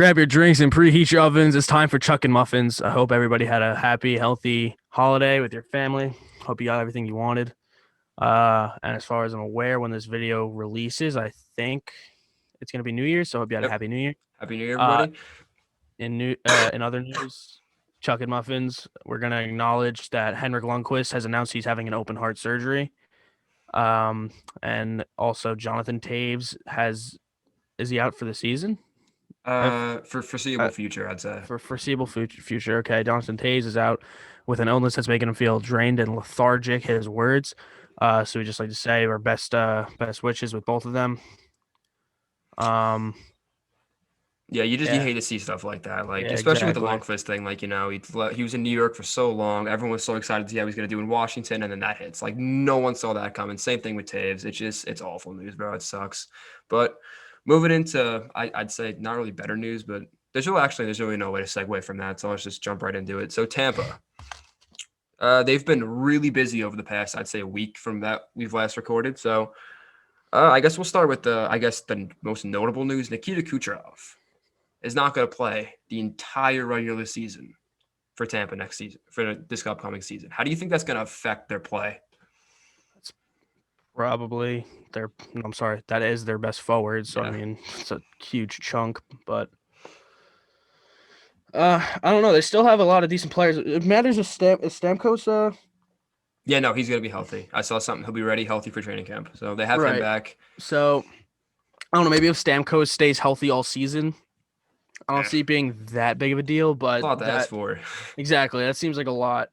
Grab your drinks and preheat your ovens. It's time for Chuckin Muffins. I hope everybody had a happy, healthy holiday with your family. Hope you got everything you wanted. And as far as I'm aware, when this video releases, I think it's gonna be New Year's. So I hope you had a Yep. happy New Year. Happy New Year, Uh, everybody. in other news, Chuckin Muffins, we're gonna acknowledge that Henrik Lundqvist has announced he's having an open heart surgery. Um, and also Jonathan Taves is he out for the season? For foreseeable Uh, future, I'd say. for foreseeable future. Okay, Jonathan Tays is out with an illness that's making him feel drained and lethargic. His words. So we just like to say our best wishes with both of them. Um, Yeah, you yeah, hate to see stuff like that, like yeah, especially with the exactly. Longfist thing. He was in New York for so long. Everyone was so excited to see how he's gonna do in Washington, and then that hits. Like no one saw that coming. Same thing with Taves. It's awful news, bro. It sucks. But moving into I'd say not really better news, but there's really no way to segue from that. So let's just jump right into it. So Tampa. They've been really busy over the past, I'd say, a week from that we've last recorded. So I guess we'll start with the most notable news. Nikita Kucherov is not going to play the entire regular season for Tampa next season, for this upcoming season. How do you think that's going to affect their play? It's probably their. I'm sorry, that is their best forward. So I Yeah. mean, it's a huge chunk, but. I don't know. They still have a lot of decent players. It matters if Stamkos. Yeah, no, he's going to be healthy. I saw something. He'll be ready, healthy for training camp. So they have him Right. back. So I don't know. Maybe if Stamkos stays healthy all season, I don't Eh, see it being that big of a deal, a but lot to ask that for. exactly that seems like a lot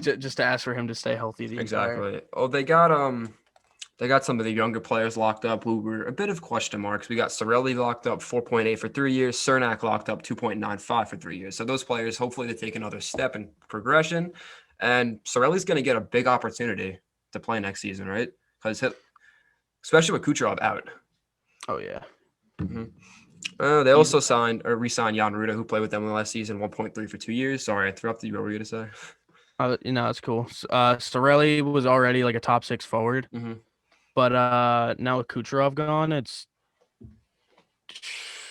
just to ask for him to stay healthy the entire. Exactly. Oh, they got some of the younger players locked up who were a bit of question marks. We got Sorelli locked up 4.8 for 3 years. Cernak locked up 2.95 for 3 years. So those players, hopefully, they take another step in progression. And Sorelli's going to get a big opportunity to play next season, right? Because especially with Kucherov out. Oh yeah, Mm-hmm. They he's also signed or re-signed Jan Ruda, who played with them in the last season, 1.3 for 2 years. Sorry, I interrupted you. What were you going to say? it's cool. Sorelli was already like a top six forward, Mm-hmm. but now with Kucherov gone, it's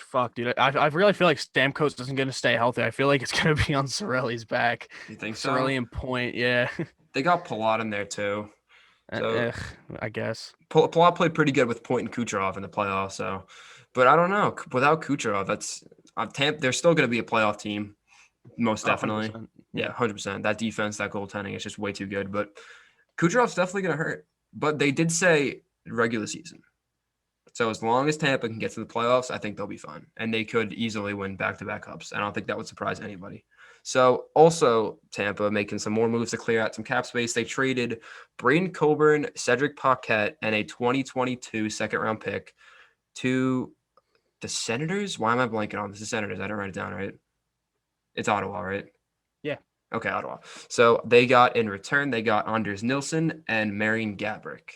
fuck, dude. I really feel like Stamkos isn't gonna stay healthy. I feel like it's gonna be on Sorelli's back. You think so? Sorelli and Point, yeah. They got Palat in there too. So Eh, I guess. Palat played pretty good with Point and Kucherov in the playoffs. So, but I don't know. Without Kucherov, that's they're still going to be a playoff team, most Oh, definitely. 100%. Yeah, Yeah. 100%. That defense, that goaltending is just way too good. But Kucherov's definitely going to hurt. But they did say regular season. So as long as Tampa can get to the playoffs, I think they'll be fine. And they could easily win back-to-back cups. I don't think that would surprise anybody. So also Tampa making some more moves to clear out some cap space. They traded Braden Coburn, Cedric Paquette, and a 2022 second-round pick to the Senators. Why am I blanking on this? The Senators. I didn't write it down, right? It's Ottawa, right? Yeah. Okay, Ottawa. So they got in return, they got Anders Nilsson and Marian Gabrick.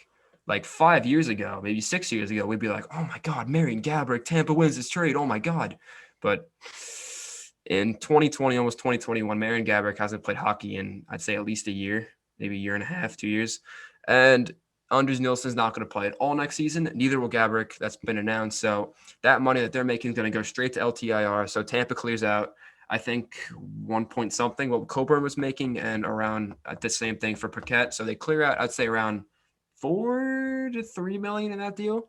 Like 5 years ago, maybe 6 years ago, we'd be like, oh my God, Marian Gabrick, Tampa wins this trade. Oh my God. But in 2020, almost 2021, Marian Gabrick hasn't played hockey in, I'd say, at least a year, maybe a year and a half, 2 years. And Anders Nilsson's not going to play it all next season. Neither will Gabrick. That's been announced. So that money that they're making is going to go straight to LTIR. So Tampa clears out, I think, 1 point something what Coburn was making, and around the same thing for Paquette. So they clear out, I'd say, around 4 to 3 million in that deal,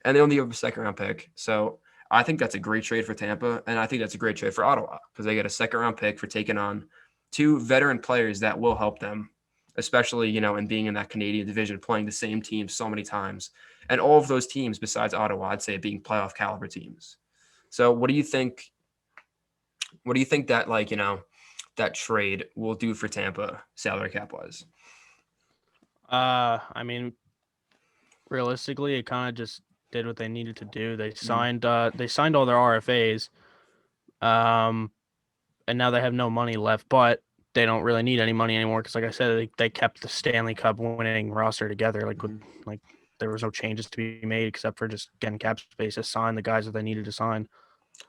and they only have a second round pick. So I think that's a great trade for Tampa, and I think that's a great trade for Ottawa because they get a second round pick for taking on two veteran players that will help them, especially in being in that Canadian division, playing the same team so many times, and all of those teams besides Ottawa, I'd say, being playoff caliber teams. So what do you think? What do you think that that trade will do for Tampa salary cap wise? I mean, realistically, it kind of just did what they needed to do. Mm. They signed all their RFAs. Um, and now they have no money left, but they don't really need any money anymore because, like I said, they kept the Stanley Cup winning roster together. Mhm. Like there was no changes to be made except for just getting cap space to sign the guys that they needed to sign.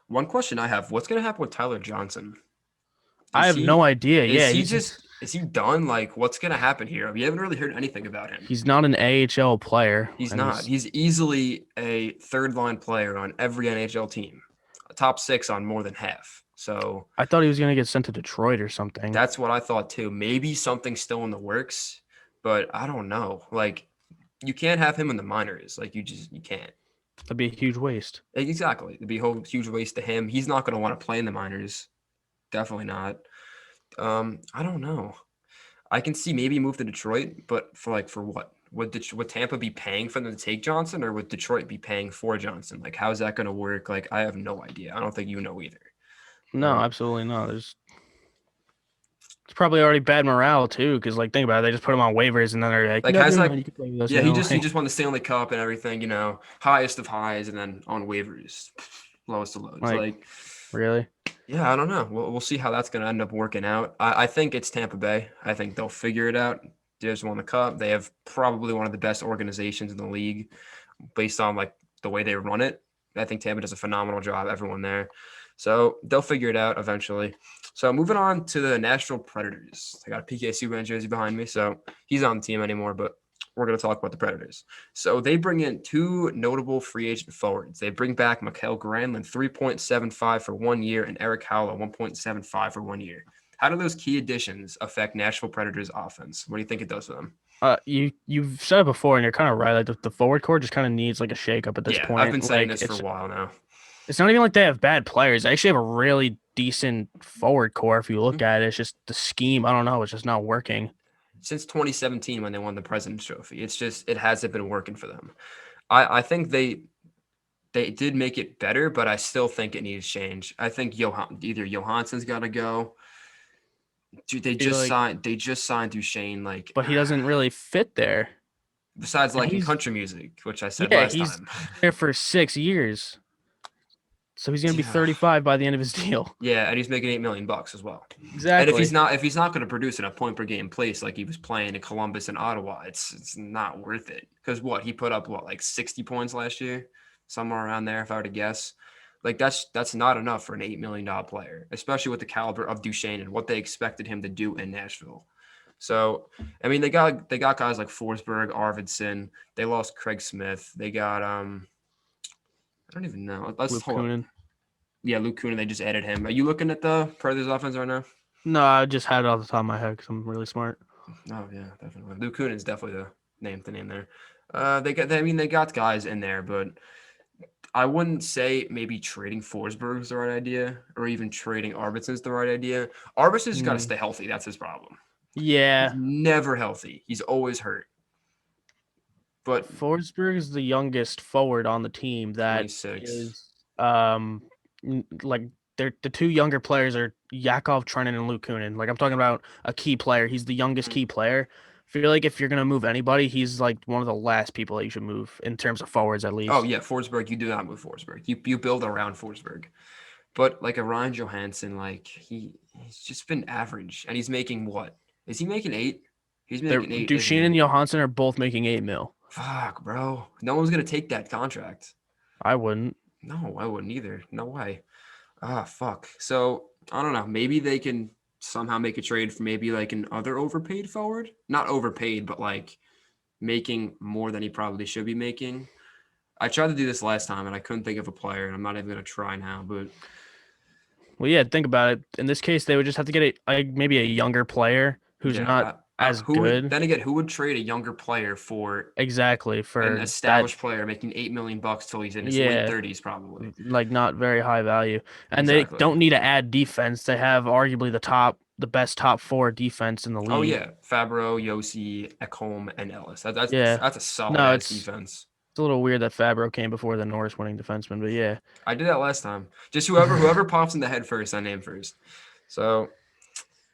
One question I have: what's going to happen with Tyler Johnson? I Is have no he idea. is Yeah, he just is he done? Like, what's going to happen here? We haven't really heard anything about him. he's not an AHL player, He's and not. He's easily a third line player on every NHL team. top 6 on more than half. So I thought he was gonna get sent to Detroit or something. that's what I thought too. Maybe something's still in the works, but I don't know. Like you can't have him in the minors. Like you can't. That'd be a huge waste. Exactly. It'd be a whole huge waste to him. He's not going to want to play in the minors. Definitely not. I don't know. I can see maybe move to Detroit, but for what? Would Tampa be paying for them to take Johnson, or would Detroit be paying for Johnson? Like, how's that going to work? Like, I have no idea. I don't think you know either. No, But absolutely not. It's probably already bad morale too, because like think about it, they just put him on waivers and then they're like, like, no, has never that? mind, you can play with us Yeah, he now. just he just won the Stanley Cup and everything. Highest of highs, and then on waivers, lowest of lows. Like, Like, really? yeah, I don't know. We'll see how that's going to end up working out. I think it's Tampa Bay. I think they'll figure it out. They just won the cup. They have probably one of the best organizations in the league based on like the way they run it. I think Tampa does a phenomenal job, everyone there. So they'll figure it out eventually. So moving on to the Nashville Predators. I got a PK Subban jersey behind me, so he's on the team anymore, but we're going to talk about the Predators. So they bring in 2 notable free agent forwards. They bring back Mikael Granlund, 3.75 for 1 year, and Eric Howell, 1.75 for 1 year. How do those key additions affect Nashville Predators offense? What do you think it does for them? You've said it before, and you're kind of right. Like the forward core just kind of needs like a shakeup at this Yeah, I've been point. saying Like this for a while now. it's not even like they have bad players. They actually have a really decent forward core if you look at it. It's just the scheme. I don't know. It's just not working. Since 2017 when they won the President's Trophy, it hasn't been working for them. I think they did make it better, but I still think it needs change. I think either Johansson's got to go. Dude, I feel like, they just signed Duchesne. Like, but he doesn't really fit there. besides And liking he's country music, which I said yeah, last he's time. there for 6 years, so he's gonna be Yeah, 35 by the end of his deal. yeah, and he's making $8 million as well. And Exactly. if he's not going to produce in a point per game place like he was playing in Columbus and Ottawa, it's not worth it. Because he put up like 60 points last year, somewhere around there, if I were to guess. Like that's not enough for an $8 million player, especially with the caliber of Duchesne and what they expected him to do in Nashville. So I mean, they got guys like Forsberg, Arvidsson. They lost Craig Smith. They got I don't even know. Let's Luke hold up. Kunin. Yeah, Luke Kunin. They just added him. Are you looking at the Predators offense right now? No, I just had it off the top of my head because I'm really smart. Oh yeah, definitely. Luke Kunin is definitely the name there. They got guys in there, but I wouldn't say maybe trading Forsberg is the right idea, or even trading Arvidsson is the right idea. Arvidsson's got to Mm, stay healthy. That's his problem. He's yeah, never healthy. He's always hurt. But Forsberg is the youngest forward on the team that 26. is like they're the two younger players are Yakov Trenin and Luke Kunin. Like I'm talking about a key player. He's the youngest key player. I feel like if you're gonna move anybody, he's like one of the last people that you should move in terms of forwards at Oh least. yeah, Forsberg. You do not move Forsberg. You build around Forsberg. But like a Ryan Johansson, like he's just been average, and he's making what? Is he making 8? He's They're making 8, isn't Duchesne he? and Johansson are both making 8 mil. Fuck, bro. No one's gonna take that contract. I wouldn't. No, I wouldn't either. No way. Ah, fuck. So I don't know. Maybe they can somehow make a trade for maybe like an other overpaid forward. Not overpaid, but like making more than he probably should be making. I tried to do this last time and I couldn't think of a player, and I'm not even gonna try now. But Well, yeah, think about it. In this case, they would just have to get maybe a younger player who's yeah, not as who would good. then again? Who would trade a younger player for Exactly an for that. established player making $8 million till he's in his late Yeah, 30s, probably? like not very high value. And they Exactly. don't need to add defense. They have arguably the best top four defense in the Oh league. yeah, Fabro, Yossi, Ekholm, and Ellis. Yeah. That's a solid No, ass it's defense. it's a little weird that Fabro came before the Norris winning defenseman, but yeah. I did that last time. Just whoever pops in the head first, I name first. So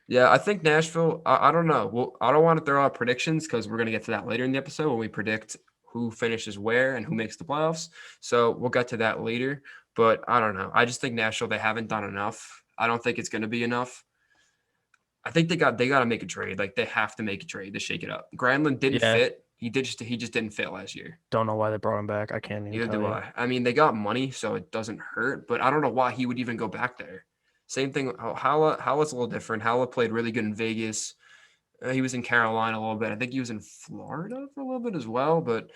yeah, I think Nashville. I don't know. Well, I don't want to throw out predictions because we're gonna get to that later in the episode when we predict who finishes where and who makes the playoffs. So we'll get to that later. But I don't know. I just think Nashville, they haven't done enough. I don't think it's gonna be enough. I think they got to make a trade. Like they have to make a trade to shake it up. Granlund didn't Yeah. fit. He just didn't fit last year. Don't know why they brought him back. I can't even Neither tell do you. I. I mean, they got money, so it doesn't hurt. But I don't know why he would even go back there. Same thing. Hala's a little different. Hala played really good in Vegas. He was in Carolina a little bit. I think he was in Florida for a little bit as well. But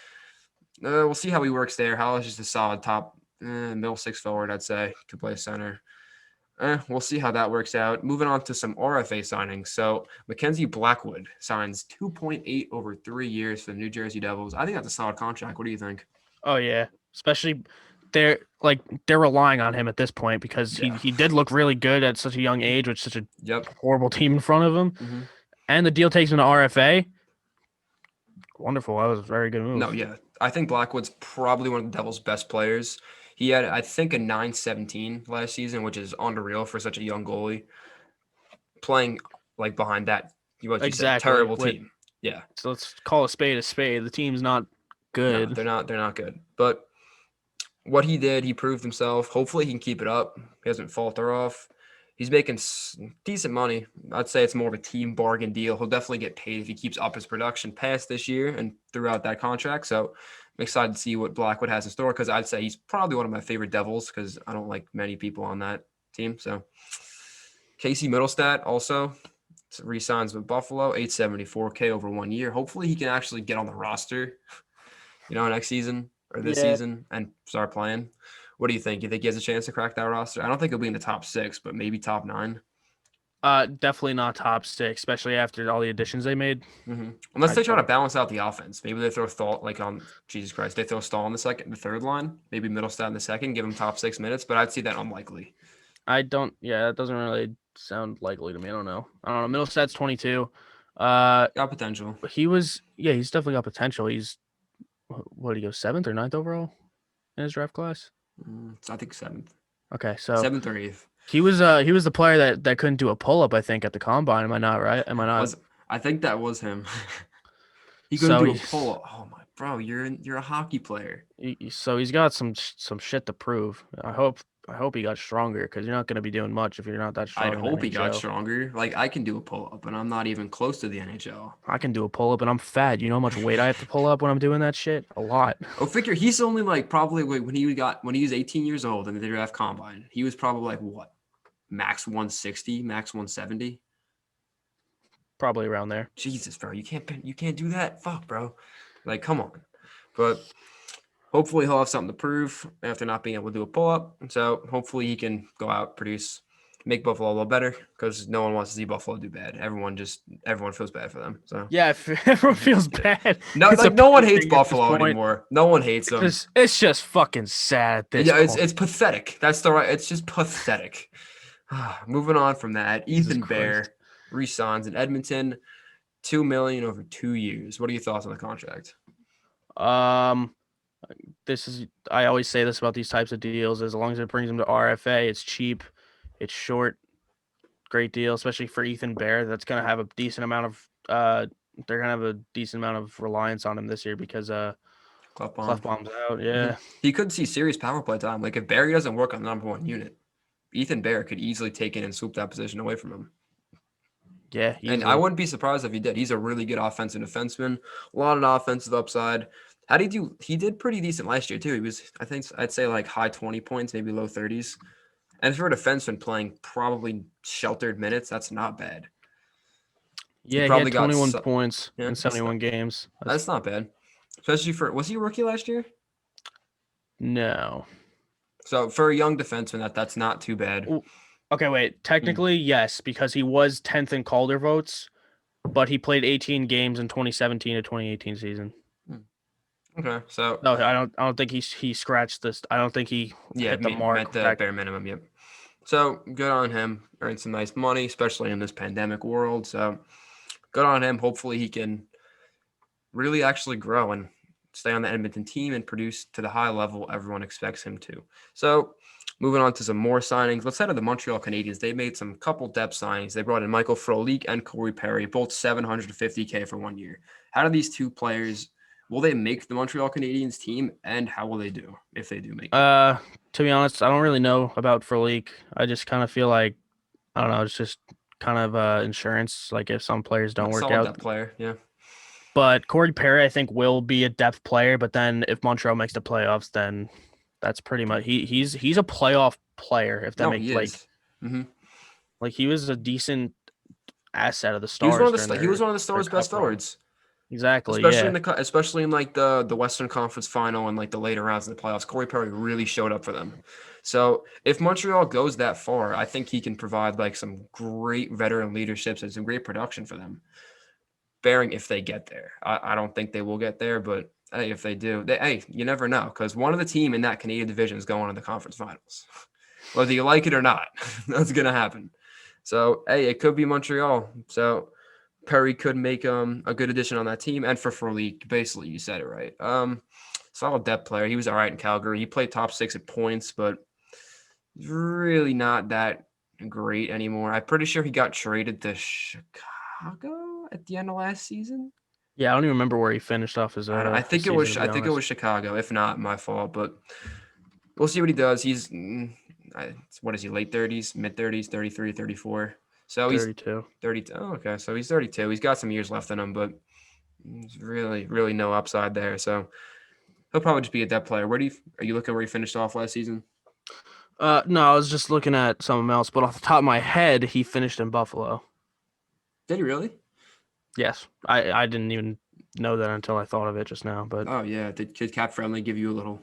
we'll see how he works there. Hala's just a solid Middle six forward, I'd say. Could play center. We'll see how that works out. Moving on to some RFA signings. So Mackenzie Blackwood signs 2.8 over 3 years for the New Jersey Devils. I think that's a solid contract. What do you think? Oh yeah, especially they're relying on him at this point because he Yeah. he did look really good at such a young age with such a Yep. horrible team in front of him, hmm and the deal takes him to RFA. Wonderful, that was a very good No, move. yeah. I think Blackwood's probably one of the Devils' best players. He had, I think, a 9.17 last season, which is unreal for such a young goalie. Playing like behind that, what you said, Exactly. terrible team. Yeah. So let's call a spade a spade. The team's not No, good. they're not. They're not good. But what he did, he proved himself. Hopefully, he can keep it up. He doesn't falter off. He's making decent money. I'd say it's more of a team bargain deal. He'll definitely get paid if he keeps up his production past this year and throughout that contract. So I'm excited to see what Blackwood has in store because I'd say he's probably one of my favorite Devils because I don't like many people on that team. So Casey Middlestat also re-signs with Buffalo, 874K over 1 year. Hopefully, he can actually get on the roster, next season or this Yeah. season and start playing. What do you think? You think he has a chance to crack that roster? I don't think he'll be in the top 6, but maybe top 9. Definitely not top 6, especially after all the additions they made. Unless I they try to don't. balance out the offense. Maybe they throw Thal like on Jesus Christ. They throw Stahl in the third line. Maybe Middlestat in the second. Give him top 6 minutes, but I'd see that unlikely. I don't. Yeah, that doesn't really sound likely to me. I don't know. Middlestat's 22. Uh, Got potential. he's definitely got potential. He's what did he go 7th or 9th overall in his draft class? I think seventh, Okay, so seventh or eighth. he was the player that couldn't do a pull up. I think at the combine. Am I not right? Am I not? Was I think that was him. He couldn't So do a he's pull up. Oh my bro, you're a hockey player. he's got some shit to prove. I hope he got stronger because you're not going to be doing much if you're not that I'd strong in the hope he got NHL. stronger. Like I can do a pull up, and I'm not even close to the NHL. I can do a pull up and I'm fat. You know how much weight I have to pull up when I'm doing that shit? A lot. Oh, figure he's only like probably like when he was 18 years old in the draft combine, he was probably like what, max 160, max 170. Probably around there. Jesus, bro, you can't do that. Fuck, bro. Like, come on. But hopefully he'll have something to prove after not being able to do a pull up. So hopefully he can go out, produce, make Buffalo a little better because no one wants to see Buffalo do bad. Everyone feels bad for them. So Yeah, if everyone feels bad. no, It's a like no one petty hates thing at this Buffalo point. anymore. No one hates them. It's just fucking sad at this Yeah, point. it's pathetic. That's the right. It's just pathetic. Moving on from that, Jesus Ethan Bear Christ. re-signs in Edmonton, $2 million over 2 years. What are your thoughts on the contract? Um, I always say this about these types of deals. As long as it brings them to RFA, it's cheap, it's short, great deal, especially for Ethan Bear. That's gonna have a decent amount of they're gonna have a decent amount of reliance on him this year because Klefbom. Clefbaum's out. hmm Yeah. He could see serious power play time. Like if Barry doesn't work on the number one unit, Ethan Bear could easily take in and swoop that position away from him. Yeah, And I easily. wouldn't be surprised if he did. He's a really good offensive defenseman, a lot of offensive upside. How did he do? He did pretty decent last year too. He was, I think, I'd say like high 20 points, maybe low 30s. And for a defenseman playing probably sheltered minutes, that's not bad. He Yeah, he probably had got 21 points yeah, in that's 71 games. that's not bad. Especially was he a rookie last year? No. So for a young defenseman, that's not too bad. Ooh, okay, wait. Mm, Technically, yes, because he was 10th in Calder votes, but he played 18 games in 2017 to 2018 season. mm. Okay, so No, I don't think he scratched this. I don't think he yeah, hit the met mark the back. bare minimum. Yep. So good on him. Earned some nice money, especially in this pandemic world. So good on him. Hopefully he can really actually grow and stay on the Edmonton team and produce to the high level everyone expects him to. So moving on to some more signings. Let's head to the Montreal Canadiens. They made some couple depth signings. They brought in Michael Frolik and Corey Perry, both $750K for 1 year. How do these two players, will they make the Montreal Canadiens team, and how will they do if they do make it? To be honest, I don't really know about Frolik. I just kind of feel like I don't know. It's just kind of insurance. Like if some players don't work Solid out, depth player, yeah. but Corey Perry, I think, will be a depth player. But then if Montreal makes the playoffs, then that's pretty much he's a playoff player. If that No, makes he is. Mm-hmm. like he was a decent asset of the He was Stars during he was their one of the Stars' cup best run. forwards. Exactly. Yeah. Especially in like the Western Conference Final and like the later rounds in the playoffs, Corey Perry really showed up for them. So if Montreal goes that far, I think he can provide like some great veteran leaderships and some great production for them. Bearing if they get there, I don't think they will get there, but hey, if they do, hey, you never know because one of the team in that Canadian division is going to the conference finals, whether you like it or not. That's gonna happen. So hey, it could be Montreal. So Perry could make a good addition on that team. And for Frolik, basically, you said it right. Solid depth player. He was all right in Calgary. He played top 6 at points, but he's really not that great anymore. I'm pretty sure he got traded to Chicago at the end of last season. Yeah. I don't even remember where he finished off I his think it season, was to be honest. Chicago. If not, my fault. But we'll see what he does. He's what is he? Late 30s, mid 30s, 33, 34. So he's 32. 32. Oh, okay. So he's 32. He's got some years left in him, but there's really no upside there. So he'll probably just be a depth player. Are you looking where he finished off last season? No, I was just looking at something else, but off the top of my head, he finished in Buffalo. Did he really? Yes. I didn't even know that until I thought of it just now, but Oh yeah. Did Cap Friendly give you a little,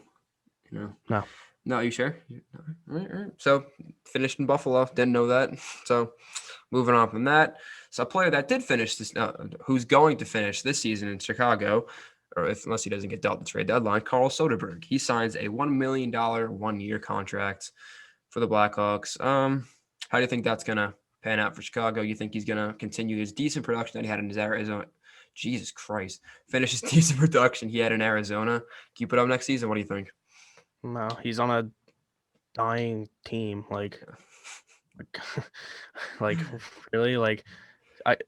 you know? no. No, you sure? All right, all right. So finished in Buffalo. Didn't know that. So moving on from that. So a player that did finish this, who's going to finish this season in Chicago, or unless he doesn't get dealt the trade deadline, Carl Soderberg. He signs a $1 million 1 year contract for the Blackhawks. How do you think that's gonna pan out for Chicago? You think he's gonna continue his decent production that he had in his Arizona? Jesus Christ, finish his decent production he had in Arizona. Keep it up next season. What do you think? No, he's on a dying team. Like really,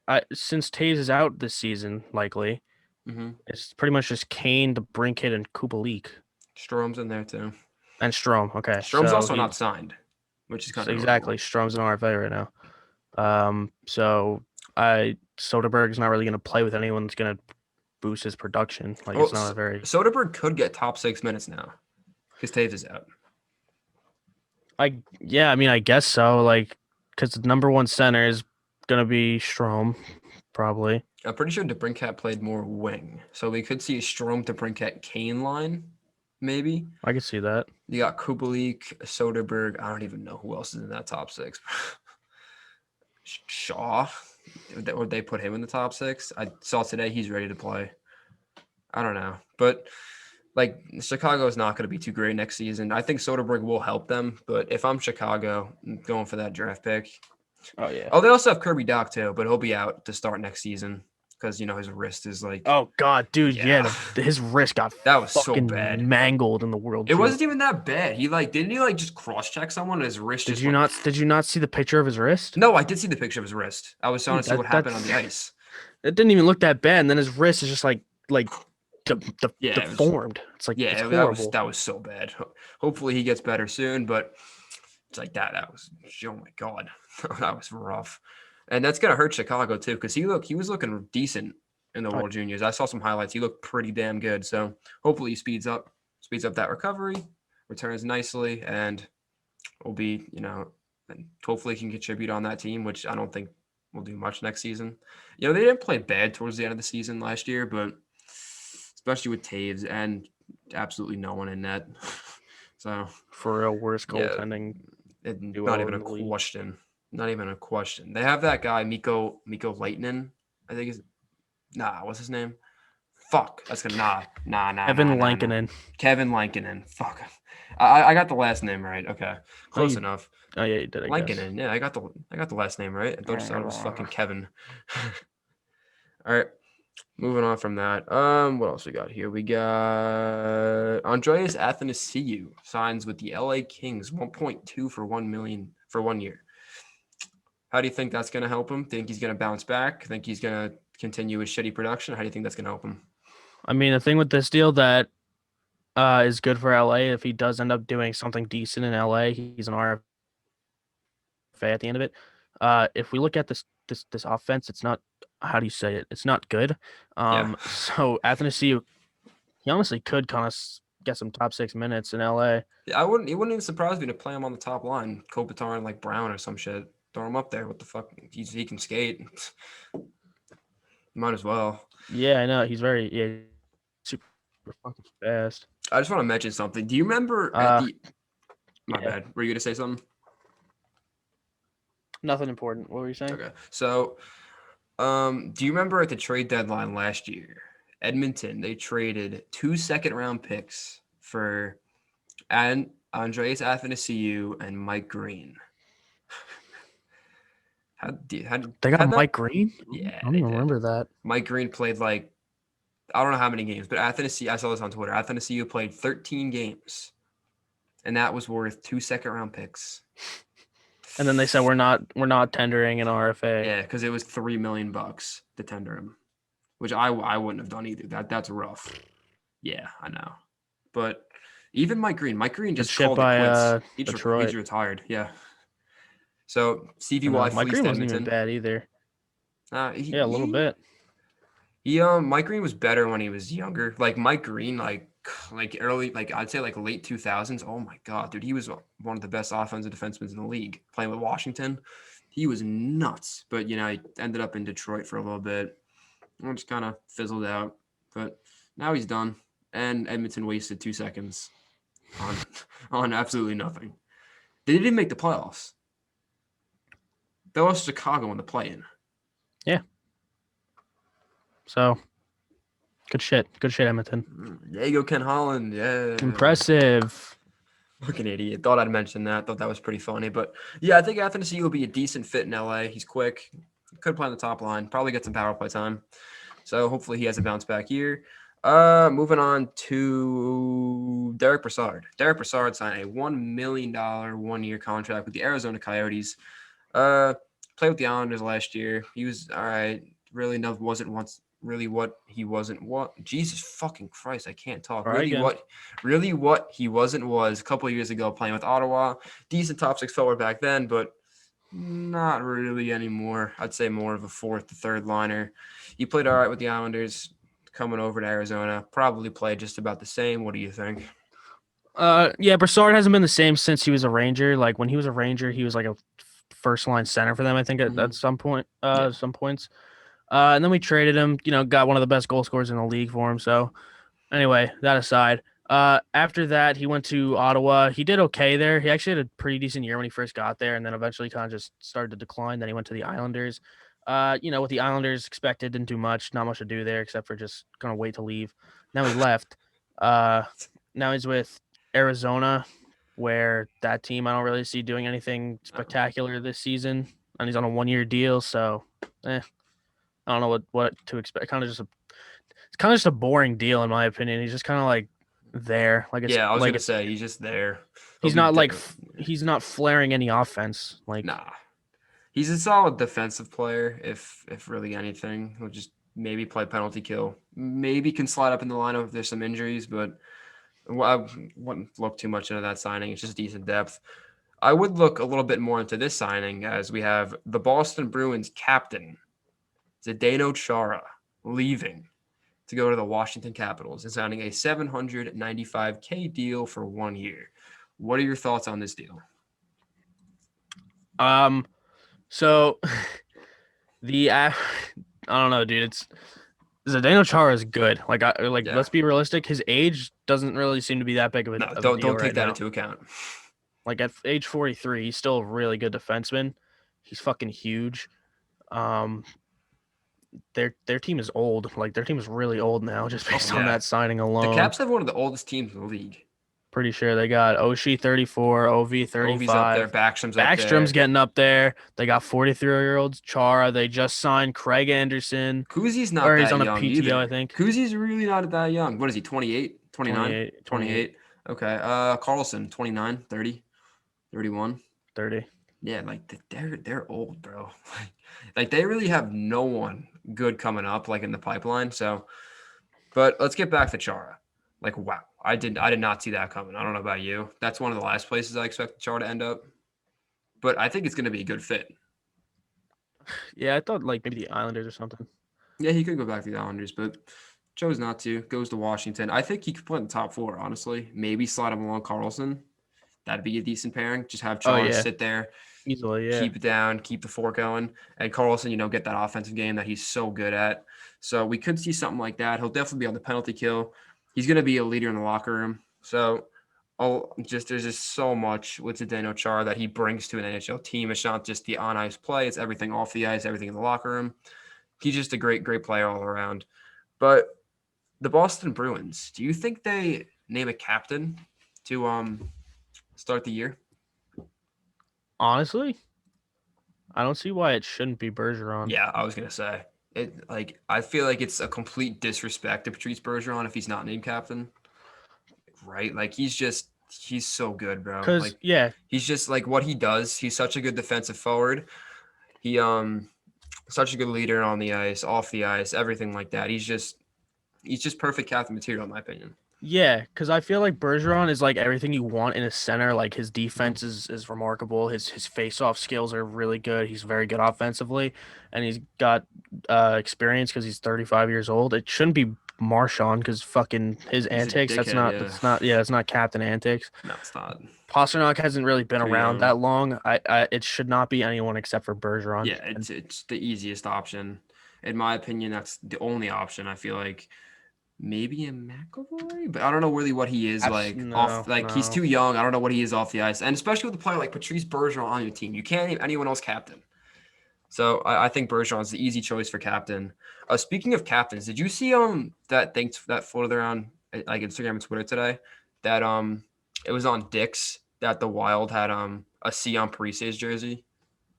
I since Taves is out this season, likely Mm-hmm. it's pretty much just Kane, DeBrincat, and Kubalik Strom's in there too. and Strom. Okay, Strom's so also not he's signed, which is kind so of exactly notable. Strom's an RFA right now. So I Soderberg's not really going to play with anyone that's going to boost his production. Like Well, it's not a very Soderberg could get top 6 minutes now because Taves is out. I yeah, I mean I guess so. Like because the number one center is going to be Strom probably. I'm pretty sure DeBrincat played more wing, so we could see a Strom DeBrincat Kane line, maybe. I can see that. You got Kubalik, Soderberg. I don't even know who else is in that top 6. Shaw, would they put him in the top 6? I saw today he's ready to play. I don't know, but like Chicago is not going to be too great next season. I think Soderberg will help them, but if I'm Chicago, I'm going for that draft pick. Oh yeah. Oh, they also have Kirby Doc too, but he'll be out to start next season because his wrist is like, Oh God, dude, yeah, yeah, his wrist got that was so bad. fucking mangled in the World It Junior. wasn't even that bad. He like didn't he like just cross check someone? And his wrist Did just you went. not? Did you not see the picture of his wrist? No, I did see the picture of his wrist. I was trying Dude, to see what that happened on the ice. it didn't even look that bad. And then his wrist is just like Yeah, it was. deformed. It's like it's Yeah, horrible. that was so bad. Hopefully he gets better soon, but it's like that. That was, oh my god, that was rough, and that's gonna hurt Chicago too because he was looking decent in the Uh, World Juniors. I saw some highlights. He looked pretty damn good. So hopefully he speeds up that recovery, returns nicely, and will be and hopefully he can contribute on that team, which I don't think will do much next season. They didn't play bad towards the end of the season last year, but especially with Taves and absolutely no one in net. So for real, worst yeah, goaltending not duo even in a the league. question. Not even a question. They have that guy Miko Leitinen. I think is what's his name? Fuck. That's gonna Evan nah. Lankinen. Kevin Lankinen. Fuck. I got the last name right. Okay, Oh, close enough. oh yeah, you did, I guess. Lankinen. Yeah, I got the last name right. I thought it was fucking Kevin. All right. Moving on from that. What else we got here? We got Andreas Athanasiou signs with the LA Kings, 1.2 for 1 million for 1 year. How do you think that's going to help him? Think he's going to bounce back? Think he's going to continue his shitty production? How do you think that's going to help him? I mean, the thing with this deal that is good for LA if he does end up doing something decent in LA, he's an RFA at the end of it. If we look at this offense, it's not how do you say it? It's not good. Yeah. So Athanasiou, he honestly could kind of get some top 6 minutes in LA. I wouldn't. It wouldn't even surprise me to play him on the top line, Kopitar and like Brown or some shit. Throw him up there. What the fuck? He can skate. Might as well. Yeah, I know. He's very super fucking fast. I just want to mention something. Do you remember at Uh, the my yeah, bad. Were you gonna say something? nothing important. What were you saying? Okay. So do you remember at the trade deadline last year, Edmonton, they traded 2 second-round picks for Andreas Athanasiou and Mike Green. They Had got that? Mike Green. I Yeah, don't they even did. remember that. Mike Green played like I don't know how many games, but Athanasiou, I saw this on Twitter. Athanasiou played 13 games, and that was worth 2 second-round picks. And then they said we're not tendering an RFA. Yeah, because it was $3 million to tender him, which I wouldn't have done either. That's rough. Yeah, I know. But even Mike Green Good just shit called it by quits. He's Detroit. retired. Yeah. So I know CVY Mike fleeced Green wasn't even Edmonton. bad either. Uh, he, Yeah, a little he bit. Mike Green was better when he was younger. Like Mike Green, like early, like I'd say like late 2000s. Oh my god, dude, he was one of the best offensive defensemen in the league. Playing with Washington, he was nuts. But he ended up in Detroit for a little bit. And just kind of fizzled out. But now he's done. And Edmonton wasted 2 seconds on on absolutely nothing. They didn't make the playoffs. They lost Chicago in the play-in. Yeah. So good shit. Good shit, Edmonton. There you go, Ken Holland. Yeah. Impressive. Fucking idiot. Thought I'd mention that. Thought that was pretty funny. But yeah, I think Athanasiou will be a decent fit in LA. He's quick. Could play on the top line. Probably get some power play time. So hopefully he has a bounce back year. Moving on to Derek Brassard. Derek Brassard signed a $1 million 1-year contract with the Arizona Coyotes. Played with the Islanders last year. He was all right. Really wasn't once really what he wasn't what Jesus fucking Christ, I can't talk. All right, again. Really what he wasn't was a couple of years ago playing with Ottawa. Decent top six forward back then, but not really anymore. I'd say more of a fourth to third liner. He played all right with the Islanders. Coming over to Arizona, probably played just about the same. What do you think? Yeah, Brassard hasn't been the same since he was a Ranger. Like when he was a Ranger, he was like a first line center for them, I think, at some point, Yeah. some points. And then we traded him, got one of the best goal scorers in the league for him. So anyway, that aside, after that, he went to Ottawa. He did okay there. He actually had a pretty decent year when he first got there, and then eventually kind of just started to decline. Then he went to the Islanders. With the Islanders expected, didn't do much, not much to do there except for just kind of wait to leave. Now he left. Now he's with Arizona, where that team I don't really see doing anything spectacular this season, and he's on a 1-year deal. So, I don't know what to expect. It's kind of just a boring deal in my opinion. He's just kind of like there, Yeah, I was gonna say he's just there. He'll he's be not like there. he's not flaring any offense. Like Nah. He's a solid defensive player, if really anything. He'll just maybe play penalty kill. Maybe can slide up in the lineup if there's some injuries, but I wouldn't look too much into that signing. It's just decent depth. I would look a little bit more into this signing as we have the Boston Bruins captain, Zdeno Chara, leaving to go to the Washington Capitals and signing a $795K deal for 1 year. What are your thoughts on this deal? so I don't know, dude. It's Zdeno Chara is good. Yeah. Let's be realistic. His age doesn't really seem to be that big of a, No, of a don't deal take right that now. into account. Like at age 43, he's still a really good defenseman. He's fucking huge. Um, their team is old. Like their team is really old now, just based on that signing The alone. Caps have one of the oldest teams in the league. Pretty sure they got Oshie 34, OV Ovi's 35. up there. Backstrom's up there. Backstrom's getting up there. They got 43-year-olds Chara. They just signed Craig Anderson. Kuzi's not Or that he's on a young PTO, either. I think. Kuzi's really not that young. What is he, 28, 29? 28. Okay. Carlson, 29, 30, 31. 30. Yeah, like they're old, bro. Like they really have no one good coming up like in the pipeline. So, but let's get back to Chara. Like, wow, I did not see that coming. I don't know about you. That's one of the last places I expect Chara to end up. But I think it's going to be a good fit. Yeah, I thought like maybe the Islanders or something. Yeah, he could go back to the Islanders, but chose not to. Goes to Washington. I think he could play in the top four, honestly. Maybe slide him along Carlson. That'd be a decent pairing. Just have Oh Chara yeah. sit there. Easily, yeah. keep it down, keep the fort going, and Carlson, get that offensive game that he's so good at. So we could see something like that. He'll definitely be on the penalty kill. He's going to be a leader in the locker room. So there's just so much with Zdeno Chara that he brings to an NHL team. It's not just the on ice play; it's everything off the ice, everything in the locker room. He's just a great, great player all around. But the Boston Bruins, do you think they name a captain to start the year? Honestly, I don't see why it shouldn't be Bergeron. Yeah, I was gonna say it. Like, I feel like it's a complete disrespect to Patrice Bergeron if he's not named captain, right? Like, he's so good, bro. Because Like, yeah, he's just like what he does. He's such a good defensive forward. He such a good leader on the ice, off the ice, everything like that. He's just perfect captain material in my opinion. yeah, because I feel like Bergeron is like everything you want in a center. Like his defense is remarkable. His face off skills are really good. He's very good offensively, and he's got experience because he's 35 years old. It shouldn't be Marchand because fucking his He's a antics. dickhead, yeah. That's not captain antics. No, it's not. Pasternak hasn't really been Too around young. that long. It should not be anyone except for Bergeron. Yeah, it's the easiest option. In my opinion, that's the only option. I feel like maybe a McAvoy, but I don't know really what he is like off. Like, he's No. too young. I don't know what he is off the ice, and especially with a player like Patrice Bergeron on your team, you can't name anyone else captain. So I think Bergeron's the easy choice for captain. Speaking of captains, did you see that thing that floated around like Instagram and Twitter today? That it was on Dick's that the Wild had a C on Parise's jersey.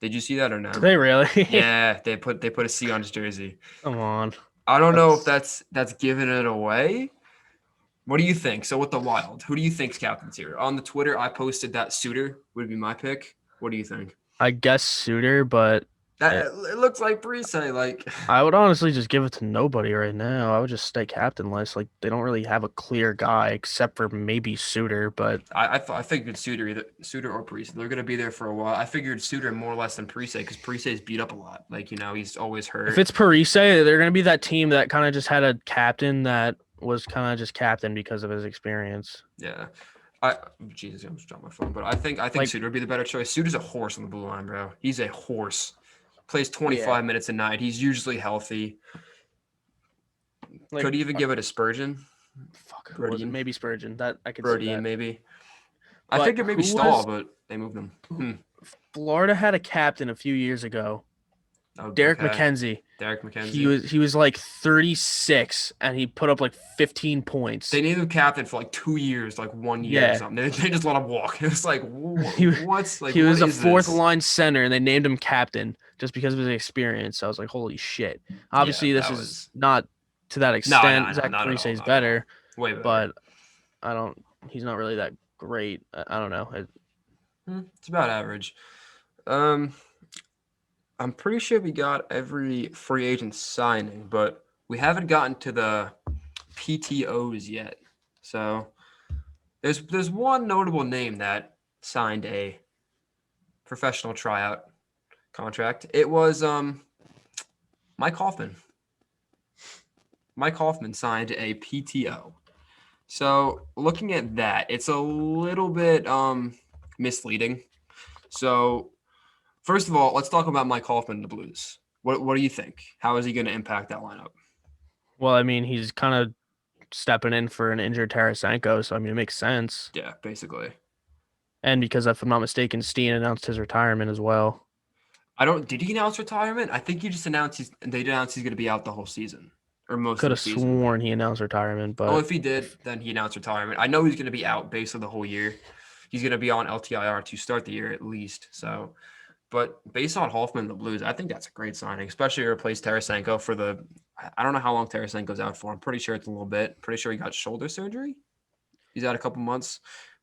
Did you see that or Do no? they really? Yeah, they put a C on his jersey. Come on. I don't know if That's that's giving it away. What do you think? So with the Wild, who do you think's captain's here? On the Twitter, I posted that Suter would be my pick. What do you think? I guess Suter, but That eh, it looks like Parise. Like, I would honestly just give it to nobody right now. I would just stay captainless. Like they don't really have a clear guy except for maybe Suter, but I figured Suter or Parise. They're gonna be there for a while. I figured Suter more or less than Parise because Parise's beat up a lot. Like, he's always if hurt. it's Parise, they're gonna be that team that kind of just had a captain that was kind of just captain because of his experience. Yeah. Jesus, I almost dropped my phone. But I think Like Suter would be the better choice. Suter's a horse on the blue line, bro. He's a horse. Plays yeah, 25 minutes a night. He's usually healthy. like Could even give it a Spurgeon. fuck, who was it? Brodeen. Maybe Spurgeon. That I could see Brodeen, that. maybe. I But figured maybe who Stahl, was but they moved him. Florida had a captain a few years ago, Oh, Derek okay. McKenzie. Derek He McKenzie. was like 36 and he put up like 15 points. They named him captain for like 2 years, like 1 year or Yeah. something. They just let him walk. It's like, He what's like, he what was a is fourth this? line center and they named him captain just because of his experience. So I was like, holy shit. Yeah, Obviously this that is was not to that no, extent. no, no, Zach not at Parise all, is not at all. better, Way better. but I don't he's not really that great. I don't know. It's about average. Um, I'm pretty sure we got every free agent signing, but we haven't gotten to the PTOs yet. So there's one notable name that signed a professional tryout contract. It was Mike Hoffman. Mike Hoffman signed a PTO. So looking at that, it's a little bit misleading. So first of all, let's talk about Mike Hoffman and the Blues. What do you think? How is he going to impact that lineup? Well, I mean, he's kind of stepping in for an injured Tarasenko, so I mean, it makes sense. Yeah, basically. And because if I'm not mistaken, Steen announced his retirement as well. I don't. Did he announce retirement? I think he just announced they announced he's going to be out the whole season or most of Could the have season. sworn he announced retirement, Oh, but if he did, then he announced retirement. I know he's going to be out basically the whole year. He's going to be on LTIR to start the year at least. So, but based on Hoffman and the Blues, I think that's a great signing, especially to replace Tarasenko for the. I don't know how long Tarasenko's out for. I'm pretty sure it's a little bit. Pretty sure he got shoulder surgery. He's out a couple months,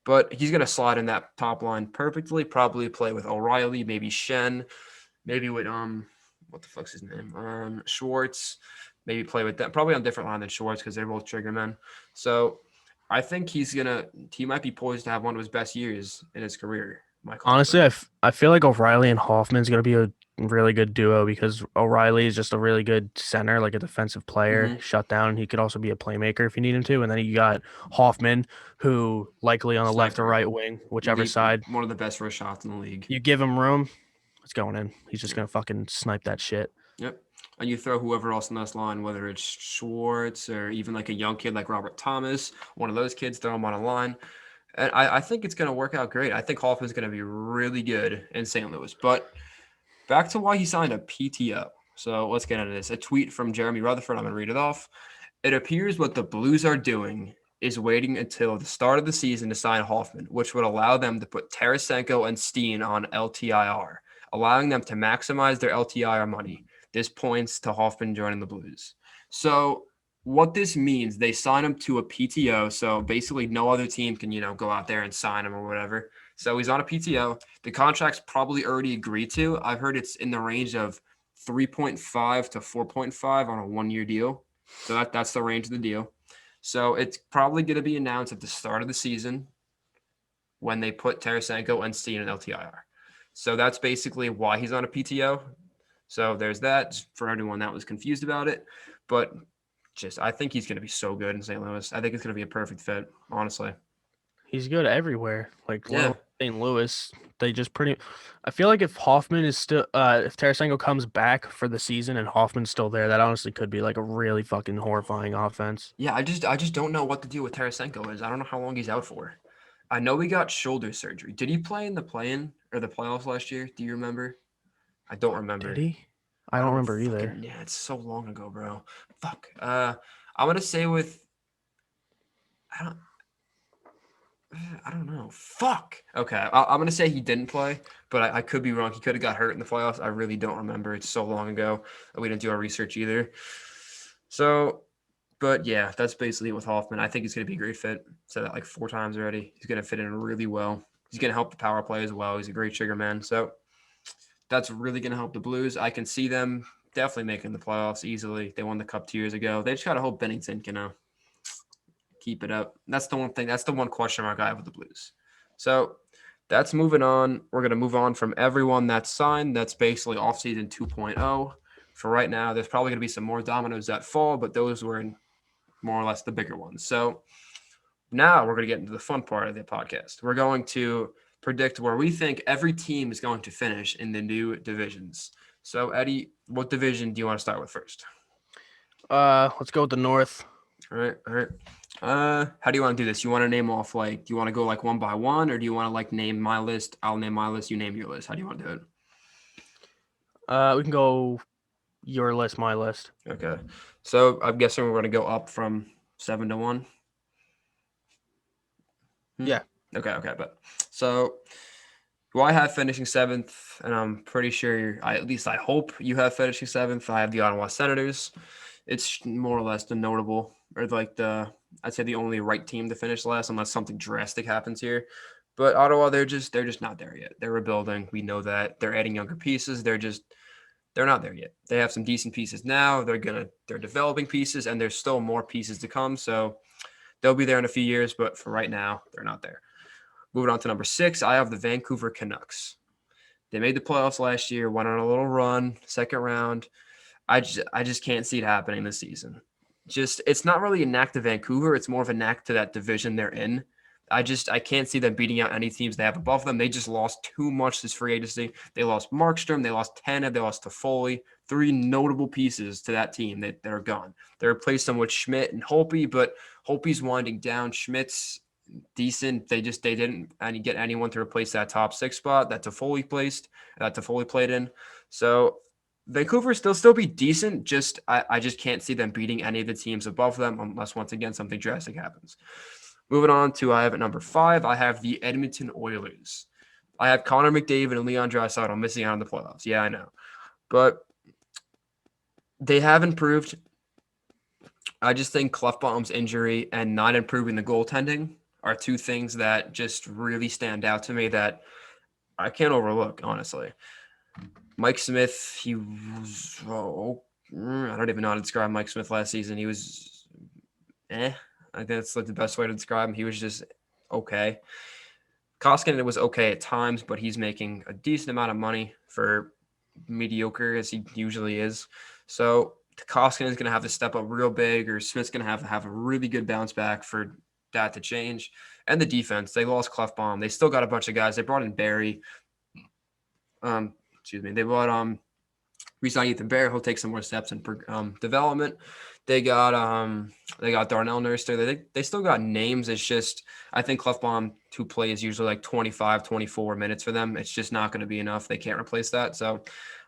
but he's going to slide in that top line perfectly. Probably play with O'Reilly, maybe Shen, maybe with what the fuck's his name? Schwartz. Maybe play with them. Probably on a different line than Schwartz because they're both trigger men. So I think he might be poised to have one of his best years in his career my call, Honestly, but I feel like O'Reilly and Hoffman's going to be a really good duo because O'Reilly is just a really good center, like a defensive player. hmm Shut down. He could also be a playmaker if you need him to. And then you got Hoffman, who likely on the left or sniper, right wing, whichever the side, one of the best wrist shots in the league. you give him room, it's going in. He's just Yep. going to fucking snipe that shit. Yep. And you throw whoever else in this line, whether it's Schwartz or even like a young kid like Robert Thomas, one of those kids, throw him on a line. And I think it's going to work out great. I think Hoffman's going to be really good in St. Louis. But back to why he signed a PTO. So let's get into this. A tweet from Jeremy Rutherford. I'm going to read it off. It appears what the Blues are doing is waiting until the start of the season to sign Hoffman, which would allow them to put Tarasenko and Steen on LTIR, allowing them to maximize their LTIR money. This points to Hoffman joining the Blues. So what this means, they sign him to a PTO. So basically no other team can, go out there and sign him or whatever. So he's on a PTO. The contract's probably already agreed to. I've heard it's in the range of 3.5 to 4.5 on a 1-year deal. So that's the range of the deal. So it's probably going to be announced at the start of the season when they put Tarasenko and Steen in LTIR. So that's basically why he's on a PTO. So there's that for everyone that was confused about it. But I think he's going to be so good in St. Louis. I think it's going to be a perfect fit, honestly. He's good everywhere. Like, let Yeah. alone St. Louis. They just pretty. I feel like if Hoffman is still, if Tarasenko comes back for the season and Hoffman's still there, that honestly could be like a really fucking horrifying offense. Yeah, I just don't know what to do with Tarasenko is. I don't know how long he's out for. I know he got shoulder surgery. Did he play in the play-in or the playoffs last year? Do you remember? I don't Did remember. he? I I don't don't remember either. fucking yeah, it's so long ago, bro. Fuck. I'm gonna say with I don't I don't know. Fuck. Okay, I'm gonna say he didn't play, but I could be wrong. He could have got hurt in the playoffs. I really don't remember. It's so long ago. We didn't do our research either. So, but yeah, that's basically it with Hoffman. I think he's gonna be a great fit. Said that like 4 times already. He's gonna fit in really well. He's gonna help the power play as well. He's a great trigger man. So that's really going to help the Blues. I can see them definitely making the playoffs easily. They won the Cup 2 years ago. They just got to hope Bennington can keep it up. That's the one thing. That's the one question mark I have with the Blues. So that's moving on. We're going to move on from everyone that's signed. That's basically offseason 2.0. For right now, there's probably going to be some more dominoes that fall, but those were more or less the bigger ones. So now we're going to get into the fun part of the podcast. We're going to predict where we think every team is going to finish in the new divisions. So, Eddie, what division do you want to start with first? Let's go with the North. All right, all right. How do you want to do this? You want to name off do you want to go like one by one, or do you want to name my list? I'll name my list. You name your list. How do you want to do it? We can go your list, my list. Okay. So I'm guessing we're going to go up from 7 to 1. Yeah. Okay. But so who I have finishing 7th, and I'm pretty sure, at least I hope you have finishing 7th. I have the Ottawa Senators. It's more or less the notable, or I'd say the only right team to finish last, unless something drastic happens here. But Ottawa, they're just not there yet. They're rebuilding. We know that they're adding younger pieces. They're not there yet. They have some decent pieces now. They're developing pieces, and there's still more pieces to come. So they'll be there in a few years, but for right now, they're not there. Moving on to number 6, I have the Vancouver Canucks. They made the playoffs last year, went on a little run, second round. I just can't see it happening this season. It's not really a knack to Vancouver. It's more of a knack to that division they're in. I can't see them beating out any teams they have above them. They just lost too much this free agency. They lost Markstrom. They lost Tanev. They lost Toffoli. 3 notable pieces to that team that are gone. They replaced them with Schmidt and Holtby, but Holtby's winding down. Schmidt's decent. They didn't get anyone to replace that top 6 spot that Toffoli played in. So Vancouver still be decent. I just can't see them beating any of the teams above them unless once again something drastic happens. Moving on to I have at number 5, I have the Edmonton Oilers. I have Connor McDavid and Leon Draisaitl missing out on the playoffs. Yeah, I know, but they have improved. I just think Clefbaum's injury and not improving the goaltending are 2 things that just really stand out to me that I can't overlook, honestly. Mike Smith, I don't even know how to describe Mike Smith last season. He was I think that's the best way to describe him. He was just okay. Koskinen was okay at times, but he's making a decent amount of money for mediocre as he usually is. So Koskinen is going to have to step up real big, or Smith's going to have a really good bounce back for that to change. And the defense, they lost Clefbaum. They still got a bunch of guys. They brought in Barry. Excuse me. They brought resign Ethan Bear. He'll take some more steps in development. They got Darnell Nurse there. They still got names. It's just I think Clefbaum, who plays usually like 25, 24 minutes for them, it's just not going to be enough. They can't replace that. So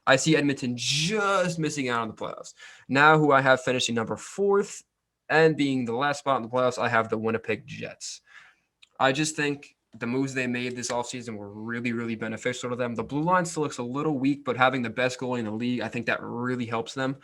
I see Edmonton just missing out on the playoffs. Now, who I have finishing number 4th and being the last spot in the playoffs, I have the Winnipeg Jets. I just think the moves they made this offseason were really, really beneficial to them. The blue line still looks a little weak, but having the best goalie in the league, I think that really helps them.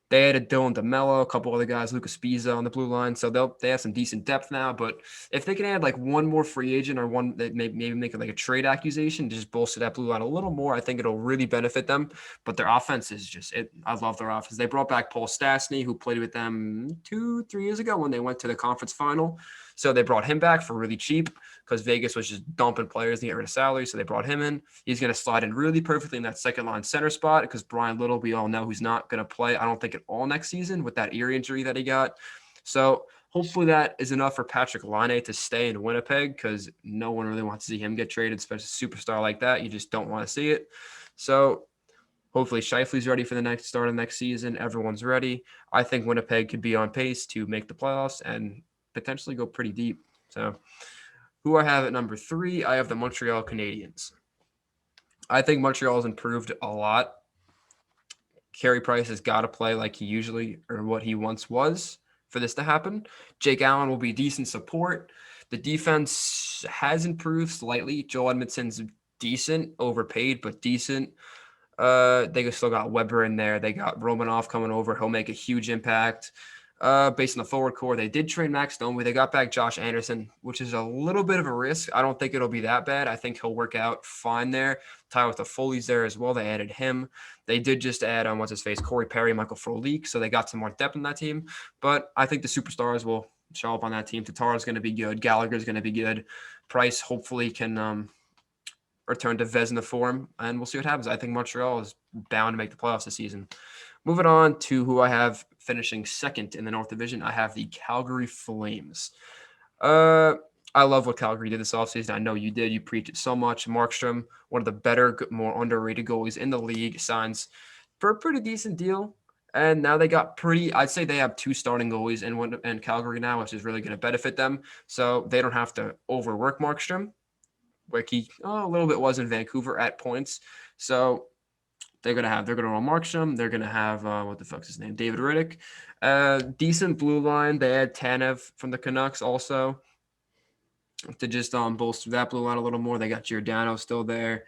They added Dylan DeMello, a couple other guys, Lucas Pizza on the blue line, so they have some decent depth now. But if they can add like one more free agent or one that maybe make it like a trade accusation to just bolster that blue line a little more, I think it'll really benefit them. But their offense is just it. I love their offense. They brought back Paul Stastny, who played with them 2-3 years ago when they went to the conference final. So they brought him back for really cheap because Vegas was just dumping players to get rid of salary. So they brought him in. He's going to slide in really perfectly in that second line center spot because Brian Little, we all know who's not going to play, I don't think, at all next season with that ear injury that he got. So hopefully that is enough for Patrick Laine to stay in Winnipeg because no one really wants to see him get traded, especially a superstar like that. You just don't want to see it. So hopefully Scheifele's ready for the next start of next season. Everyone's ready. I think Winnipeg could be on pace to make the playoffs and potentially go pretty deep. So who I have at number 3, I have the Montreal Canadiens. I think Montreal has improved a lot. Carey Price has got to play like he usually or what he once was for this to happen. Jake Allen will be decent support. The defense has improved slightly. Joel Edmondson's decent, overpaid, but decent. They still got Weber in there. They got Romanov coming over. He'll make a huge impact. Based on the forward core, they did trade Max Domi. They got back Josh Anderson, which is a little bit of a risk. I don't think it'll be that bad. I think he'll work out fine there. Tyler Toffoli's there as well. They added him. They did just add on what's his face, Corey Perry, Michael Frolik. So they got some more depth in that team. But I think the superstars will show up on that team. Tatar's going to be good. Gallagher's going to be good. Price hopefully can return to Vezina form, and we'll see what happens. I think Montreal is bound to make the playoffs this season. Moving on to who I have finishing second in the North Division, I have the Calgary Flames. I love what Calgary did this offseason. I know you did. You preach it so much. Markstrom, one of the better, more underrated goalies in the league, signs for a pretty decent deal. And now they got I'd say they have 2 starting goalies in Calgary now, which is really going to benefit them. So they don't have to overwork Markstrom, like he a little bit was in Vancouver at points. So they're gonna run Markstrom. They're gonna have what the fuck's his name? David Riddick. Decent blue line. They had Tanev from the Canucks also to just bolster that blue line a little more. They got Giordano still there.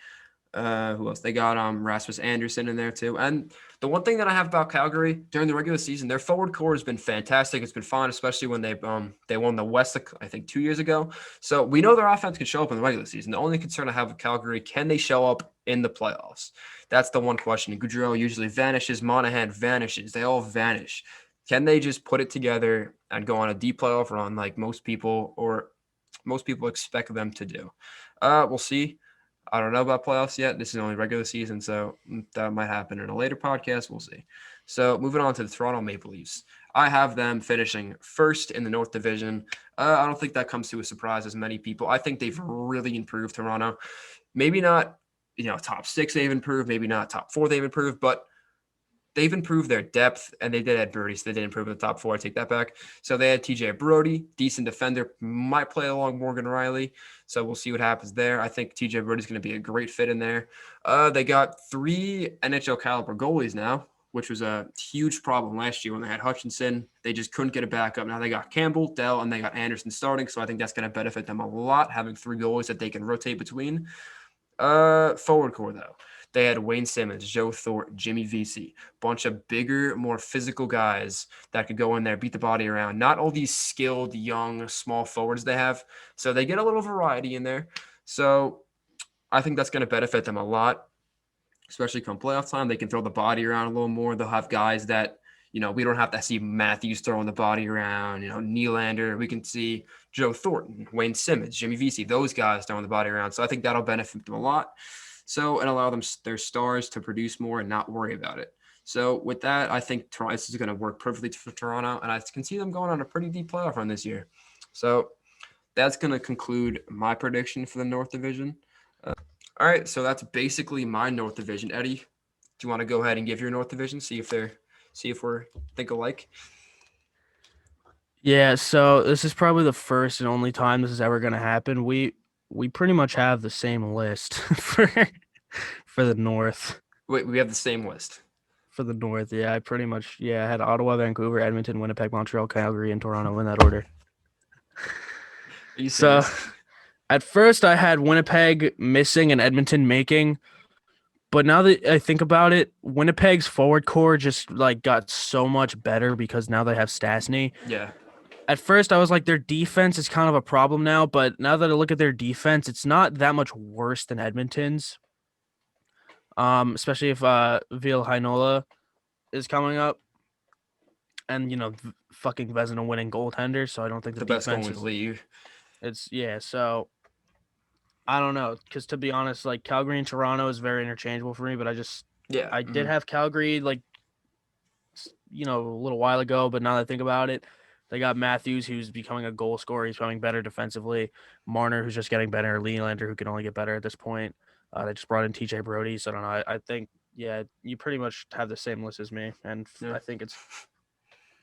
Who else? They got Rasmus Anderson in there too. And the one thing that I have about Calgary during the regular season, their forward core has been fantastic. It's been fun, especially when they won the West, I think 2 years ago. So we know their offense can show up in the regular season. The only concern I have with Calgary, can they show up in the playoffs? That's the one question. Gaudreau usually vanishes. Monahan vanishes. They all vanish. Can they just put it together and go on a deep playoff run like most people expect them to do? We'll see. I don't know about playoffs yet. This is only regular season, so that might happen in a later podcast. We'll see. So moving on to the Toronto Maple Leafs. I have them finishing first in the North Division. I don't think that comes to a surprise as many people. I think they've really improved Toronto. Maybe not, top 6 they've improved. Maybe not top 4 they've improved, but they've improved their depth, and they did add Brody, so they did improve in the top 4. I take that back. So they had TJ Brody, decent defender, might play along Morgan Riley. So we'll see what happens there. I think TJ Brody's going to be a great fit in there. They got 3 NHL caliber goalies now, which was a huge problem last year when they had Hutchinson. They just couldn't get it back up. Now they got Campbell, Dell, and they got Anderson starting. So I think that's going to benefit them a lot, having 3 goalies that they can rotate between. Forward core, though. They had Wayne Simmons, Joe Thornton, Jimmy Vesey, bunch of bigger, more physical guys that could go in there, beat the body around. Not all these skilled, young, small forwards they have. So they get a little variety in there. So I think that's going to benefit them a lot, especially come playoff time. They can throw the body around a little more. They'll have guys that, we don't have to see Matthews throwing the body around, Nylander. We can see Joe Thornton, Wayne Simmons, Jimmy Vesey, those guys throwing the body around. So I think that'll benefit them a lot. So, and allow them their stars to produce more and not worry about it. So with that, I think this is going to work perfectly for Toronto, and I can see them going on a pretty deep playoff run this year. So that's going to conclude my prediction for the North Division. All right, so that's basically my North Division. Eddie, do you want to go ahead and give your North Division? See if we're think alike. Yeah, so this is probably the first and only time this is ever going to happen. We pretty much have the same list for the North. Wait, we have the same list. For the North, yeah, I had Ottawa, Vancouver, Edmonton, Winnipeg, Montreal, Calgary, and Toronto in that order. Are you So serious? at first I had Winnipeg missing and Edmonton making, but now that I think about it, Winnipeg's forward core just like got so much better because now they have Stastny. Yeah. At first I was like their defense is kind of a problem now, but now that I look at their defense, it's not that much worse than Edmonton's. Especially if Ville Heinola is coming up. And fucking Vezina winning goaltender, so I don't think The best goal in the league. So I don't know, because to be honest, like Calgary and Toronto is very interchangeable for me, but I did have Calgary like a little while ago, but now that I think about it, they got Matthews, who's becoming a goal scorer. He's becoming better defensively. Marner, who's just getting better. Lealander, who can only get better at this point. They just brought in TJ Brody, so I don't know. I think you pretty much have the same list as me, and I think it's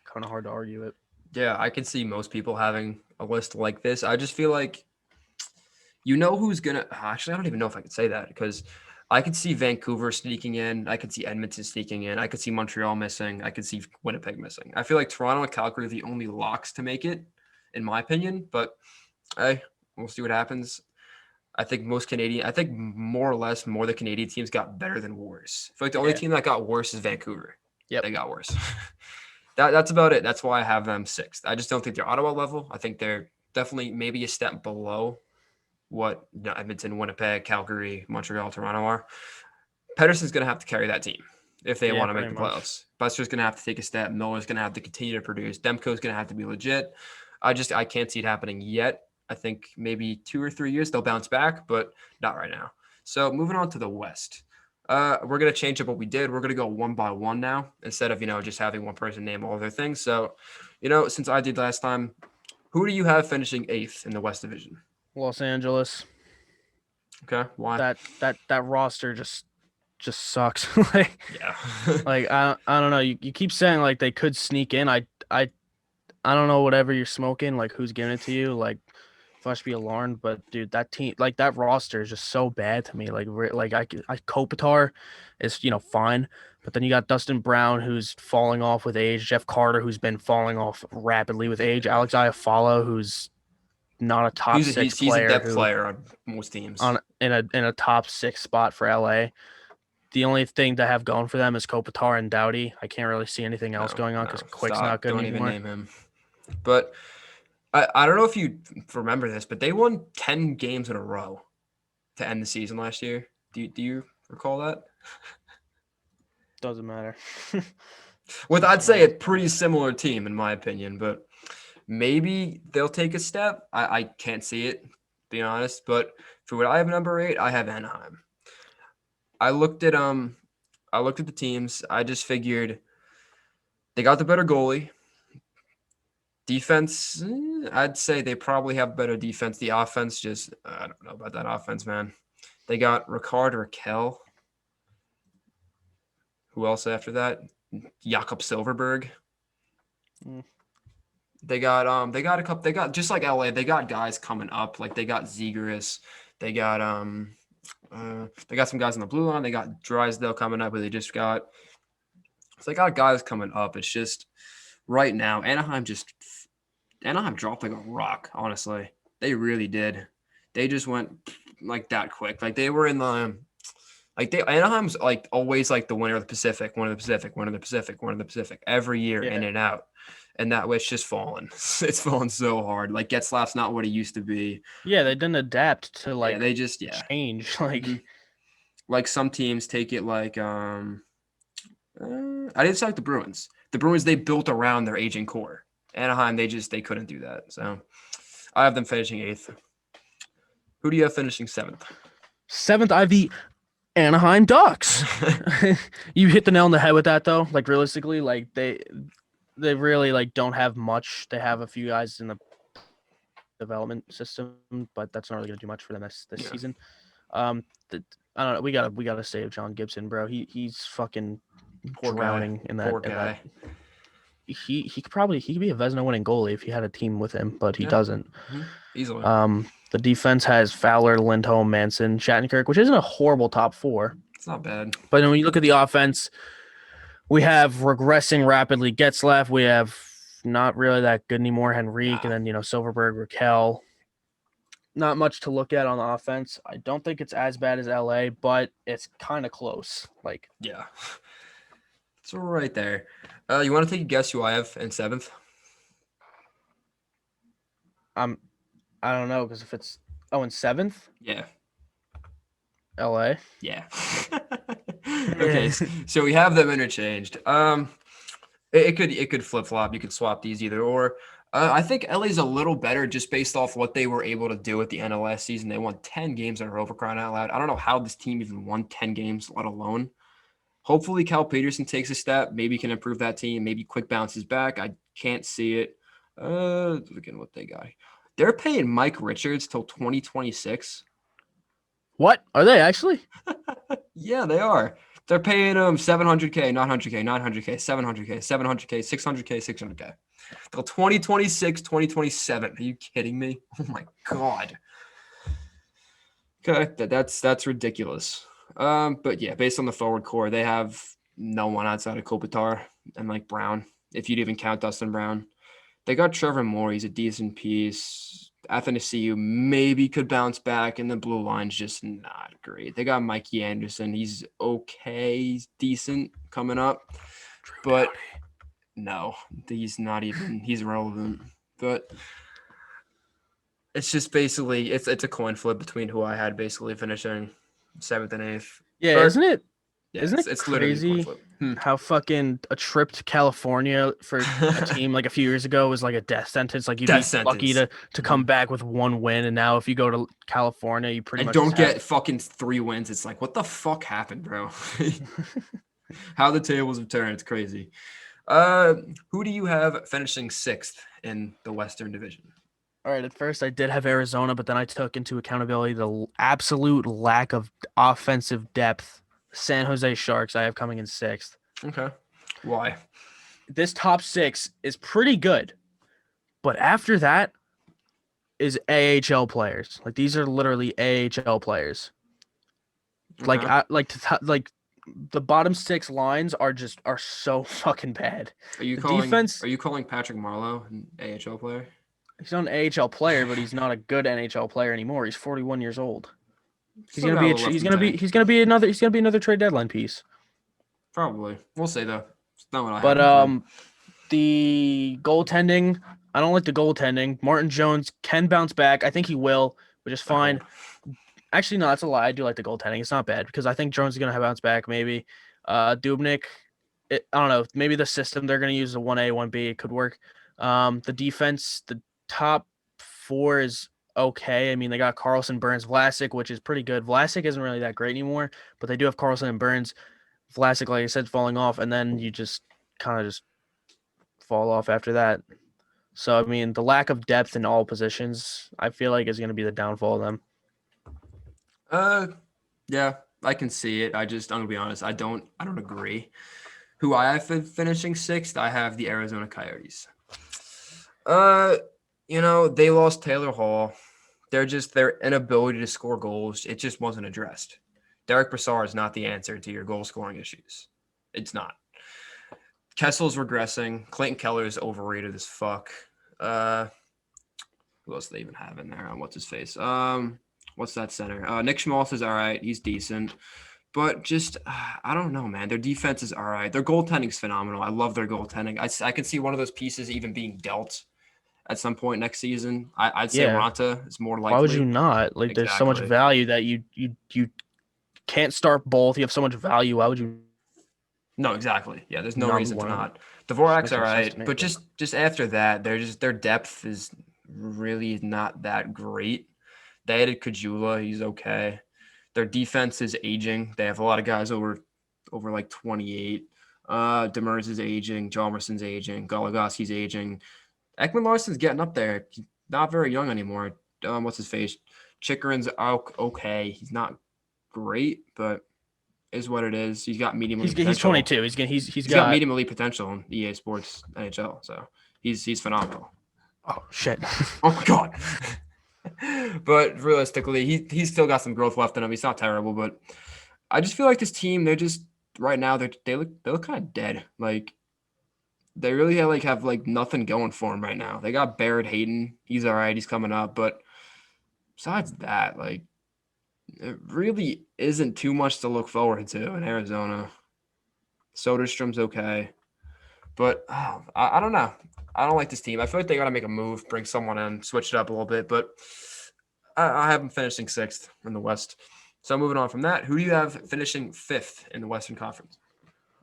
kind of hard to argue it. Yeah, I can see most people having a list like this. I just feel like who's gonna actually I don't even know if I could say that because I could see Vancouver sneaking in, I could see Edmonton sneaking in, I could see Montreal missing, I could see Winnipeg missing. I feel like Toronto and Calgary are the only locks to make it, in my opinion. But hey, we'll see what happens. I think more or less more the Canadian teams got better than worse. I feel like the only team that got worse is Vancouver. Yeah, they got worse. That's about it. That's why I have them sixth. I just don't think they're Ottawa level. I think they're definitely maybe a step below what Edmonton, Winnipeg, Calgary, Montreal, Toronto are. Pedersen's going to have to carry that team if they want to make the playoffs. Buster's going to have to take a step. Miller's going to have to continue to produce. Demko's going to have to be legit. I can't see it happening yet. I think maybe 2 or 3 years they'll bounce back, but not right now. So moving on to the West. We're going to change up what we did. We're going to go one by one now instead of, just having one person name all their things. So, since I did last time, who do you have finishing 8th in the West Division? Los Angeles. Okay, why? That roster just sucks. Yeah. I don't know. You keep saying like they could sneak in. I don't know whatever you're smoking. Like who's giving it to you? Like if I should be alarmed, but dude, that team, like that roster is just so bad to me. Like Kopitar is fine, but then you got Dustin Brown who's falling off with age, Jeff Carter who's been falling off rapidly with age, Alex Iafallo who's not a top six player. He's a depth player on most teams. In a top 6 spot for LA. The only thing to have going for them is Kopitar and Doughty. I can't really see anything else going on because Quick's not good anymore. Don't even name him. But I don't know if you remember this, but they won 10 games in a row to end the season last year. Do you recall that? Doesn't matter. I'd say a pretty similar team in my opinion, but maybe they'll take a step. I can't see it, being honest. But for what I have number 8, I have Anaheim. I looked at the teams. I just figured they got the better goalie. Defense, I'd say they probably have better defense. The offense, just I don't know about that offense, man. They got Ricard Raquel. Who else after that? Jakob Silverberg. They got a couple. They got just like LA. They got guys coming up. Like they got Zegras. They got some guys on the blue line. They got Drysdale coming up, but they just got. So they got guys coming up. It's just right now Anaheim dropped like a rock. Honestly, they really did. They just went like that quick. Like they were in the. Anaheim's like always like the winner of the Pacific, winner of the Pacific, winner of the Pacific, winner of the Pacific every year, in and out. And that way it's just fallen. It's fallen so hard. Like Getzlaf's not what he used to be. Yeah, they didn't adapt to they just change. Like some teams take it like I didn't say like the Bruins. The Bruins, they built around their aging core. Anaheim, they couldn't do that. So I have them finishing 8th. Who do you have finishing 7th? 7th, I have the Anaheim Ducks. You hit the nail on the head with that, though. Like, realistically, like they really like don't have much. They have a few guys in the development system, but that's not really gonna do much for them this season. I don't know. We gotta save John Gibson, bro. He's fucking Poor drowning guy. in that. Poor guy. He could be a Vezina winning goalie if he had a team with him, but he doesn't. Easily. The defense has Fowler, Lindholm, Manson, Shattenkirk, which isn't a horrible top 4. It's not bad. But when you look at the offense, we have regressing rapidly Getzlaff. We have not really that good anymore, Henrique, and then Silverberg, Raquel. Not much to look at on the offense. I don't think it's as bad as LA, but it's kind of close. Like, yeah, it's right there. You want to take a guess who I have in 7th? I don't know, because if it's in 7th, Yeah, LA. yeah. Okay, so we have them interchanged. It could flip flop. You could swap these either or. I think LA's a little better just based off what they were able to do at the end of last season. They won 10 games in a row, for crying out loud. I don't know how this team even won 10 games, let alone. Hopefully, Cal Peterson takes a step. Maybe can improve that team. Maybe quick bounces back. I can't see it. Look at what they got. They're paying Mike Richards till 2026. What? Are they actually? Yeah, they are. They're paying him $700K, $900K, $900K, $700K, $700K, $600K, $600K. Till 2026, 2027. Are you kidding me? Oh my God. Okay, that's ridiculous. But yeah, based on the forward core, they have no one outside of Kopitar and like Brown, if you'd even count Dustin Brown. They got Trevor Moore. He's a decent piece. Athanasiou maybe could bounce back, and the blue line's just not great. They got Mikey Anderson. He's okay. He's decent coming up. But no, he's not even – he's relevant. But it's just basically – it's a coin flip between who I had basically finishing 7th and 8th. Yeah, isn't it? Yeah, Isn't it crazy how fucking a trip to California for a team like a few years ago was like a death sentence? Like you'd be lucky to come back with 1 win, and now if you go to California, you pretty much don't get fucking 3 wins. It's like, what the fuck happened, bro? How the tables have turned. It's crazy. Who do you have finishing 6th in the Western Division? All right, at first I did have Arizona, but then I took into accountability the absolute lack of offensive depth. San Jose Sharks I have coming in 6th. Okay. Why? This top 6 is pretty good, but after that is AHL players. Like these are literally AHL players. Okay. Like the bottom 6 lines are so fucking bad. Are you calling Patrick Marleau an AHL player? He's not an AHL player, but he's not a good NHL player anymore. He's 41 years old. He's gonna be another trade deadline piece. Probably. We'll say though. It's not what I But the goaltending, I don't like the goaltending. Martin Jones can bounce back. I think he will, which is fine. Actually, no, that's a lie. I do like the goaltending. It's not bad because I think Jones is gonna bounce back. Maybe Dubnyk. I don't know. Maybe the system they're gonna use the 1A 1B. It could work. The defense, the top 4 is okay. I mean, they got Carlson, Burns, Vlasic, which is pretty good. Vlasic isn't really that great anymore, but they do have Carlson and Burns. Vlasic, like I said, falling off, and then you just kind of just fall off after that. So, I mean, the lack of depth in all positions, I feel like is going to be the downfall of them. Yeah, I can see it. I'm going to be honest. I don't agree. Who I have finishing 6th, I have the Arizona Coyotes. They lost Taylor Hall. Their inability to score goals, it just wasn't addressed. Derek Brassard is not the answer to your goal scoring issues. It's not. Kessel's regressing. Clayton Keller is overrated as fuck. Who else do they even have in there? What's his face? What's that center? Nick Schmaltz is all right. He's decent. But just, I don't know, man. Their defense is all right. Their goaltending's phenomenal. I love their goaltending. I can see one of those pieces even being dealt at some point next season. I'd say Ranta is more likely. Why would you not? Like, There's so much value that you can't start both. You have so much value. Why would you No, exactly. Yeah, there's no Number reason to one. not. Just Dvorak's makes all no sense to right, me. but But just after that, their depth is really not that great. They added Kajula, he's okay. Their defense is aging. They have a lot of guys over like 28. Demers is aging, Jalmerson's aging, Goligoski's aging. Ekman Larson's getting up there. He's not very young anymore. What's his face? Chikrin's okay. He's not great, but is what it is. He's got medium elite he's potential. 22. He's He's got got. medium elite potential in EA Sports NHL, so he's phenomenal. Oh shit. Oh my god. But realistically, he's still got some growth left in him. He's not terrible, but I just feel like this team, they're just right now they look kind of dead. Like they really have nothing going for them right now. They got Barrett Hayton. He's all right. He's coming up, but besides that, like it really isn't too much to look forward to in Arizona. Soderstrom's okay. But I don't know. I don't like this team. I feel like they got to make a move, bring someone in, switch it up a little bit. But I have them finishing sixth in the West. So moving on from that, who do you have finishing fifth in the Western Conference?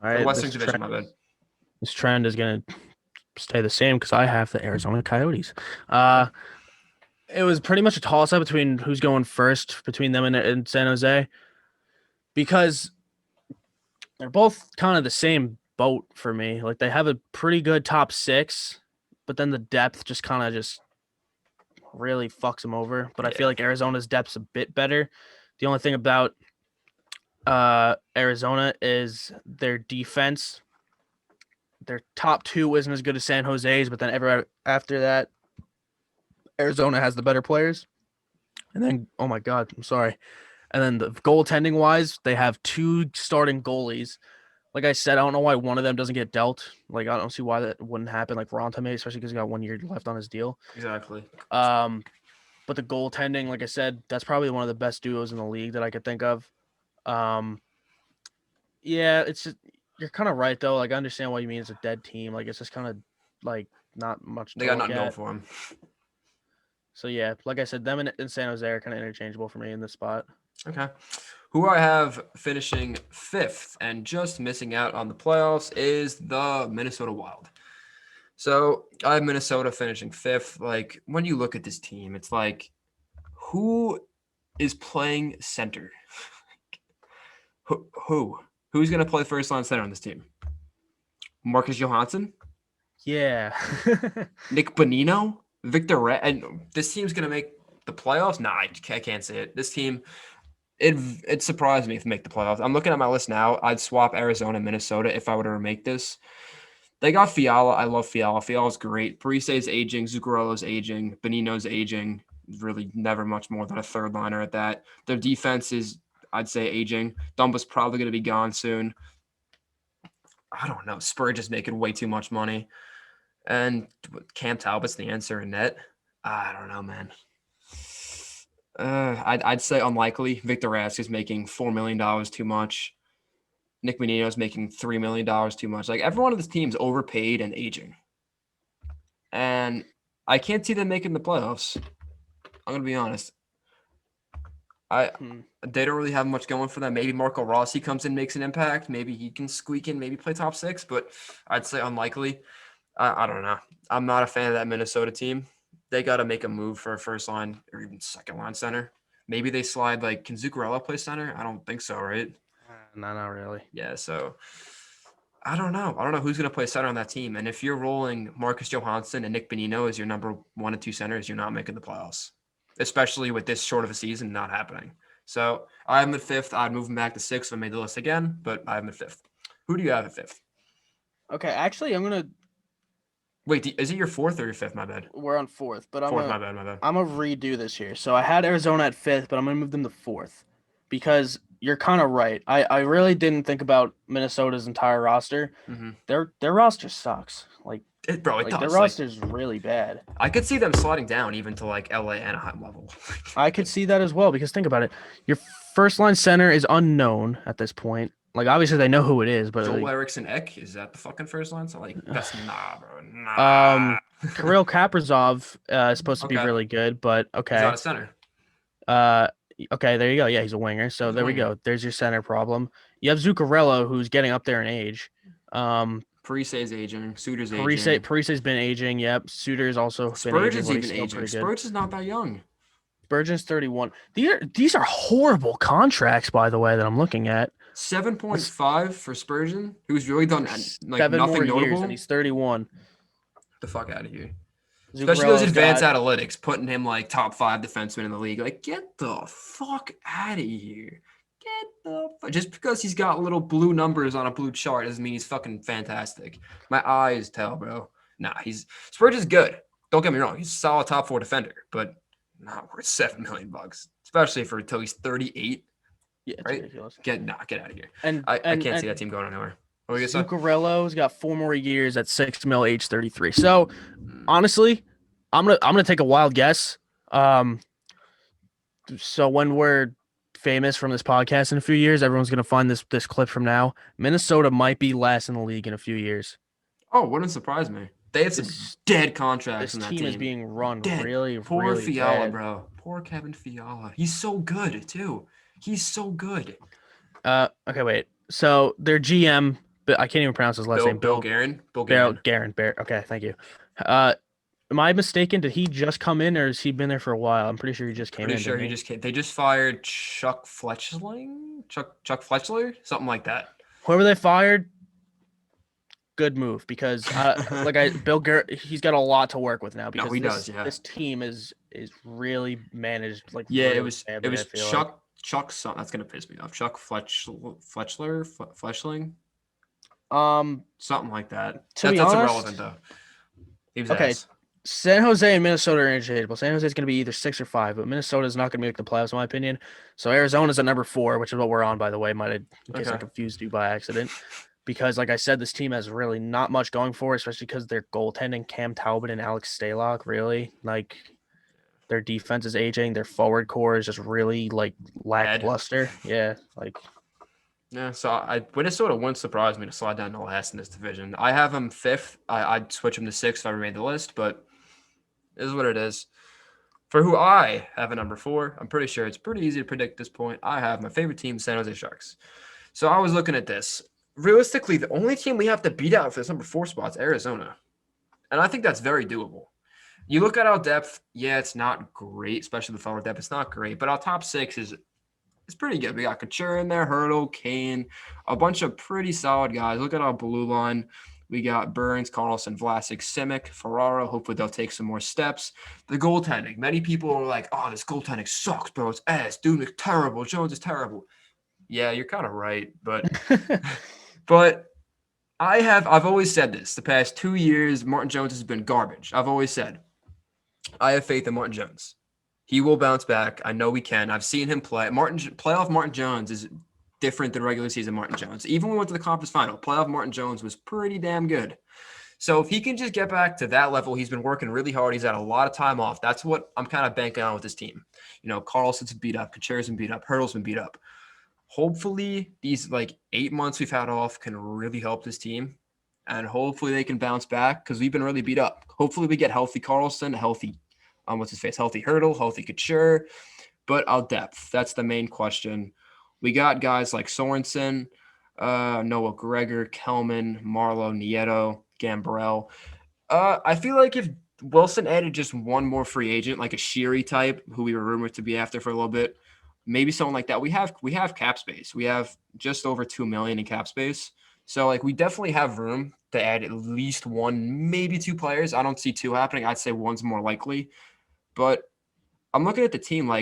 All Or the right, Western Division, my bad. this trend is gonna stay the same because I have the Arizona Coyotes. It was pretty much a toss up between who's going first between them and San Jose because they're both kind of the same boat for me. Like they have a pretty good top six, but then the depth just kind of just really fucks them over. But I feel Yeah. like Arizona's depth's a bit better. The only thing about Arizona is their defense. Their top two isn't as good as San Jose's, but then after that, Arizona has the better players. And then, oh my God, I'm sorry. And then the goaltending wise, they have two starting goalies. Like I said, I don't know why one of them doesn't get dealt. Like I don't see why that wouldn't happen. Like Ronta, especially because he got 1 year left on his deal. Exactly. Um, but the goaltending, like I said, that's probably one of the best duos in the league that I could think of. Um, yeah, it's just you're kind of right though. Like I understand what you mean. It's a dead team. Like it's just kind of like not much They to got look nothing going at. for them. So yeah, like I said, them and San Jose are kind of interchangeable for me in this spot. Okay. Who I have finishing fifth and just missing out on the playoffs is the Minnesota Wild. So I have Minnesota finishing fifth. Like when you look at this team, it's like who is playing center? Who's going to play first line center on this team? Marcus Johansson, Yeah. Nick Bonino, and this team's going to make the playoffs. Nah, I can't say it. This team, it surprised me if they make the playoffs. I'm looking at my list now. I'd swap Arizona and Minnesota if I were to remake this. They got Fiala. I love Fiala. Fiala's great. Parise's aging. Zuccarello's aging. Benino's aging. Really never much more than a third liner at that. Their defense is, I'd say, aging. Dumba's probably going to be gone soon. I don't know. Spurge is making way too much money. And Cam Talbot's the answer in net. I don't know, man. I'd say unlikely. Victor Rask is making $4 million too much. Nick Menino is making $3 million too much. Like every one of this team's overpaid and aging. And I can't see them making the playoffs. I'm gonna be honest. They don't really have much going for them. Maybe Marco Rossi comes in, makes an impact. Maybe he can squeak in, maybe play top six, but I'd say unlikely. I don't know. I'm not a fan of that Minnesota team. They got to make a move for a first line or even second line center. Maybe they slide can Zuccarello play center? I don't think so, right? No, not really. Yeah, so I don't know. I don't know who's going to play center on that team. And if you're rolling Marcus Johansson and Nick Bonino as your number 1 and 2 centers, you're not making the playoffs, especially with this short of a season not happening. So I have him at fifth. I'd move him back to sixth if I made the list again, but I have him at fifth. Who do you have at fifth? Okay, actually, I'm gonna. Wait, is it your fourth or your fifth? My bad. We're on fourth, but Fourth, my bad. I'm gonna redo this here. So I had Arizona at fifth, but I'm gonna move them to fourth because you're kind of right. I really didn't think about Minnesota's entire roster. Mm-hmm. Their roster sucks. It Their does. roster's really bad. I could see them sliding down even to LA Anaheim level. I could see that as well because think about it. Your first line center is unknown at this point. Like obviously they know who it is, but Joel Eriksson Ek, is that the fucking first line? So that's bro. Nah. Kirill Kaprizov is supposed to be really good, but okay. He's not a center. Okay, there you go. Yeah, he's a winger. So there we go. There's your center problem. You have Zuccarello, who's getting up there in age. Parise's aging. Suter's aging. Parise's been aging. Yep. Suter's also been aging, Spurgeon's but he's even still aging. pretty good. Spurgeon's is not that young. Spurgeon's 31. These are horrible contracts, by the way, that I'm looking at. 7.5 for Spurgeon, who's really done like 7 more nothing years, notable. and he's 31. Get the fuck out of here. Zuccarello's Especially those advanced analytics, putting him like top 5 defenseman in the league. Like, get the fuck out of here. Just because he's got little blue numbers on a blue chart doesn't mean he's fucking fantastic. My eyes tell, bro. Nah, Spurgeon's good. Don't get me wrong. He's a solid top 4 defender, but not worth $7 million, especially for until he's 38. Yeah, it's right? ridiculous. Get out of here. And I can't see that team going anywhere. Zuccarello's got 4 more years at $6 million, age 33. So honestly, I'm gonna take a wild guess. So when we're famous from this podcast in a few years, everyone's gonna find this clip from now. Minnesota might be last in the league in a few years. Oh, wouldn't surprise me. They have some dead contracts in that team. This team is being run really Fiala, bad. bro. Poor Kevin Fiala. He's so good too. He's so good. Okay, wait. So their GM, but I can't even pronounce his last name. Bill Guerin. Guerin. Okay, thank you. Am I mistaken? Did he just come in, or has he been there for a while? I'm pretty sure he just came in. Pretty sure he just came. They just fired Chuck Fletchling, Chuck Fletchler, something like that. Whoever they fired, good move because Bill Guerin, he's got a lot to work with now because he does. Yeah, this team is really managed like. Yeah, really it was Chuck. That's gonna piss me off. Chuck Fletchling. Something like that. That's irrelevant though. He was okay. ass. San Jose and Minnesota are interchangeable. San Jose is going to be either 6 or 5, but Minnesota is not going to make the playoffs, in my opinion. So Arizona's at number 4, which is what we're on, by the way. In case I confused you by accident. Because, like I said, this team has really not much going for it, especially because their goaltending, Cam Talbot and Alex Stalock, really, like, their defense is aging. Their forward core is just really, like, lackluster. Yeah, like... Yeah, so Minnesota wouldn't surprise me to slide down to last in this division. I have them 5th. I'd switch them to 6th if I made the list, but it is what it is. For who I have a number 4, I'm pretty sure it's pretty easy to predict at this point. I have my favorite team, San Jose Sharks. So I was looking at this. Realistically, the only team we have to beat out for this number 4 spot is Arizona. And I think that's very doable. You look at our depth, yeah, it's not great, especially the forward depth. It's not great, but our top 6 is pretty good. We got Couture in there, Hurdle, Kane, a bunch of pretty solid guys. Look at our blue line. We got Burns, Carlson, Vlasic, Simic, Ferraro. Hopefully they'll take some more steps. The goaltending. Many people are like, oh, this goaltending sucks, bro. It's ass. Dude is terrible. Jones is terrible. Yeah, you're kind of right. But but I've always said this. The past 2 years, Martin Jones has been garbage. I've always said, I have faith in Martin Jones. He will bounce back. I know we can. I've seen him play. Playoff Martin Jones is different than regular season Martin Jones. Even when we went to the conference final, playoff Martin Jones was pretty damn good. So if he can just get back to that level, he's been working really hard. He's had a lot of time off. That's what I'm kind of banking on with this team. You know, Carlson's been beat up. Couture's been beat up. Hurdle's been beat up. Hopefully these 8 months we've had off can really help this team. And hopefully they can bounce back because we've been really beat up. Hopefully we get healthy Carlson, healthy healthy Hurdle, healthy Couture, but our depth, that's the main question. We got guys like Sorensen, Noah Gregor, Kelman, Marlowe, Nieto, Gambrell. I feel like if Wilson added just one more free agent, like a Sheary type, who we were rumored to be after for a little bit, maybe someone like that. We have cap space. We have just over $2 million in cap space. So we definitely have room to add at least 1, maybe 2 players. I don't see 2 happening. I'd say 1's more likely. But I'm looking at the team,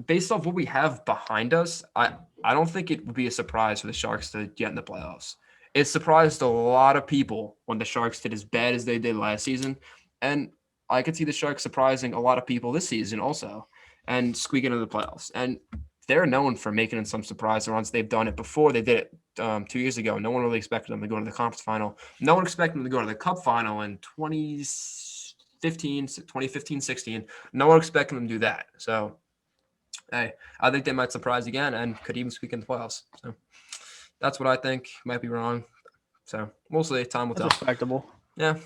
based off what we have behind us, I don't think it would be a surprise for the Sharks to get in the playoffs. It surprised a lot of people when the Sharks did as bad as they did last season. And I could see the Sharks surprising a lot of people this season also and squeaking into the playoffs. And they're known for making in some surprise runs. They've done it before. They did it 2 years ago. No one really expected them to go to the conference final. No one expected them to go to the cup final in 2015, 16. No one expected them to do that. So, hey, I think they might surprise again and could even squeak in the playoffs. So that's what I think. Might be wrong. So we'll see. Time will tell. Respectable. Yeah.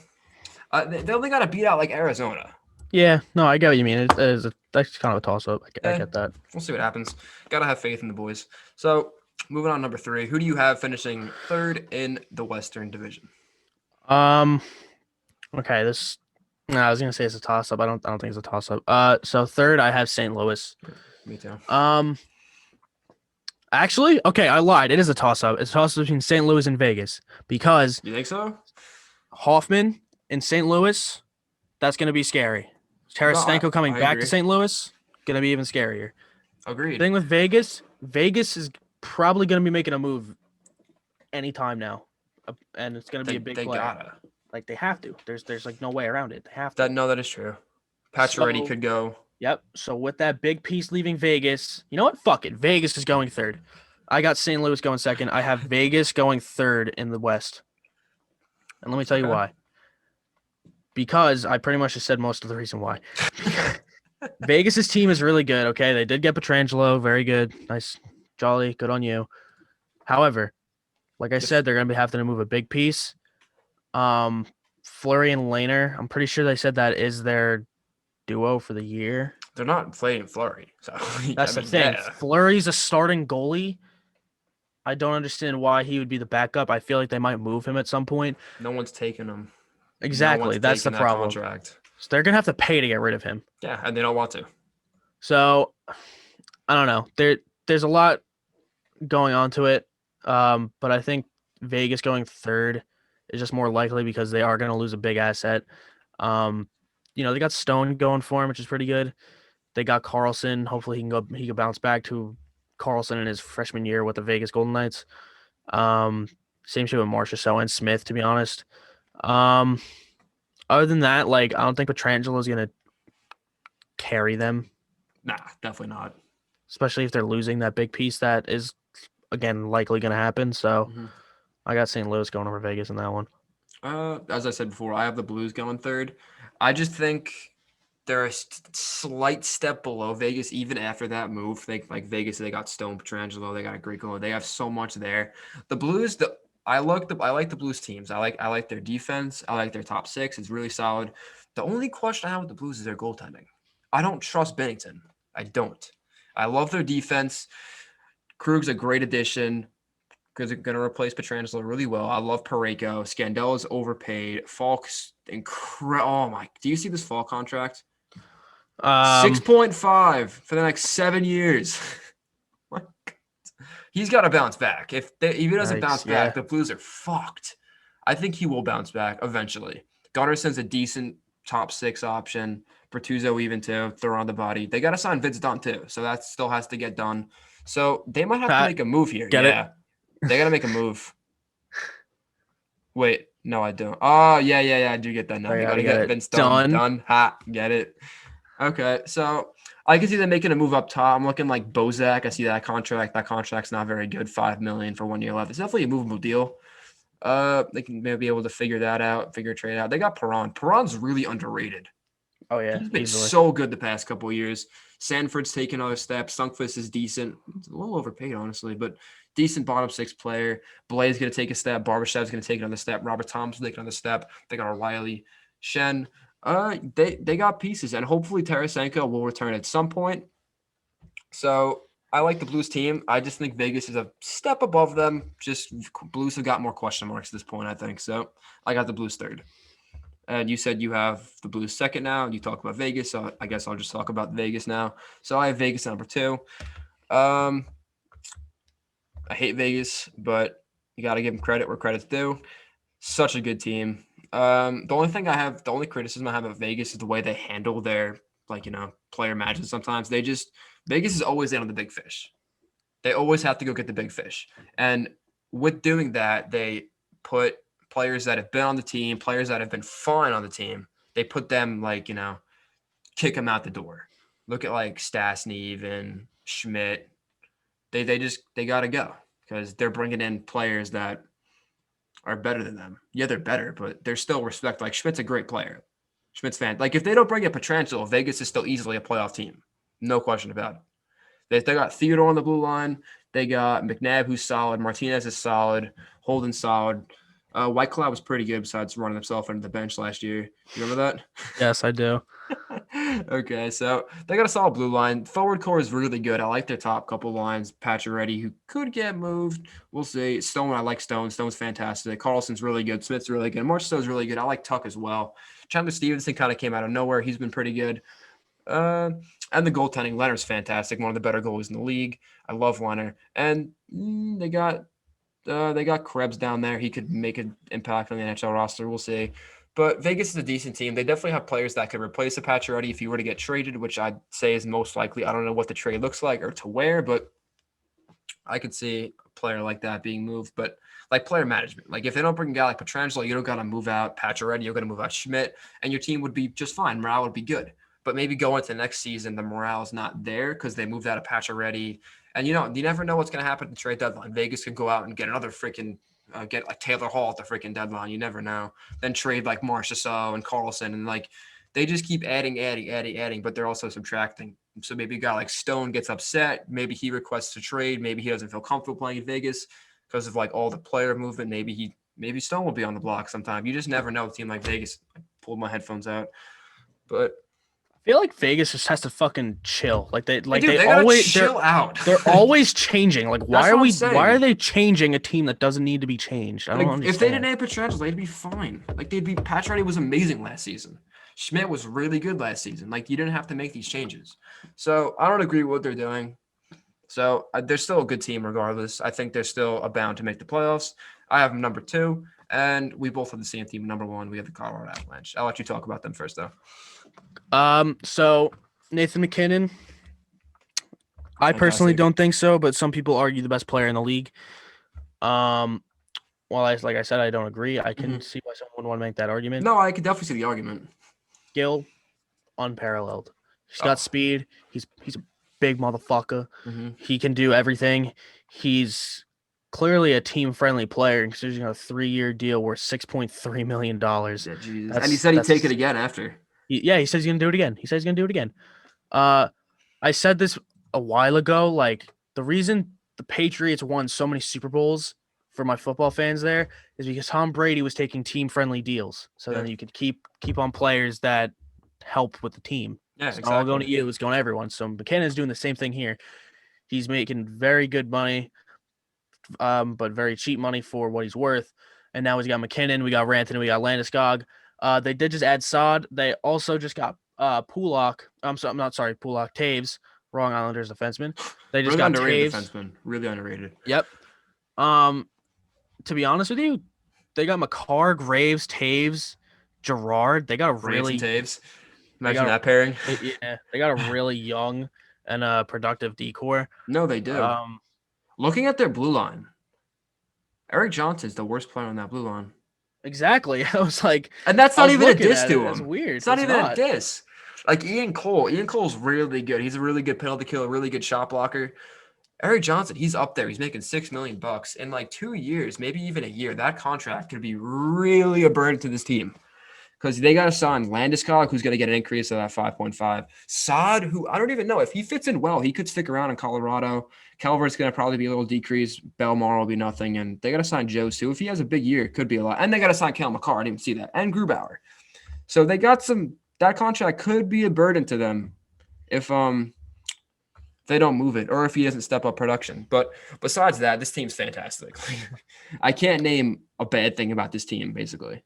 They only got to beat out Arizona. Yeah. No, I get what you mean. That's kind of a toss-up. I get that. We'll see what happens. Got to have faith in the boys. So Moving on, number 3. Who do you have finishing third in the Western Division? Um. Okay. This. No, I was gonna say it's a toss up. I don't think it's a toss up. So third, I have St. Louis. Me too. Um. Actually, okay, I lied. It is a toss up. It's a toss up between St. Louis and Vegas because You think so? Hoffman in St. Louis. That's gonna be scary. No, Tarasenko coming I back to agree. St. Louis. Gonna be even scarier. Agreed. Thing with Vegas. Vegas is probably gonna be making a move anytime now, and it's gonna be a big They play. gotta. Like they have to. There's like no way around it. They have to. That is true. Pacioretty So could go. yep. So with that big piece leaving Vegas, you know what? Fuck it. Vegas is going third. I got St. Louis going second. I have Vegas going third in the West. And let me tell you Okay. why. Because I pretty much just said most of the reason why. Vegas's team is really good. Okay, they did get Petrangelo, very good, nice, jolly, good on you. However, like I said, they're gonna be having to move a big piece. Fleury and Laner, I'm pretty sure they said that is their duo for the year. They're not playing Flurry, so That's the thing. yeah. Fleury's a starting goalie. I don't understand why he would be the backup. I feel like they might move him at some point. No one's taking him. Exactly, that's the That problem. contract. So they're gonna have to pay to get rid of him. Yeah, and they don't want to. So I don't know. There's a lot going on to it. But I think Vegas going third is just more likely because they are going to lose a big asset. They got Stone going for him, which is pretty good. They got Carlson. Hopefully he can bounce back to Carlson in his freshman year with the Vegas Golden Knights. Same shit with Marchessault and Smith, to be honest. Other than that, like I don't think Petrangelo is going to carry them. Nah, definitely not. Especially if they're losing that big piece that is again likely going to happen. So I got St. Louis going over Vegas in that one. As I said before, I have the Blues going third. I just think they're a slight step below Vegas even after that move. Like Vegas, they got Stone, Petrangelo, they got Grigo, they have so much there. The Blues, I like the Blues teams. I like their defense. I like their top 6. It's really solid. The only question I have with the Blues is their goaltending. I don't trust Bennington. I don't. I love their defense. Krug's a great addition because they're going to replace Petrangelo really well. I love Parayko. Scandell's overpaid. Falk's incredible. Oh, my. Do you see this Falk contract? 6.5 for the next 7 years. He's got to bounce back. If he doesn't bounce back, the Blues are fucked. I think he will bounce back eventually. Gunnarson's a decent top 6 option. Bertuzzo even too. Throw on the body. They got to sign Vince Dunn too, so that still has to get done. So they might have to make a move here. Get it? They got to make a move. Wait, no, I don't. Oh, yeah, I do get that now. They got to get Vince Dunn. Done. Ha, get it. Okay, so I can see them making a move up top. I'm looking like Bozak. I see that contract. That contract's not very good. $5 million for 1 year left. It's definitely a movable deal. They can maybe be able to figure that out, figure a trade out. They got Perron. Perron's really underrated. Oh yeah, he's been so good the past couple of years. Sanford's taken another step. Sundqvist is decent. It's a little overpaid, honestly, but decent bottom 6 player. Blade's going to take a step. Barbashev's going to take another step. Robert Thomas will take another step. They got O'Reilly, Shen. They got pieces, and hopefully Tarasenko will return at some point. So I like the Blues team. I just think Vegas is a step above them. Just Blues have got more question marks at this point, I think. So I got the Blues third. And you said you have the Blues second now, and you talk about Vegas. So I guess I'll just talk about Vegas now. So I have Vegas number 2. I hate Vegas, but you got to give them credit where credit's due. Such a good team. The only criticism I have of Vegas is the way they handle their player matches. Sometimes Vegas is always in on the big fish. They always have to go get the big fish, and with doing that, they put players that have been on the team, players that have been fine on the team. They put them kick them out the door. Look at Stastny, even Schmidt. They got to go because they're bringing in players that are better than them. Yeah, they're better, but they're still respect. Schmidt's a great player. Schmidt's fan. If they don't bring in Petrangelo, Vegas is still easily a playoff team. No question about it. They got Theodore on the blue line. They got McNabb, who's solid. Martinez is solid. Holden's solid. White Cloud was pretty good besides running himself into the bench last year. You remember that? Yes, I do. Okay, so they got a solid blue line. Forward core is really good. I like their top couple lines. Pacioretty, who could get moved. We'll see. Stone, I like Stone. Stone's fantastic. Carlson's really good. Smith's really good. Marchessault's really good. I like Tuck as well. Chandler Stevenson kind of came out of nowhere. He's been pretty good. Uh, and the goaltending, Leonard's fantastic. One of the better goalies in the league. I love Leonard. And they got Krebs down there. He could make an impact on the NHL roster. We'll see. But Vegas is a decent team. They definitely have players that could replace a Pacioretty if he were to get traded, which I'd say is most likely. I don't know what the trade looks like or to where, but I could see a player like that being moved. But like player management, like if they don't bring a guy like Petrangelo, you don't got to move out Pacioretty. You're going to move out Schmidt, and your team would be just fine. Morale would be good. But maybe going into next season, the morale is not there because they moved out of Pacioretty. And you never know what's going to happen at the trade deadline. Vegas could go out and get another freaking get like Taylor Hall at the freaking deadline. You never know. Then trade like Marchessault and Carlson, and like they just keep adding, but they're also subtracting. So maybe a guy like Stone gets upset. Maybe he requests a trade. Maybe he doesn't feel comfortable playing in Vegas because of like all the player movement. Maybe Stone will be on the block sometime. You just never know. A team like Vegas, I pulled my headphones out, but I feel like Vegas just has to fucking chill. they They gotta always chill out. they're always changing. Like That's what I'm saying. why are they changing a team that doesn't need to be changed? I don't understand. If they didn't have Petrangelo, they'd be fine. Like Pacioretty was amazing last season. Schmidt was really good last season. Like you didn't have to make these changes. So I don't agree with what they're doing. So they're still a good team regardless. I think they're still bound to make the playoffs. I have them number 2, and we both have the same team number 1. We have the Colorado Avalanche. I'll let you talk about them first, though. So Nathan McKinnon, I personally don't think so, but some people argue the best player in the league. Well, like I said, I don't agree. I can see why someone would want to make that argument. No, I could definitely see the argument. Skill, unparalleled. He's got speed. He's a big motherfucker. He can do everything. He's clearly a team-friendly player, considering a 3-year deal worth $6.3 million. Yeah, Jesus. And he said he'd take it again after. He says he's gonna do it again. He says he's gonna do it again. I said this a while ago. Like the reason the Patriots won so many Super Bowls for my football fans there is because Tom Brady was taking team-friendly deals. So then you could keep on players that help with the team. Yeah, it's exactly. not all going to you, it's going to everyone. So McKinnon's doing the same thing here. He's making very good money, but very cheap money for what he's worth. And now he's got McKinnon, we got Rantanen, we got Landeskog. They did just add Saad. They also just got Pulak. I'm not sorry, Pulak. Taves, wrong Islanders defenseman. They just really got underrated Taves. Defenseman. Really underrated. Yep. To be honest with you, they got McCarr, Graves, Taves, Gerard. They got a really Taves. Imagine that pairing. They got a really young and productive decor. No, they do. Looking at their blue line, Eric Johnson's the worst player on that blue line. Exactly. I was like, and that's not even a diss to him. That's weird. It's not even a diss. Like Ian Cole. Ian Cole's really good. He's a really good penalty killer, really good shot blocker. Eric Johnson, he's up there. He's making $6 million in like 2 years, maybe even a year. That contract could be really a burden to this team. Because they got to sign Landeskog, who's going to get an increase of that 5.5. Saad, who I don't even know. If he fits in well, he could stick around in Colorado. Calvert's going to probably be a little decreased. Belmar will be nothing. And they got to sign Joe, too. If he has a big year, it could be a lot. And they got to sign Cale Makar. I didn't even see that. And Grubauer. So they got that contract could be a burden to them if they don't move it or if he doesn't step up production. But besides that, this team's fantastic. I can't name a bad thing about this team, basically.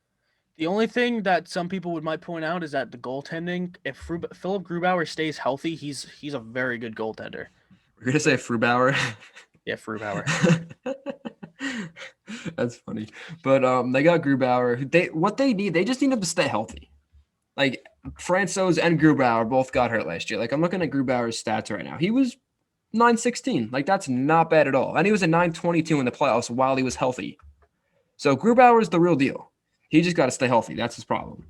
The only thing that some people might point out is that the goaltending, if Philip Grubauer stays healthy, he's a very good goaltender. We're going to say Frubauer. Yeah, Frubauer. That's funny. But they got Grubauer. What they need, they just need him to stay healthy. Like Francouz and Grubauer both got hurt last year. Like I'm looking at Grubauer's stats right now. He was 916. Like that's not bad at all. And he was a 922 in the playoffs while he was healthy. So Grubauer is the real deal. He just got to stay healthy. That's his problem.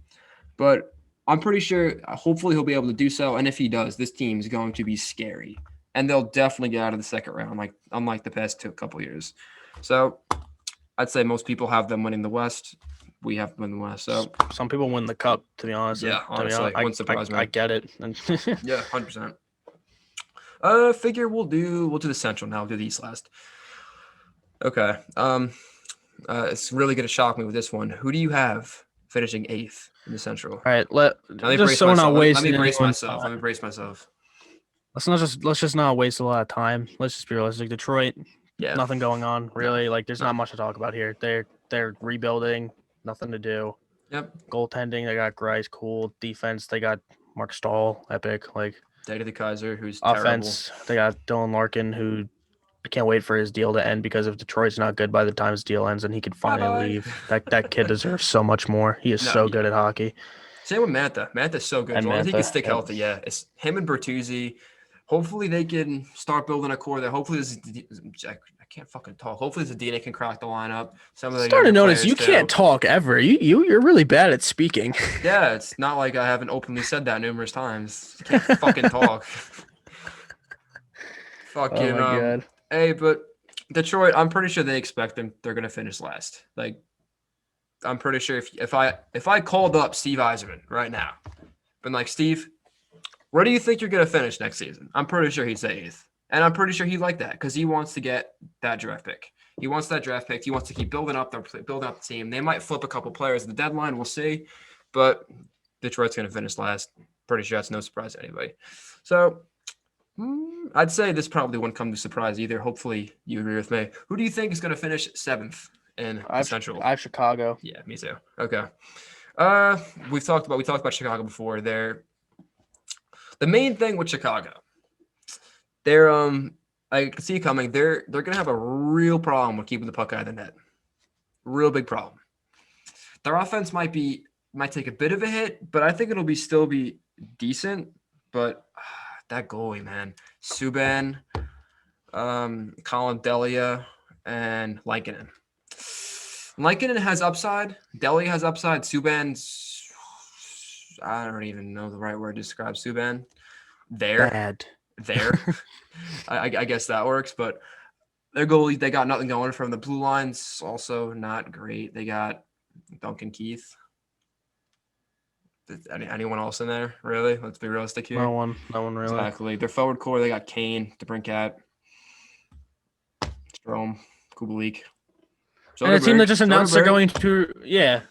But I'm pretty sure, hopefully he'll be able to do so. And if he does, this team is going to be scary. And they'll definitely get out of the second round, like unlike the past couple years. So I'd say most people have them winning the West. We have them in the West. So some people win the cup, to be honest. Yeah, honestly, wouldn't surprise me. I get it. Yeah, 100%. Figure we'll do the Central now. We'll do the East last. Okay. It's really going to shock me with this one. Who do you have finishing 8th in the Central. All right, Let me just brace so we're not myself. Let wasting me brace anyone's myself. Let me time. brace myself. Let's just not waste a lot of time. Let's just be realistic. Detroit, Yeah. nothing going on No. really. Like, there's No. not much to talk about here. They're rebuilding, nothing to do. Yep. Goaltending, they got Grice, cool. Defense, they got Mark Stahl, epic. Like, Day to the Kaiser, who's terrible. offense, they got Dylan Larkin, who I can't wait for his deal to end, because if Detroit's not good by the time his deal ends, and he could finally Bye-bye. leave. That kid deserves so much more. He is No, so yeah. good at hockey. Same with Mantha. Mantha's so good. As And long as he can Mantha, stick yep. healthy, yeah. It's him and Bertuzzi. Hopefully they can start building a core there. Hopefully I can't fucking talk. Hopefully Zadina can crack the lineup. Some of the Starting younger to notice players you too. can't talk ever. You're really bad at speaking. Yeah, it's not like I haven't openly said that numerous times. I can't fucking talk. Oh my god. Hey, but Detroit, I'm pretty sure they expect they're gonna finish last. Like, I'm pretty sure if I called up Steve Yzerman right now, been like, Steve, where do you think you're gonna finish next season? I'm pretty sure he'd say 8th. And I'm pretty sure he'd like that because he wants to get that draft pick. He wants that draft pick. He wants to keep building up the team. They might flip a couple players at the deadline. We'll see. But Detroit's going to finish last. Pretty sure that's no surprise to anybody. So I'd say this probably wouldn't come to surprise either. Hopefully you agree with me. Who do you think is going to finish 7th in the Central? I have Chicago. Yeah, me too. Okay. We talked about Chicago before. The main thing with Chicago, they're I can see it coming. They're gonna have a real problem with keeping the puck out of the net. Real big problem. Their offense might take a bit of a hit, but I think it'll still be decent. But that goalie, man, Subban, Colin Delia, and Lankinen. Lankinen has upside. Delia has upside. Subban's, I don't even know the right word to describe Subban. Bad. I guess that works, but their goalie, they got nothing going from the blue lines. Also not great. They got Duncan Keith. Anyone else in there, really? Let's be realistic here. No one really. Exactly. Their forward core, they got Kane, DeBrincat, Strome, Kubalik. And a team that just announced they're going to,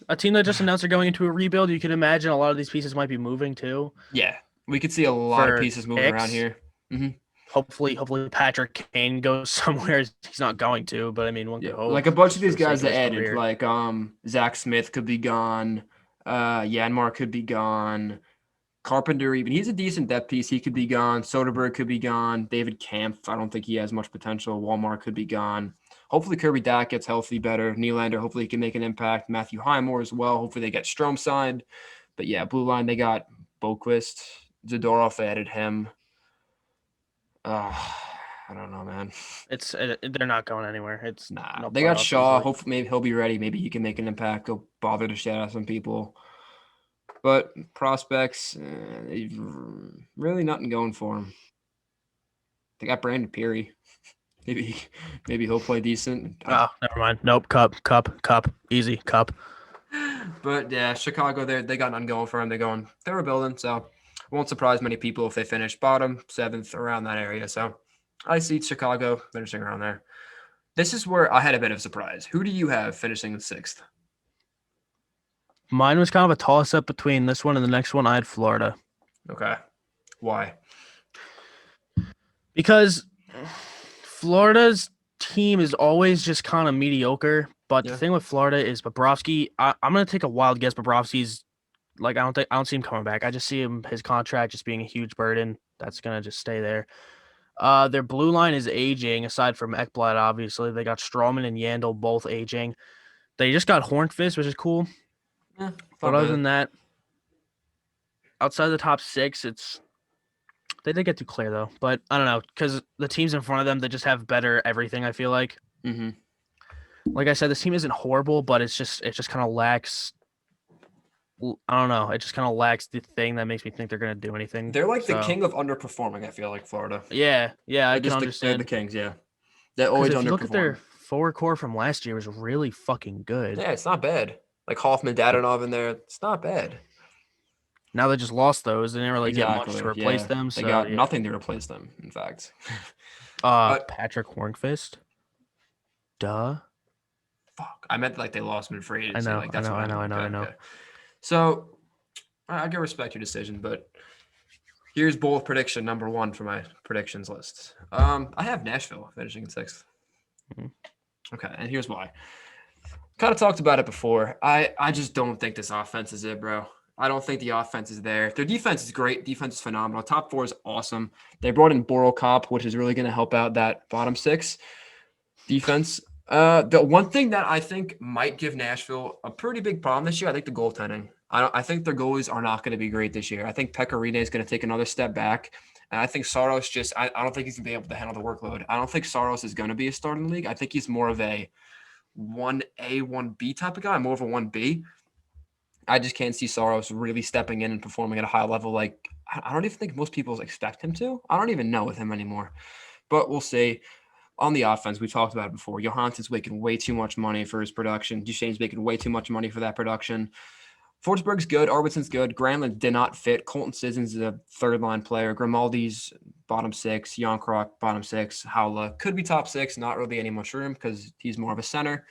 a team that just announced they're going into a rebuild. You can imagine a lot of these pieces might be moving too. Yeah, we could see a lot of pieces moving around here. Mm-hmm. Hopefully Patrick Kane goes somewhere. He's not going to, but I mean, one could hope. Like a bunch of these guys that added, career. Like Zach Smith could be gone, Yanmar could be gone, Carpenter even he's a decent depth piece. He could be gone. Soderberg could be gone. David Kampf, I don't think he has much potential. Walmart could be gone. Hopefully Kirby Dack gets healthy better. Nylander, hopefully he can make an impact. Matthew Highmore as well. Hopefully they get Strome signed. But yeah, blue line they got Boquist, Zadorov. They added him. I don't know, man. They're not going anywhere. It's no they got Shaw. Easily. Hopefully, maybe he'll be ready. Maybe he can make an impact. Go bother to shout out some people. But prospects, really nothing going for him. They got Brandon Peary. Maybe he'll play decent. Oh, never mind. Nope. Cup. Easy. Cup. But yeah, Chicago, they got nothing going for them. They're rebuilding, so it won't surprise many people if they finish bottom, 7th, around that area. So I see Chicago finishing around there. This is where I had a bit of a surprise. Who do you have finishing in 6th? Mine was kind of a toss-up between this one and the next one. I had Florida. Okay. Why? Because Florida's team is always just kind of mediocre. But the thing with Florida is Bobrovsky. I'm gonna take a wild guess. Bobrovsky's I don't see him coming back. I just see his contract just being a huge burden. That's gonna just stay there. Their blue line is aging. Aside from Ekblad, obviously, they got Stroman and Yandel both aging. They just got Hornfist, which is cool. But other than that, outside the top 6, they did get to clear though. But I don't know, because the teams in front of them, they just have better everything. I feel like. Mm-hmm. Like I said, this team isn't horrible, but it just kind of lacks. I don't know. It just kind of lacks the thing that makes me think they're gonna do anything. They're like the king of underperforming. I feel like Florida. Yeah, I can understand. They're the Kings. Yeah, they always underperform. Look at their forward core from last year was really fucking good. Yeah, it's not bad. Like Hoffman, Dadonov in there, it's not bad. Now they just lost those. They didn't really get much to replace them. They got nothing to replace them, in fact. Patrick Hornfist. Duh. Fuck. I meant like they lost him in free agency. I know. Okay. So I can respect your decision, but here's bold prediction number one for my predictions list. I have Nashville finishing in sixth. Mhm. Okay, and here's why. Kind of talked about it before. I just don't think this offense is it, bro. I don't think the offense is there. Their defense is great. Defense is phenomenal. Top four is awesome. They brought in Boro Cop, which is really going to help out that bottom six defense. The one thing that I think might give Nashville a pretty big problem this year, I think the goaltending. I think their goalies are not going to be great this year. I think Pecorine is going to take another step back. And I think Saros I don't think he's going to be able to handle the workload. I don't think Saros is going to be a star in the league. I think he's more of a 1A, 1B type of guy, more of a 1B. I just can't see Saros really stepping in and performing at a high level. Like, I don't even think most people expect him to. I don't even know with him anymore. But we'll see. On the offense, we talked about it before. Johansson's making way too much money for his production. Duchesne's making way too much money for that production. Forsberg's good. Arvidsson's good. Granlund did not fit. Colton Sissons is a third-line player. Grimaldi's bottom six. Yonkrock, bottom six. Howla could be top six. Not really any much room because he's more of a center.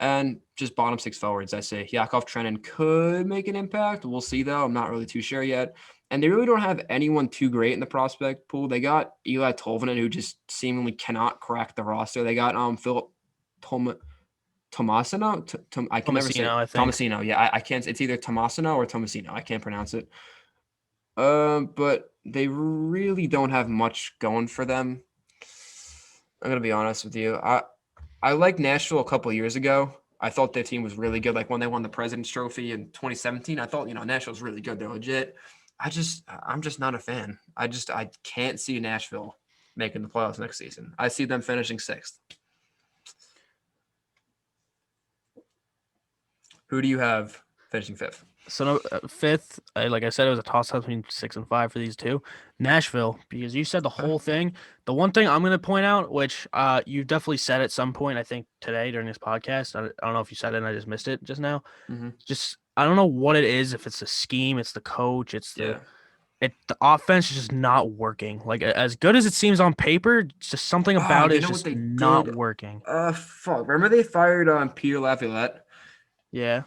And just bottom six forwards, I say. Yakov Trenin could make an impact. We'll see, though. I'm not really too sure yet. And they really don't have anyone too great in the prospect pool. They got Eli Tolvanen, who just seemingly cannot crack the roster. They got Philip Tomasino. I can never say Tomasino, I think. Tomasino. Yeah, I can't. It's either Tomasino or Tomasino. I can't pronounce it. But they really don't have much going for them. I'm gonna be honest with you. I liked Nashville a couple of years ago. I thought their team was really good. Like when they won the President's Trophy in 2017, I thought, Nashville's really good. They're legit. I'm just not a fan. I can't see Nashville making the playoffs next season. I see them finishing sixth. Who do you have finishing fifth? So no, fifth, like I said, it was a toss up between 6 and 5 for these two. Nashville, because you said the Okay. whole thing. The one thing I'm going to point out, which you definitely said at some point, I think today during this podcast. I don't know if you said it and I just missed it just now. Mm-hmm. Just I don't know what it is. If it's the scheme, it's the coach, Yeah. the offense is just not working. Like as good as it seems on paper, it's just something Oh, about it you is know what just they not did? working. Fuck. Remember they fired Peter Laviolette? Yeah,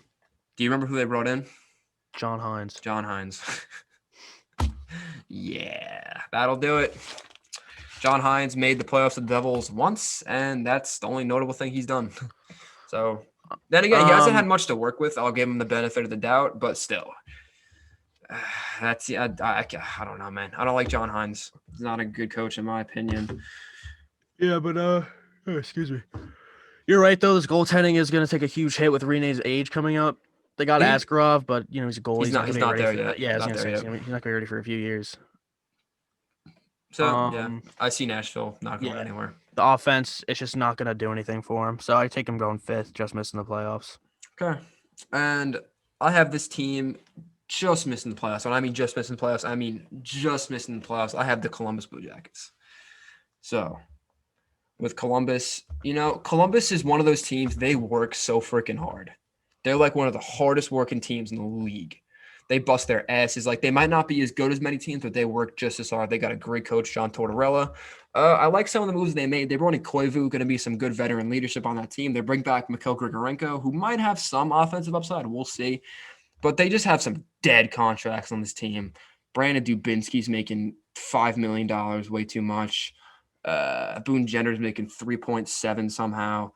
Do you remember who they brought in? John Hines. John Hines. Yeah, that'll do it. John Hines made the playoffs with the Devils once, and that's the only notable thing he's done. So, then again, he hasn't had Um, much to work with. I'll give him the benefit of the doubt, but still, I don't know, man. I don't like John Hines. He's not a good coach in my opinion. yeah, but excuse me. You're right though. This goaltending is going to take a huge hit with Rene's age coming up. They got He, Askarov, but he's a goalie. he's He's not not going he's to be not ready there for that. yet. Yeah, I was Not going to there say he's yet. not going to be ready for a few years. So yeah, Um, I see Nashville not going yeah, anywhere. the offense it's just not going to do anything for him. So I take him going fifth, just missing the playoffs. Okay, and I have this team just missing the playoffs. When I mean just missing the playoffs, I mean just missing the playoffs. I have the Columbus Blue Jackets. So with Columbus, Columbus is one of those teams, they work so freaking hard. They're like one of the hardest working teams in the league. They bust their asses. Like they might not be as good as many teams, but they work just as hard. They got a great coach, John Tortorella. I like some of the moves they made. They brought in Koivu, going to be some good veteran leadership on that team. They bring back Mikhail Grigorenko, who might have some offensive upside. We'll see. But they just have some dead contracts on this team. Brandon Dubinsky's making $5 million, way too much. Boone Jenner's making 3.7 somehow.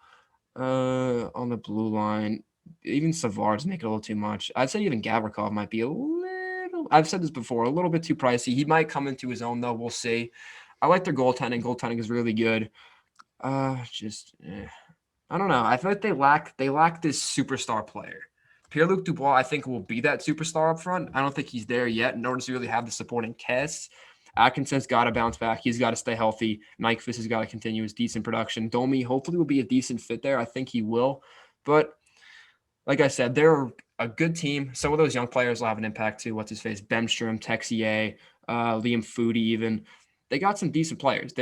On the blue line, even Savard's making a little too much. I'd say even Gavrikov might be a little. I've said this before, a little bit too pricey. He might come into his own though. We'll see. I like their goaltending. Goaltending is really good. I don't know. I feel like they lack this superstar player. Pierre-Luc Dubois, I think, will be that superstar up front. I don't think he's there yet in order to really have the supporting cast. Atkinson's got to bounce back. He's got to stay healthy. Mike Fiss has got to continue his decent production. Domi hopefully will be a decent fit there. I think he will. But like I said, they're a good team. Some of those young players will have an impact too. What's his face? Bemstrom, Texier, Liam Foodie even. They got some decent players.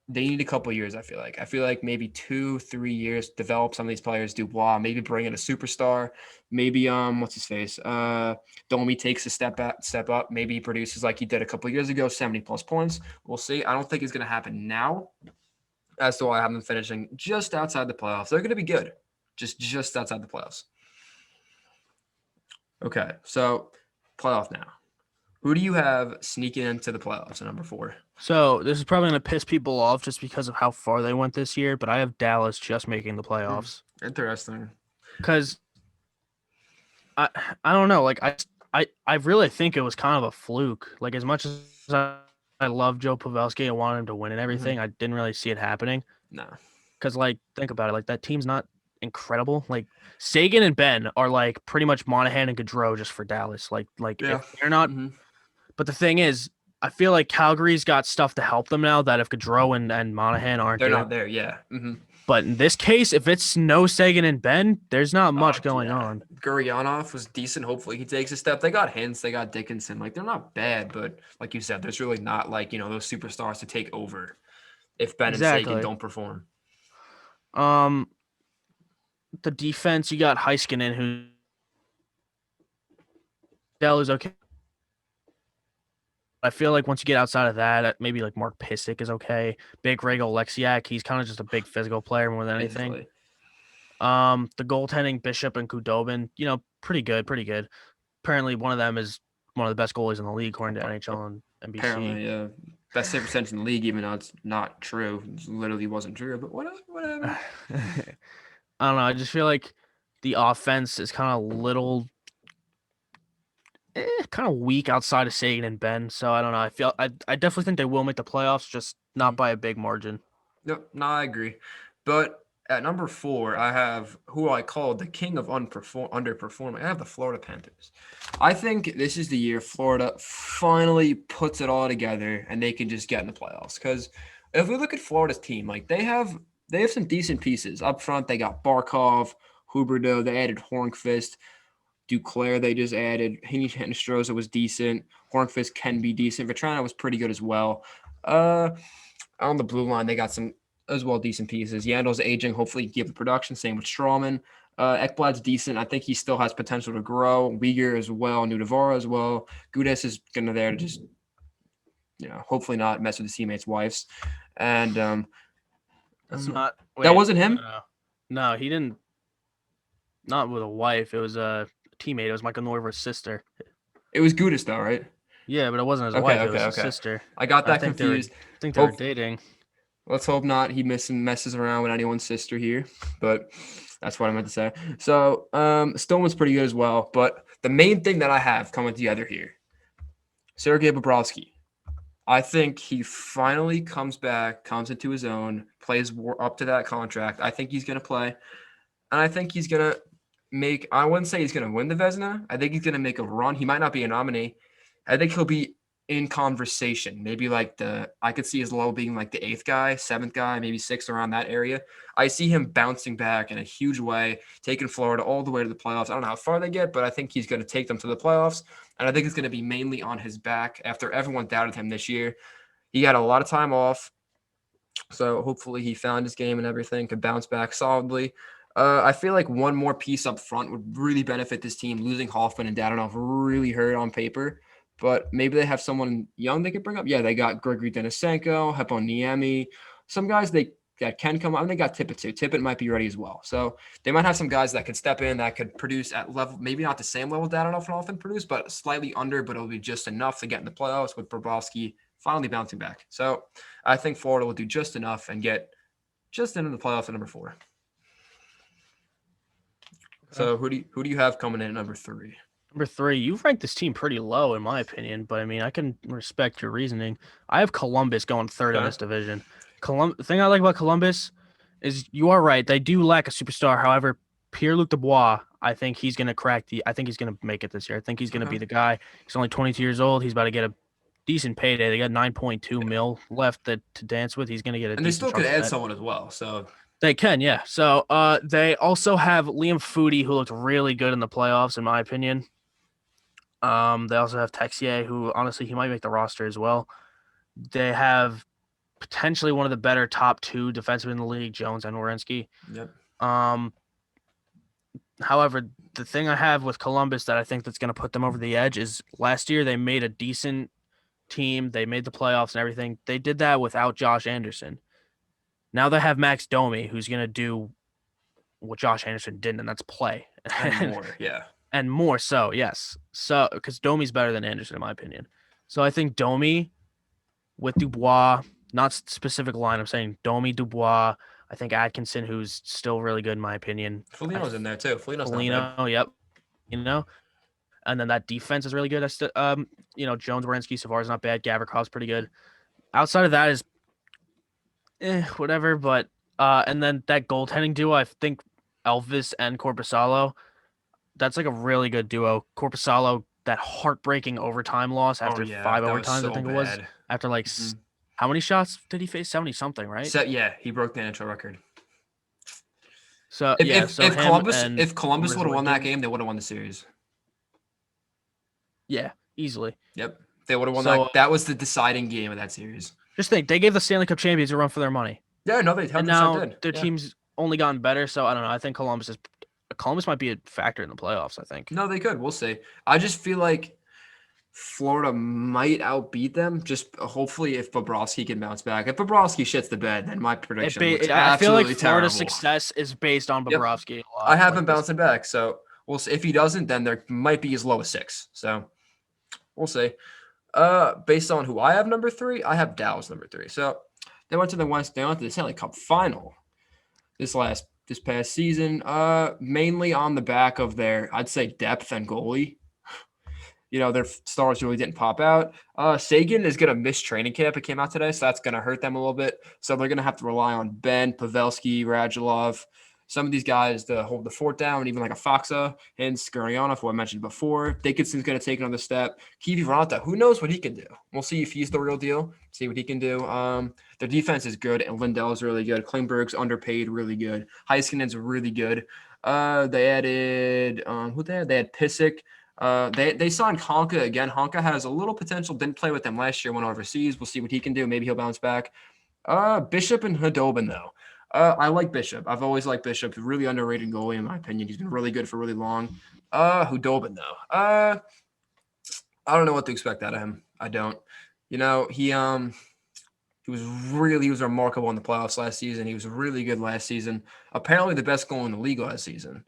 They need a couple years, I feel like. I feel like maybe 2-3 years to develop some of these players. Dubois, maybe bring in a superstar. Maybe what's his face? Domi takes a step up. Maybe he produces like he did a couple years ago, 70+ points. We'll see. I don't think it's gonna happen now. As to why I have them finishing just outside the playoffs. They're gonna be good. Just outside the playoffs. Okay, so playoff now. Who do you have sneaking into the playoffs at number 4? So this is probably going to piss people off just because of how far they went this year, but I have Dallas just making the playoffs Interesting. because I I don't know, like I really think it was kind of a fluke. Like as much as I love Joe Pavelski and wanted him to win and Hmm. everything, I didn't really see it happening. No. Because like think about it, like that team's not incredible. Like Sagan and Ben are like pretty much Monahan and Gaudreau just for Dallas. Like if Yeah. they're not, Hmm. but the thing is, I feel like Calgary's got stuff to help them now that if Gaudreau and Monahan aren't They're doing. not there. Yeah. Hmm. But in this case, if it's no Sagan and Ben, there's not much going Yeah. on. Guryanov was decent. Hopefully he takes a step. They got Hintz. They got Dickinson. Like they're not bad, but like you said, there's really not like those superstars to take over if Ben and Sagan Exactly. don't perform. Um, the defense you got Heiskanen who Dell is okay. I feel like once you get outside of that, maybe like Mark Pysyk is okay. Big Rego Lexiak, he's kind of just a big physical player more than anything. Basically. The goaltending Bishop and Kudobin, pretty good, pretty good. Apparently, one of them is one of the best goalies in the league according to NHL and NBC. Apparently, yeah. Best save percentage in the league, even though it's not true. It literally wasn't true, but whatever. I don't know. I just feel like the offense is kind of kind of weak outside of Sagan and Ben. So I don't know. I definitely think they will make the playoffs, just not by a big margin. Yep, no, I agree. But at number 4, I have who I call the king of underperforming. I have the Florida Panthers. I think this is the year Florida finally puts it all together and they can just get in the playoffs. Because if we look at Florida's team, like they have some decent pieces up front. They got Barkov, Huberdeau. They added Hornqvist. Duclair, they just added. Hinstroza was decent. Hornqvist can be decent. Vetrano was pretty good as well. Uh, on the blue line, they got some as well decent pieces. Yandel's aging. Hopefully, give the production. Same with Strawman. Ekblad's decent. I think he still has potential to grow. Uyghur as well. Nudavara as well. Gudas is gonna there to just hopefully not mess with his teammates' wives. And That's not. that Wait, wasn't him. no, he didn't. Not with a wife. It was a teammate. It was Michael Neuvir's sister. It was Gudas though, right? Yeah, but it wasn't his Okay, wife. It okay, was his okay. sister. I got I that think they were. confused. I think they were Hope dating. Let's hope not. He messes around with anyone's sister here, but that's what I meant to say. So Stone was pretty good as well. But the main thing that I have coming together here, Sergei Bobrovsky. I think he finally comes back, comes into his own, plays up to that contract. I think he's going to play. And I think he's going to I wouldn't say he's going to win the Vezina. I think he's going to make a run. He might not be a nominee. I think he'll be in conversation. Maybe like I could see his low being like the 8th guy, 7th guy, maybe 6th around that area. I see him bouncing back in a huge way, taking Florida all the way to the playoffs. I don't know how far they get, but I think he's going to take them to the playoffs. And I think it's going to be mainly on his back after everyone doubted him this year. He had a lot of time off. So hopefully he found his game and everything, could bounce back solidly. I feel like one more piece up front would really benefit this team. Losing Hoffman and Dadonov really hurt on paper, but maybe they have someone young they could bring up. Yeah, they got Gregory Denisenko, Heponiemi, some guys that can come on. They got Tippett too. Tippett might be ready as well. So they might have some guys that could step in, that could produce at level, maybe not the same level Dadonov and Hoffman produce, but slightly under, but it'll be just enough to get in the playoffs with Bobrovsky finally bouncing back. So I think Florida will do just enough and get just into the playoffs at number 4. So who do you have coming in at number 3? Number 3, you've ranked this team pretty low in my opinion, but I mean I can respect your reasoning. I have Columbus going 3rd in Okay. this division. The thing I like about Columbus is you are right. They do lack a superstar. However, Pierre-Luc Dubois, I think he's going to make it this year. I think he's going to be the guy. He's only 22 years old. He's about to get a decent payday. They got 9.2 mil left to dance with. He's going to get a And they decent still could chunk of add that. someone as well. So They can, yeah. So they also have Liam Foudy, who looked really good in the playoffs, in my opinion. They also have Texier, who honestly he might make the roster as well. They have potentially one of the better top 2 defensemen in the league, Jones and Werenski. yep. However, the thing I have with Columbus that I think that's going to put them over the edge is last year they made a decent team. They made the playoffs and everything. They did that without Josh Anderson. Now they have Max Domi, who's going to do what Josh Anderson didn't, and that's play. And more, yeah. and more so, yes. So because Domi's better than Anderson in my opinion. So I think Domi with Dubois, not specific line. I'm saying Domi, Dubois. I think Atkinson, who's still really good in my opinion. Foligno's in there too. Foligno's not bad. Foligno, yep. And then that defense is really good. Jones, Wierenski, Savard's not bad. Gavrikhov's pretty good. Outside of that is whatever. But and then that goaltending duo, I think Elvis and Corpusalo, that's like a really good duo. Corpusalo, that heartbreaking overtime loss after 5 overtimes, so I think it was. bad. After like how many shots did he face? 70 something, right? Yeah, he broke the NHL record. So if Columbus would have won that game, they would have won the series. Yeah, easily. Yep, they would have won that. That was the deciding game of that series. Just think, they gave the Stanley Cup champions a run for their money. Yeah, no, they 100% and now did. Their team's only gotten better, so I don't know. I think Columbus might be a factor in the playoffs, I think. No, they could. We'll see. I just feel like Florida might outbeat them. Just hopefully if Bobrovsky can bounce back. If Bobrovsky shits the bed, then my prediction looks I feel like absolutely Florida's terrible. success is based on Bobrovsky a lot. I have him bouncing back, so we'll see. If he doesn't, then there might be as low as 6. So we'll see. Based on who I have number 3, I have Dallas number 3. So they went to the Stanley Cup final this past season, mainly on the back of their, I'd say, depth and goalie. Their stars really didn't pop out. Sagan is going to miss training camp. It came out today, so that's going to hurt them a little bit. So they're going to have to rely on Ben, Pavelski, Radulov, some of these guys to hold the fort down, even like a Foxa and Skurianov, who I mentioned before. Dickinson's going to take another step. Kivi Vranta, who knows what he can do? We'll see if he's the real deal, see what he can do. Their defense is good, and Lindell's really good. Klingberg's underpaid, really good. Heiskanen's really good. They added who they had? They had Pissick. They signed Honka again. Honka has a little potential. Didn't play with them last year. Went overseas. We'll see what he can do. Maybe he'll bounce back. Bishop and Khudobin though. I like Bishop. I've always liked Bishop. Really underrated goalie in my opinion. He's been really good for really long. Khudobin though. I don't know what to expect out of him. I don't. He was remarkable in the playoffs last season. He was really good last season. Apparently the best goal in the league last season.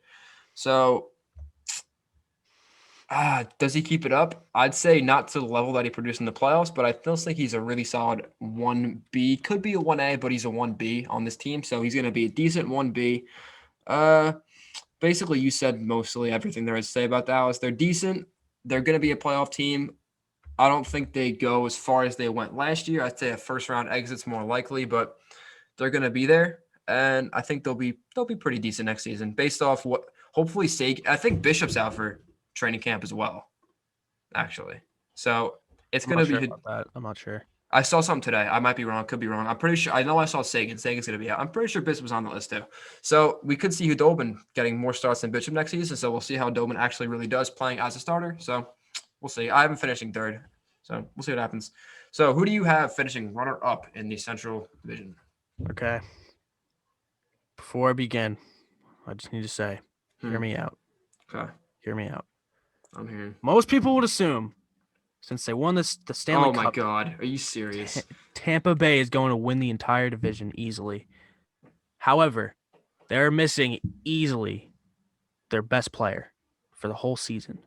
So. Does he keep it up? I'd say not to the level that he produced in the playoffs, but I still think he's a really solid 1B. Could be a 1A, but he's a 1B on this team, so he's going to be a decent 1B. Basically, you said mostly everything there is to say about Dallas. They're decent. They're going to be a playoff team. I don't think they go as far as they went last year. I'd say a first-round exit's more likely, but they're going to be there, and I think they'll be pretty decent next season based off what hopefully I think Bishop's out for training camp as well, actually. So it's going to be. I'm not sure. I saw something today. I might be wrong. Could be wrong. I'm pretty sure. I know I saw Sagan. Sagan's going to be out. I'm pretty sure Bishop was on the list too. So we could see Khudobin getting more starts than Bishop next season. So we'll see how Khudobin actually really does playing as a starter. So we'll see. I have him finishing 3rd. So we'll see what happens. So who do you have finishing runner-up in the Central Division? Okay. Before I begin, I just need to say, hear me out. Okay. Hear me out. I'm hearing. Most people would assume, since they won the Stanley Cup. Oh my God, are you serious? Tampa Bay is going to win the entire division easily. However, they're missing easily their best player for the whole season.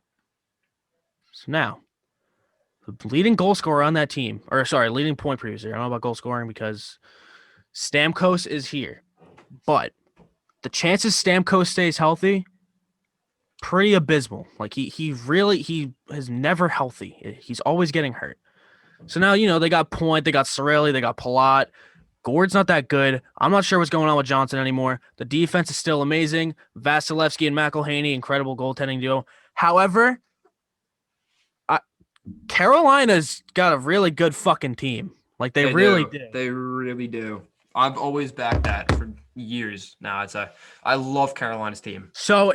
So now, the leading goal scorer on that team, leading point producer. I don't know about goal scoring because Stamkos is here, but the chances Stamkos stays healthy, pretty abysmal. Like he is never healthy. He's always getting hurt. So now, they got Point, they got Cirelli, they got Palat. Gord's not that good. I'm not sure what's going on with Johnson anymore. The defense is still amazing. Vasilevsky and McElhaney, incredible goaltending duo. However, Carolina's got a really good fucking team. Like they really do. They really do. I've always backed that for years now. I love Carolina's team. So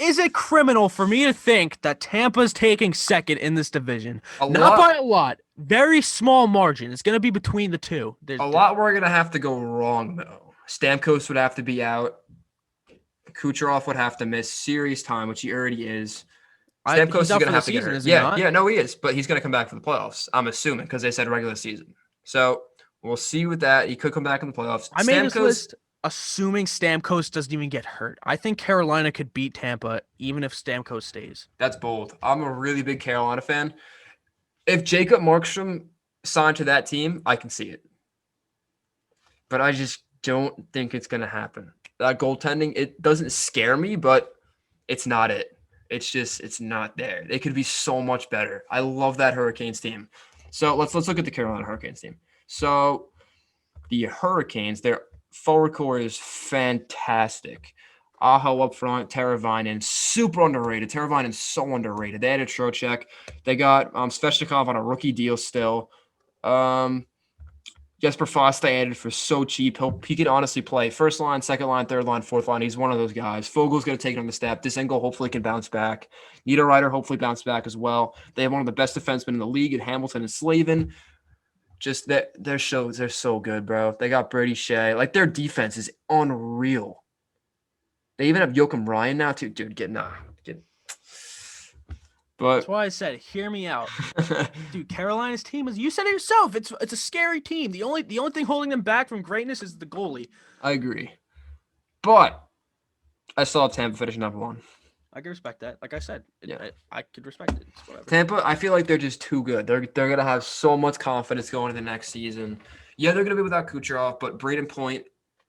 is it criminal for me to think that Tampa's taking second in this division? Not by a lot. Very small margin. It's going to be between the two. A lot we're going to have to go wrong, though. Stamkos would have to be out. Kucherov would have to miss serious time, which he already is. Stamkos is going to have to get hurt. No, he is. But he's going to come back for the playoffs, I'm assuming, because they said regular season. So we'll see with that. He could come back in the playoffs. I made this list assuming Stamkos doesn't even get hurt. I think Carolina could beat Tampa even if Stamkos stays. That's bold. I'm a really big Carolina fan. If Jacob Markstrom signed to that team, I can see it. But I just don't think it's going to happen. That goaltending, it doesn't scare me, but it's not it. It's not there. They could be so much better. I love that Hurricanes team. So let's look at the Carolina Hurricanes team. So the Hurricanes, their forward core is fantastic. Aho up front, Teravainen, super underrated. Teravainen's so underrated. They added Trocheck. They got Svechnikov on a rookie deal still. Jesper Fast they added for so cheap. He can honestly play first line, second line, third line, fourth line. He's one of those guys. Fogel's going to take it on the step. Disengo hopefully can bounce back. Niederreiter hopefully bounce back as well. They have one of the best defensemen in the league in Hamilton and Slavin. Just that they're so good, bro. They got Brady Shea. Like their defense is unreal. They even have Joachim Ryan now too. Dude, get. But That's why I said, hear me out. Dude, Carolina's team is, you said it yourself, it's a scary team. The only thing holding them back from greatness is the goalie. I agree. But I still have Tampa finishing number one. I can respect that. Like I said, Yeah. I could respect it. It's whatever. Tampa, I feel like they're just too good. They're gonna have so much confidence going into the next season. Yeah, they're gonna be without Kucherov, but Braden Point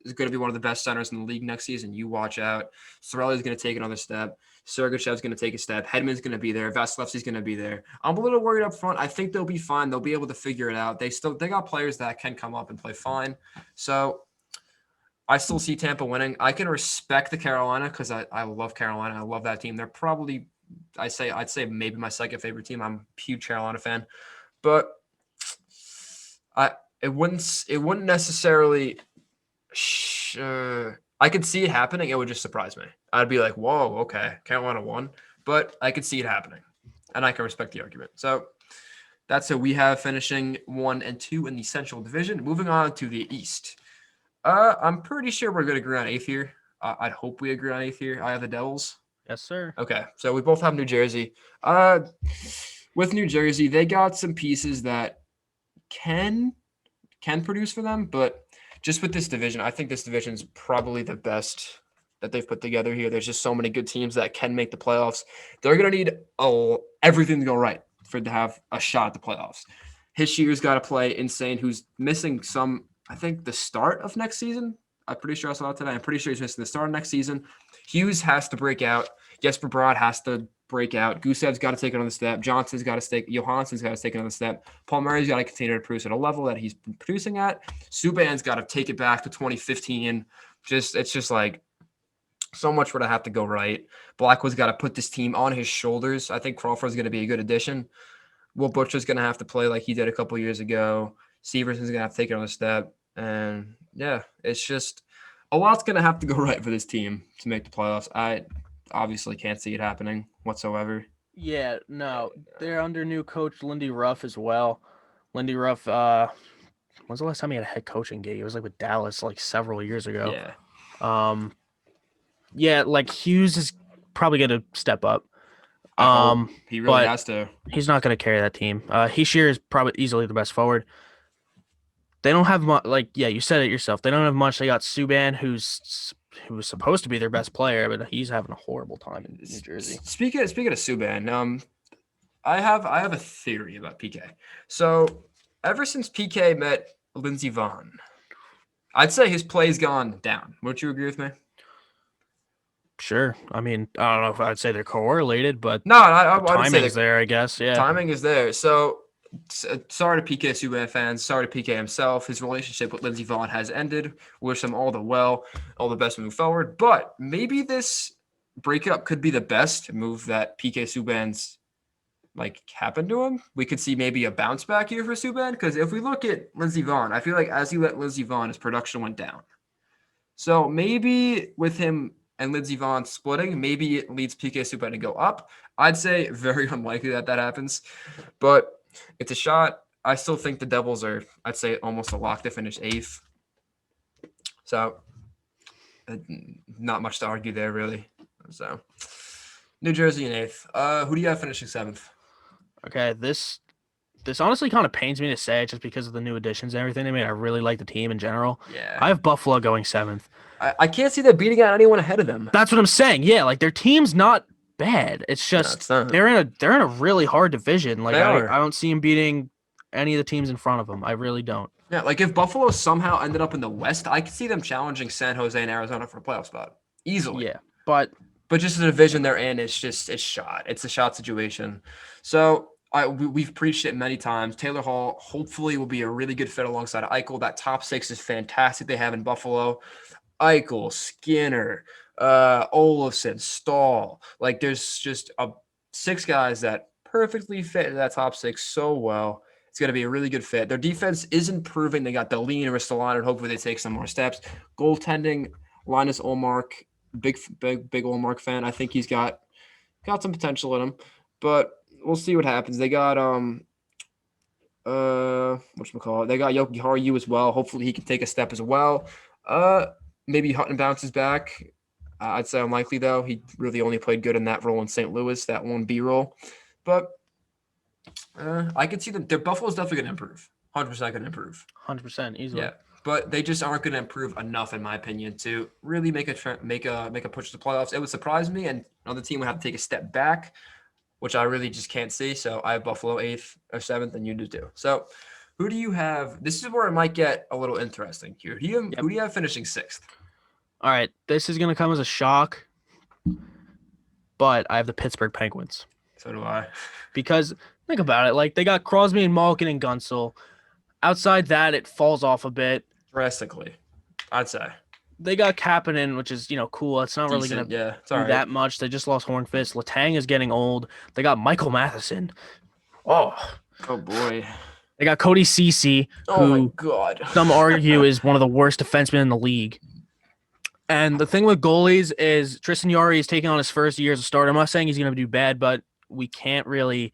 is gonna be one of the best centers in the league next season. You watch out. Sorelli's gonna take another step. Sergachev's gonna take a step. Hedman's gonna be there. Vasilevsky's gonna be there. I'm a little worried up front. I think they'll be fine. They'll be able to figure it out. They got players that can come up and play fine. So I still see Tampa winning. I can respect the Carolina because I love Carolina. I love that team. They're probably I'd say maybe my second favorite team. I'm a huge Carolina fan, but it wouldn't necessarily. I could see it happening. It would just surprise me. I'd be like, whoa, okay, Carolina won, but I could see it happening, and I can respect the argument. So that's who we have finishing 1 and 2 in the Central Division. Moving on to the East. I'm pretty sure we're going to agree on 8th here. I'd hope we agree on 8th here. I have the Devils. Yes, sir. Okay, so we both have New Jersey. With New Jersey, they got some pieces that can produce for them, but just with this division, I think this division is probably the best that they've put together here. There's just so many good teams that can make the playoffs. They're going to need everything to go right for to have a shot at the playoffs. Hishier's got to play insane, who's missing some, I think, the start of next season. I'm pretty sure I saw that today. I'm pretty sure he's missing the start of next season. Hughes has to break out. Jesper Bratt has to break out. Gusev's got to take another step. Johnson's got to take. Johansson's got to take another step. Paul Murray's got to continue to produce at a level that he's been producing at. Subban's got to take it back to 2015. It's just like so much would have to go right. Blackwood's got to put this team on his shoulders. I think Crawford's going to be a good addition. Will Butcher's going to have to play like he did a couple years ago. Severson's going to have to take another step. And yeah, it's just a lot's going to have to go right for this team to make the playoffs. I obviously can't see it happening whatsoever. Yeah, no, they're under new coach Lindy Ruff as well. Lindy Ruff, when's the last time he had a head coaching gig? It was like with Dallas like several years ago. Yeah. Yeah, like Hughes is probably going to step up. He really has to. He's not going to carry that team. Hischier is probably easily the best forward. They don't have much. Like, yeah, you said it yourself. They don't have much. They got Subban, who was supposed to be their best player, but he's having a horrible time in New Jersey. Speaking of Subban, I have a theory about PK. So ever since PK met Lindsey Vonn, I'd say his play's gone down. Wouldn't you agree with me? Sure. I mean, I don't know if I'd say they're correlated, but no, I timing's there, I guess. Yeah, timing is there. So sorry to PK Subban fans. Sorry to PK himself. His relationship with Lindsey Vonn has ended. Wish him all the best moving forward. But maybe this breakup could be the best move that PK Subban's happened to him. We could see maybe a bounce back here for Subban, because if we look at Lindsey Vonn, I feel like as he let Lindsey Vonn, his production went down. So maybe with him and Lindsey Vonn splitting, maybe it leads PK Subban to go up. I'd say very unlikely that happens, but it's a shot. I still think the Devils are, I'd say, almost a lock to finish 8th. So not much to argue there, really. So New Jersey in 8th. Who do you have finishing 7th? Okay, this this honestly kind of pains me to say it just because of the new additions and everything they made. I really like the team in general. Yeah. I have Buffalo going seventh. I can't see them beating out anyone ahead of them. That's what I'm saying. Yeah, like their team's not bad. It's No, just it's not. they're in a really hard division. Like They I are. don't see them beating any of the teams in front of them. I really don't. Yeah, like if Buffalo somehow ended up in the West, I could see them challenging San Jose and Arizona for a playoff spot easily. Yeah, but But just the division they're in, it's shot. It's a shot situation. So we've preached it many times. Taylor Hall hopefully will be a really good fit alongside Eichel. That top six is fantastic. They have in Buffalo. Eichel, Skinner, Olafson, Stahl. Like there's just six guys that perfectly fit that top six so well. It's going to be a really good fit. Their defense is improving. They got Deline and Ristolainen, and hopefully they take some more steps. Goaltending, Linus Olmark, big Olmark fan. I think he's got some potential in him, but we'll see what happens. They got whatchamacallit? They got Yoki Haru as well. Hopefully he can take a step as well. Maybe Hutton bounces back. I'd say unlikely though. He really only played good in that role in St. Louis, that 1B role. But I could see them. Their Buffalo's definitely going to improve. 100% going to improve. 100% easily. Yeah, but they just aren't going to improve enough, in my opinion, to really make a push to the playoffs. It would surprise me, and another team would have to take a step back, which I really just can't see. So I have Buffalo 8th or 7th, and you do too. So who do you have? This is where it might get a little interesting here. Who do you have finishing 6th? All right, this is gonna come as a shock, but I have the Pittsburgh Penguins. So do I. Because think about it, like they got Crosby and Malkin and Gunsel. Outside that, it falls off a bit. Drastically, I'd say. They got Kapanen, which is cool. It's not really gonna do that much. They just lost Hornfist. Letang is getting old. They got Michael Matheson. Oh boy. They got Cody Ceci, Oh my who God. some argue is one of the worst defensemen in the league. And the thing with goalies is Tristan Jarry is taking on his first year as a starter. I'm not saying he's going to do bad, but we can't really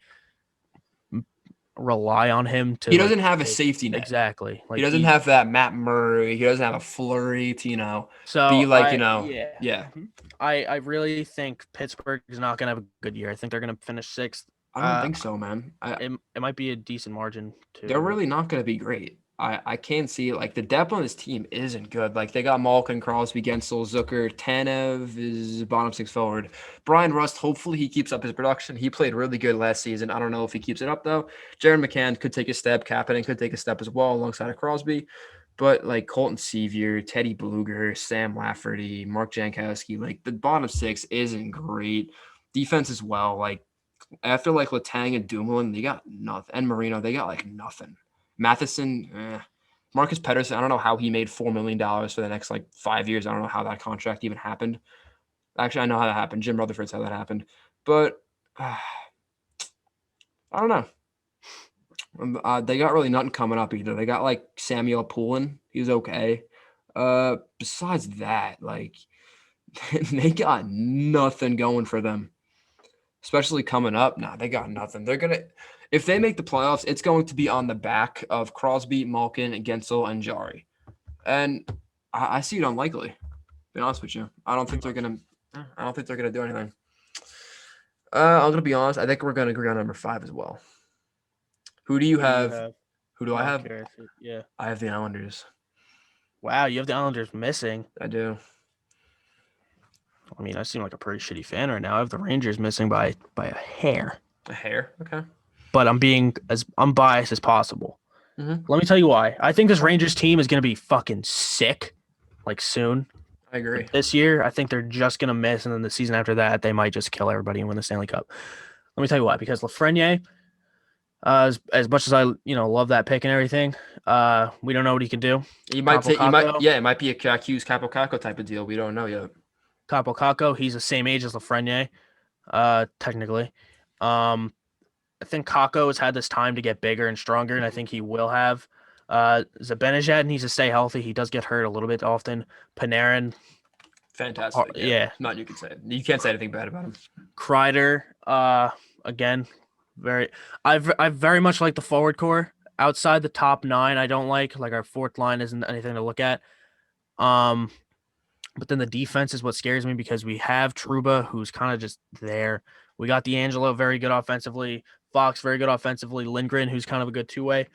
rely on him to. He doesn't have a safety net. Exactly. Like he doesn't have that Matt Murray. He doesn't have a Flurry to so be like yeah. I really think Pittsburgh is not going to have a good year. I think they're going to finish 6th. I don't think so, man. It might be a decent margin too. They're really not going to be great. I can't see like the depth on this team isn't good. Like they got Malkin, Crosby, Gensel, Zucker, Tanev is bottom 6 forward. Brian Rust, hopefully he keeps up his production. He played really good last season. I don't know if he keeps it up though. Jaron McCann could take a step. Kapanen could take a step as well alongside of Crosby. But like Colton Sevier, Teddy Bluger, Sam Lafferty, Mark Jankowski, like the bottom 6 isn't great. Defense as well. Like after like Letang and Dumoulin, they got nothing. And Marino, they got like nothing. Matheson, Marcus Pettersson, I don't know how he made $4 million for the next like 5 years. I don't know how that contract even happened. Actually, I know how that happened. Jim Rutherford's how that happened. But I don't know. They got really nothing coming up either. They got like Samuel Poulin. He's okay. Besides that, like they got nothing going for them. Especially coming up. Nah, they got nothing. They're going to – if they make the playoffs, it's going to be on the back of Crosby, Malkin, Gensel, and Jarry. And I see it unlikely, to be honest with you. I don't think they're going to do anything. I'm going to be honest. I think we're going to agree on number 5 as well. Who do you have? Who do I have? Yeah. I have the Islanders. Wow, you have the Islanders missing. I do. I mean, I seem like a pretty shitty fan right now. I have the Rangers missing by a hair. A hair? Okay. But I'm being as unbiased as possible. Mm-hmm. Let me tell you why. I think this Rangers team is going to be fucking sick, like soon. I agree. Like this year, I think they're just going to miss, and then the season after that, they might just kill everybody and win the Stanley Cup. Let me tell you why. Because Lafreniere, as much as I love that pick and everything, we don't know what he can do. It might be a Hughes Capo Caco type of deal. We don't know yet. Capo Caco, he's the same age as Lafreniere, technically. I think Kako has had this time to get bigger and stronger, and I think he will have. Zibanejad needs to stay healthy. He does get hurt a little bit often. Panarin. Fantastic. Yeah. Not you can say it. You can't say anything bad about him. Kreider, again, I very much like the forward core. Outside the top 9, I don't like. Like our fourth line isn't anything to look at. But then the defense is what scares me because we have Trouba, who's kind of just there. We got D'Angelo, very good offensively. Fox, very good offensively. Lindgren, who's kind of a good two-way.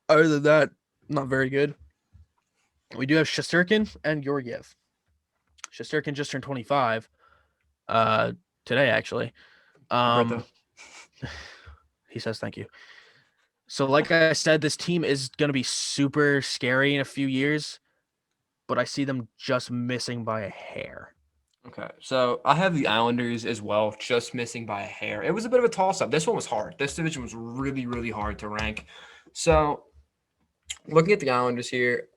Other than that, not very good. We do have Shesterkin and Georgiev. Shesterkin just turned 25 today, actually. Happy birthday. He says thank you. So, like I said, this team is going to be super scary in a few years, but I see them just missing by a hair. Okay, so I have the Islanders as well, just missing by a hair. It was a bit of a toss-up. This one was hard. This division was really, really hard to rank. So, looking at the Islanders here,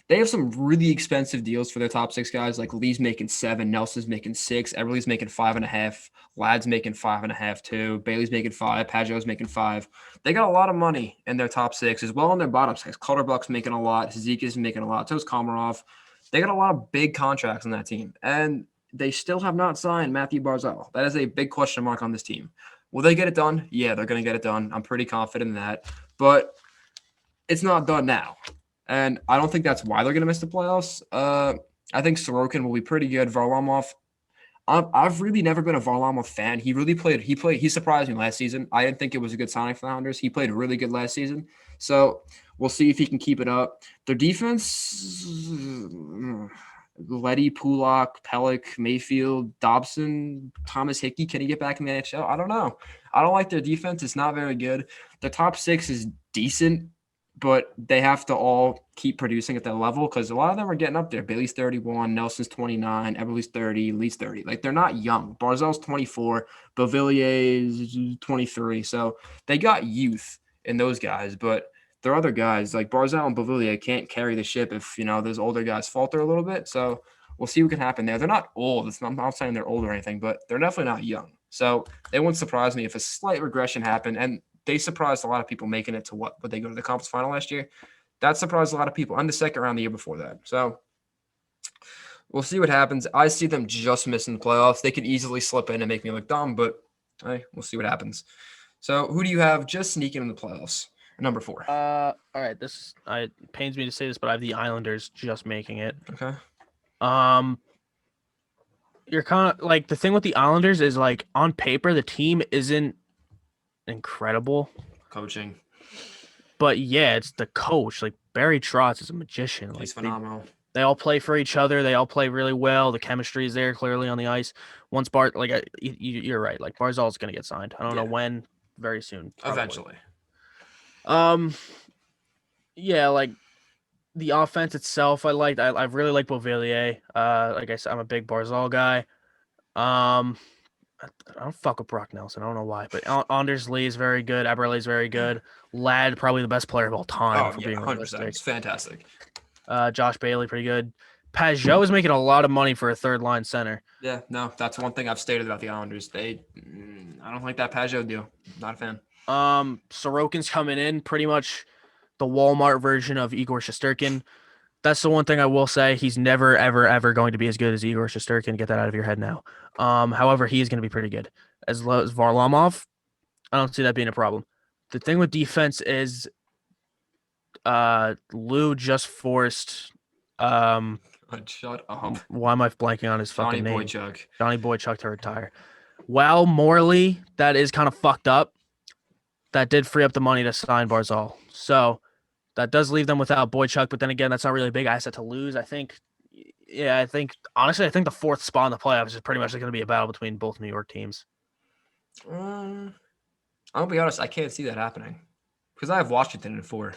they have some really expensive deals for their top six guys. Like Lee's making 7, Nelson's making 6, Everly's making 5.5, Ladd's making 5.5 too, Bailey's making 5, Pajot's making 5. They got a lot of money in their top six as well in their bottom six. Clutterbuck's making a lot, Zizeki's making a lot, so is Komarov. They got a lot of big contracts on that team, and they still have not signed Matthew Barzal. That is a big question mark on this team. Will they get it done? Yeah, they're going to get it done. I'm pretty confident in that, but it's not done now. And I don't think that's why they're going to miss the playoffs. I think Sorokin will be pretty good. Varlamov, I've really never been a Varlamov fan. He surprised me last season. I didn't think it was a good signing for the Islanders. He played really good last season. So we'll see if he can keep it up. Their defense, Letty, Pulak, Pellick, Mayfield, Dobson, Thomas Hickey. Can he get back in the NHL? I don't know. I don't like their defense. It's not very good. The top six is decent, but they have to all keep producing at that level because a lot of them are getting up there. Bailey's 31, Nelson's 29, Everly's 30, Lee's 30. Like, they're not young. Barzal's 24, Beauvillier's 23. So they got youth in those guys, but their other guys like Barzal and Beauvillier can't carry the ship if, those older guys falter a little bit. So we'll see what can happen there. They're not old. I'm not saying they're old or anything, but they're definitely not young. So it wouldn't surprise me if a slight regression happened. And they surprised a lot of people making it to what they go to the conference final last year. That surprised a lot of people. And the second round the year before that. So we'll see what happens. I see them just missing the playoffs. They could easily slip in and make me look dumb, but hey, we'll see what happens. So who do you have just sneaking in the playoffs? Number 4. All right. It pains me to say this, but I have the Islanders just making it. Okay. You're kind of like the thing with the Islanders is like on paper the team isn't incredible Coaching. But yeah, it's the coach. Like Barry Trotz is a magician. He's Like phenomenal. they all play for each other. They all play really well. The chemistry is there clearly on the ice. Once you're right. Like Barzal's gonna get signed. I don't know when. Very soon. Probably. Eventually. Yeah, like the offense itself, I really like Beauvillier. Like I said, I'm a big Barzal guy. I don't fuck with Brock Nelson. I don't know why, but Anders Lee is very good. Eberle is very good. Ladd, probably the best player of all time. Being 100%. Realistic. It's fantastic. Josh Bailey, pretty good. Pajot is making a lot of money for a third line center. Yeah, no, that's one thing I've stated about the Islanders. I don't like that Pajot deal. Not a fan. Sorokin's coming in pretty much the Walmart version of Igor Shesterkin. That's the one thing I will say. He's never, ever, ever going to be as good as Igor Shesterkin. Get that out of your head now. However, he is going to be pretty good. As low as Varlamov, I don't see that being a problem. The thing with defense is Lou just forced Shut up. Why am I blanking on his fucking name? Boychuk. Johnny Boychuk to retire. While morally that is kind of fucked up, that did free up the money to sign Barzal. So that does leave them without Boychuk, but then again, that's not really a big asset to lose. Honestly, I think the fourth spot in the playoffs is pretty much going to be a battle between both New York teams. I'll be honest, I can't see that happening because I have Washington in 4.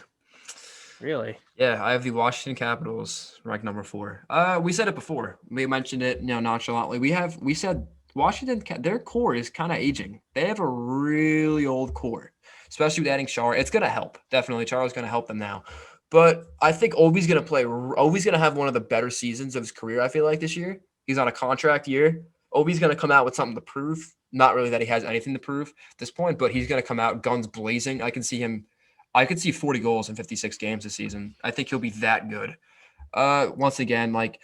Really? Yeah, I have the Washington Capitals ranked number 4. We said it before. We mentioned it, nonchalantly. We said Washington, their core is kind of aging. They have a really old core, especially with adding Char. It's going to help. Definitely. Char is going to help them now. But I think Ovi's going to have one of the better seasons of his career, I feel like, this year. He's on a contract year. Ovi's going to come out with something to prove. Not really that he has anything to prove at this point, but he's going to come out guns blazing. I could see 40 goals in 56 games this season. I think he'll be that good. Once again, like,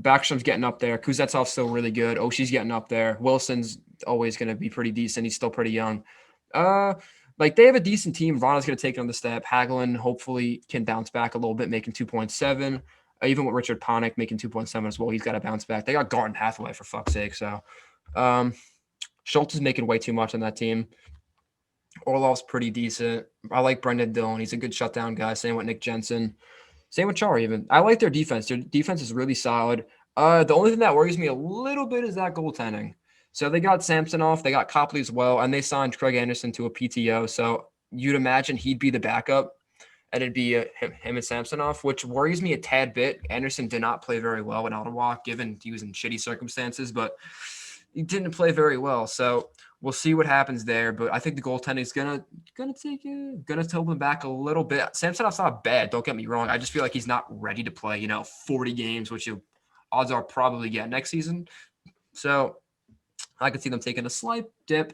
Backstrom's getting up there. Kuznetsov's still really good. Oshie's getting up there. Wilson's always going to be pretty decent. He's still pretty young. They have a decent team. Vana's going to take it on the step. Hagelin hopefully can bounce back a little bit, making 2.7. Even with Richard Panik making 2.7 as well, he's got to bounce back. They got Garden Hathaway, for fuck's sake. So Schultz is making way too much on that team. Orlov's pretty decent. I like Brendan Dillon. He's a good shutdown guy. Same with Nick Jensen. Same with Char even. I like their defense. Their defense is really solid. The only thing that worries me a little bit is that goaltending. So they got Samsonov, they got Copley as well, and they signed Craig Anderson to a PTO. So you'd imagine he'd be the backup, and it'd be him and Samsonov, which worries me a tad bit. Anderson did not play very well in Ottawa, given he was in shitty circumstances, but he didn't play very well. So we'll see what happens there. But I think the goaltending is gonna tilt him back a little bit. Samsonov's not bad. Don't get me wrong. I just feel like he's not ready to play, 40 games, which odds are probably get next season. So I could see them taking a slight dip,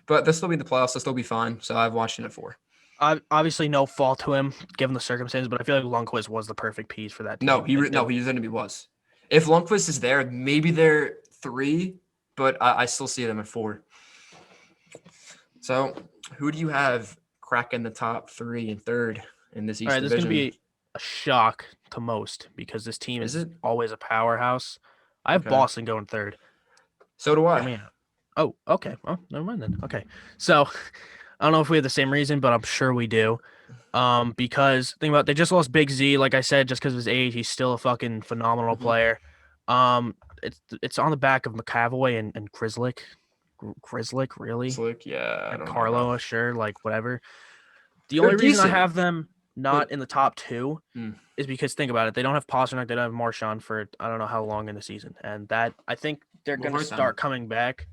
but they'll still be in the playoffs. They'll still be fine. So I've watched it for. Obviously, no fault to him given the circumstances, but I feel like Lundqvist was the perfect piece for that team. No, he was. If Lundqvist is there, maybe they're 3, but I still see them at 4. So who do you have cracking the top 3 and 3rd in this East All right, this is division? going to be a shock to most because this team is it? always a powerhouse. I have Okay. Boston going 3rd. So do I. Hear me out. Oh, okay. Well, never mind then. Okay. So I don't know if we have the same reason, but I'm sure we do. Because think about it, they just lost Big Z, like I said, just because of his age. He's still a fucking phenomenal player. It's on the back of McAvoy and Grizzlick. Grizzlick, really? Slick, yeah. And Carlo, sure, like whatever. The They're only reason decent, I have them not in the top 2 Mm. is because think about it. They don't have Pasternak. They don't have Marchand for I don't know how long in the season. And that I think they're going to hurt them. start coming back.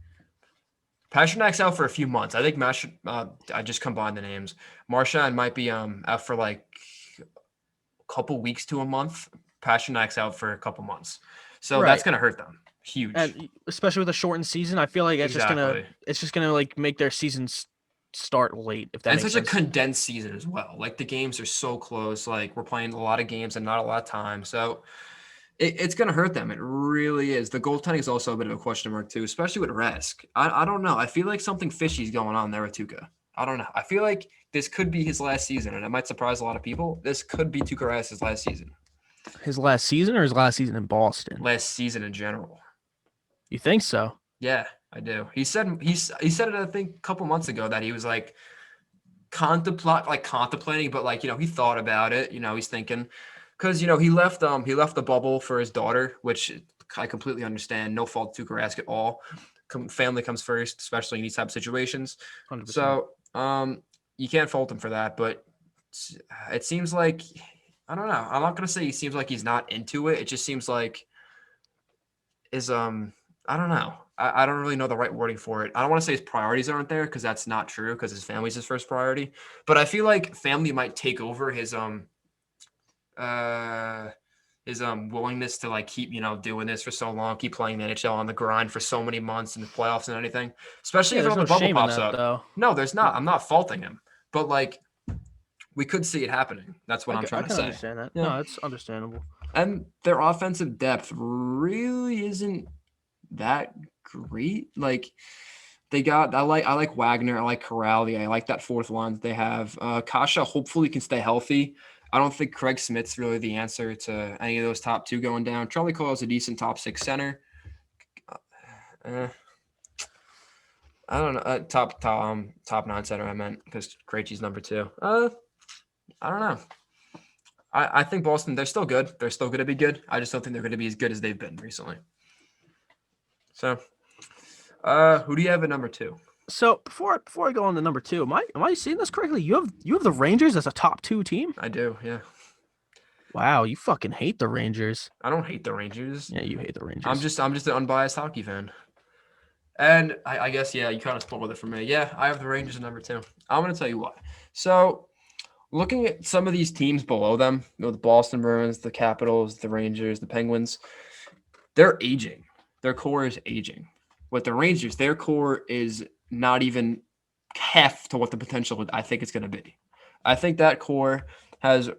Pasternak's out for a few months. I think I just combined the names. Marchand might be out for like a couple weeks to a month. Pasternak's out for a couple months. So Right. that's going to hurt them. Huge. And especially with a shortened season, I feel like it's just gonna like make their seasons start late. If that and makes such sense. a condensed season as well. Like the games are so close. Like we're playing a lot of games and not a lot of time. So it's going to hurt them. It really is. The goaltending is also a bit of a question mark too, especially with Rask. I don't know. I feel like something fishy is going on there with Tuukka. I don't know. I feel like this could be his last season, and it might surprise a lot of people. This could be Tuukka Rask's last season. His last season or his last season in Boston? Last season in general. You think so? Yeah, I do. He said it I think a couple months ago that he was like contemplating, but like, he thought about it, he's thinking because he left the bubble for his daughter, which I completely understand. No fault to Tuukka Rask at all. Family comes first, especially in these type of situations. 100%. So you can't fault him for that, but it seems like I don't know. I'm not gonna say he seems like he's not into it. It just seems like I don't know. I don't really know the right wording for it. I don't want to say his priorities aren't there because that's not true because his family's his first priority. But I feel like family might take over his willingness to like keep, doing this for so long, keep playing the NHL on the grind for so many months in the playoffs and anything. Especially if another bubble pops up. Though. No, there's not. I'm not faulting him. But like we could see it happening. That's what I'm trying to say. I understand that. Yeah. No, it's understandable. And their offensive depth really isn't that great. Like I like Wagner, I like Corrali, I like that fourth line that they have. Kasha hopefully can stay healthy. I don't think Craig Smith's really the answer to any of those top 2 going down. Charlie Cole is a decent top 6 center. I don't know. Top 9 center I meant because Krejci's number 2. I don't know. I think Boston, they're still good. They're still going to be good. I just don't think they're going to be as good as they've been recently. So, who do you have at number 2? So before I go on to number 2, am I seeing this correctly? You have the Rangers as a top 2 team? I do, yeah. Wow, you fucking hate the Rangers. I don't hate the Rangers. Yeah, you hate the Rangers. I'm just an unbiased hockey fan. And I guess, yeah, you kind of spoiled it for me. Yeah, I have the Rangers at number 2. I'm going to tell you why. So, looking at some of these teams below them, the Boston Bruins, the Capitals, the Rangers, the Penguins, they're aging. Their core is aging. With the Rangers, their core is not even half to what the potential I think it's going to be. I think that core has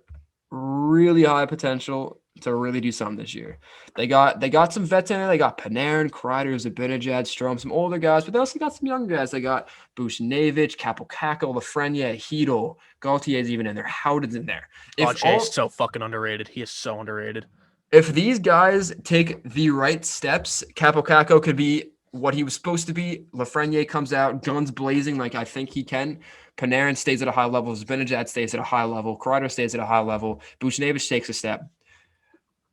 really high potential to really do something this year. They got some vets in there. They got Panarin, Kreider, Zibanejad, Strome, some older guys, but they also got some younger guys. They got Buchnevich, Kapokako, Lafreniere, Hedl, Gaultier's even in there. Howden's in there. Gaultier is so fucking underrated. He is so underrated. If these guys take the right steps, Kapokako could be what he was supposed to be. Lafreniere comes out, guns blazing like I think he can. Panarin stays at a high level. Zibanejad stays at a high level. Kreider stays at a high level. Buchnevich takes a step.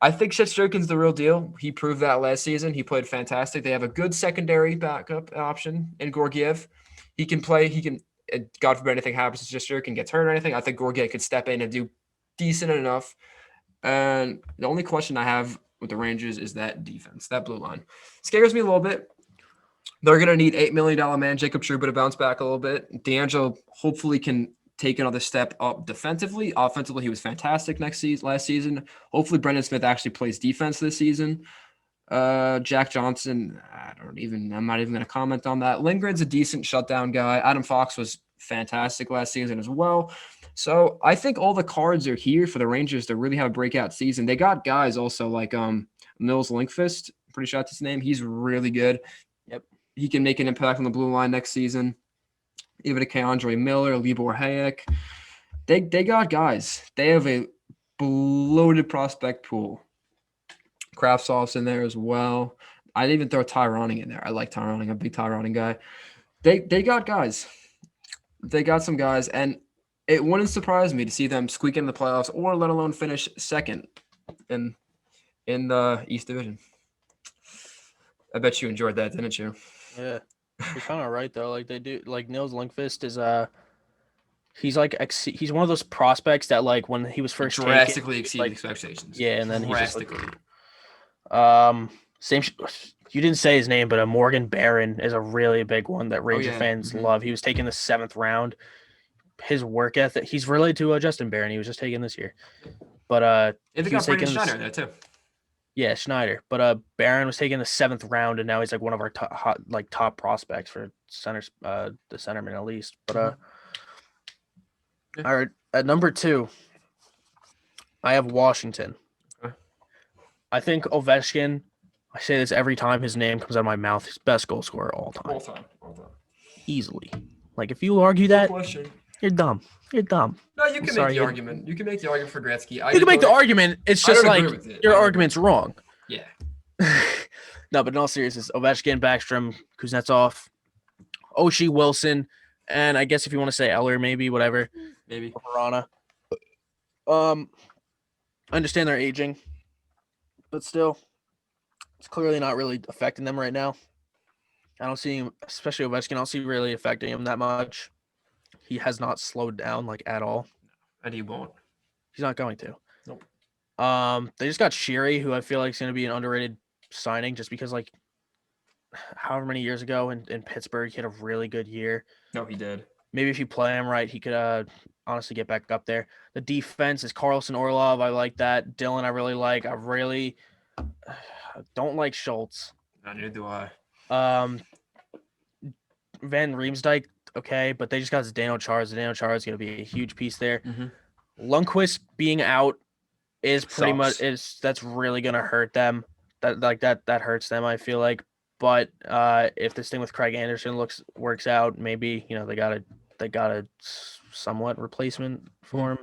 I think Shesterkin's the real deal. He proved that last season. He played fantastic. They have a good secondary backup option in Georgiev. He can play. He can, God forbid anything happens to Shesterkin, gets hurt or anything. I think Georgiev could step in and do decent enough. And the only question I have with the Rangers is that defense, that blue line. Scares me a little bit. They're going to need $8 million man Jacob Trouba to bounce back a little bit. D'Angelo hopefully can take another step up defensively. Offensively, he was fantastic last season. Hopefully, Brendan Smith actually plays defense this season. Jack Johnson, I'm not even going to comment on that. Lindgren's a decent shutdown guy. Adam Fox was fantastic last season as well. So I think all the cards are here for the Rangers to really have a breakout season. They got guys also like Nils Linkvist. Pretty sure that's his name. He's really good. Yep. He can make an impact on the blue line next season. Even a Keandre Miller, Libor Hayek. They got guys. They have a bloated prospect pool. Kravtsov's in there as well. I'd even throw Tyroning in there. I like Tyroning. I'm a big Tyroning guy. They got guys. They got some guys, and it wouldn't surprise me to see them squeak in the playoffs or let alone finish second in the East Division. I bet you enjoyed that, didn't you? Yeah. You're kind of right though. Like they do. Like Nils Linkvist is he's he's one of those prospects that like when he was first drastically taken, exceeded expectations. Yeah, and then drastically. He's same. You didn't say his name, but Morgan Barron is a really big one that Ranger fans love. He was taken the 7th round. His work ethic. He's related to Justin Barron. He was just taken this year, but they got Brandon Schneider there too. Yeah, Schneider. But Barron was taken the 7th round, and now he's like one of our top prospects for centers, the centerman at least. But all right, at number 2, I have Washington. Okay. I think Ovechkin. I say this every time his name comes out of my mouth. His best goal scorer all time. All time. Easily. Like if you argue that, question. You're dumb. You're dumb. No, you can make the argument. You can make the argument for Gretzky. You can make the argument. It's just like your argument's wrong. Yeah. No, but in all seriousness, Ovechkin, Backstrom, Kuznetsov, Oshie, Wilson, and I guess if you want to say Eller, maybe whatever. Maybe Verana. I understand they're aging, but still, it's clearly not really affecting them right now. I don't see him, especially Ovechkin. I don't see really affecting him that much. He has not slowed down like at all. And he won't. He's not going to. Nope. They just got Sheary, who I feel like is going to be an underrated signing just because like however many years ago in Pittsburgh, he had a really good year. No, he did. Maybe if you play him right, he could honestly get back up there. The defense is Carlson Orlov. I like that. Dylan, I really like. I really don't like Schultz. Neither do I. Van Riemsdyk, okay, but they just got Zdeno Chara. Zdeno Chara is going to be a huge piece there. Mm-hmm. Lundqvist being out is pretty much that's really going to hurt them. That hurts them, I feel like. But if this thing with Craig Anderson works out, maybe they got a somewhat replacement for him.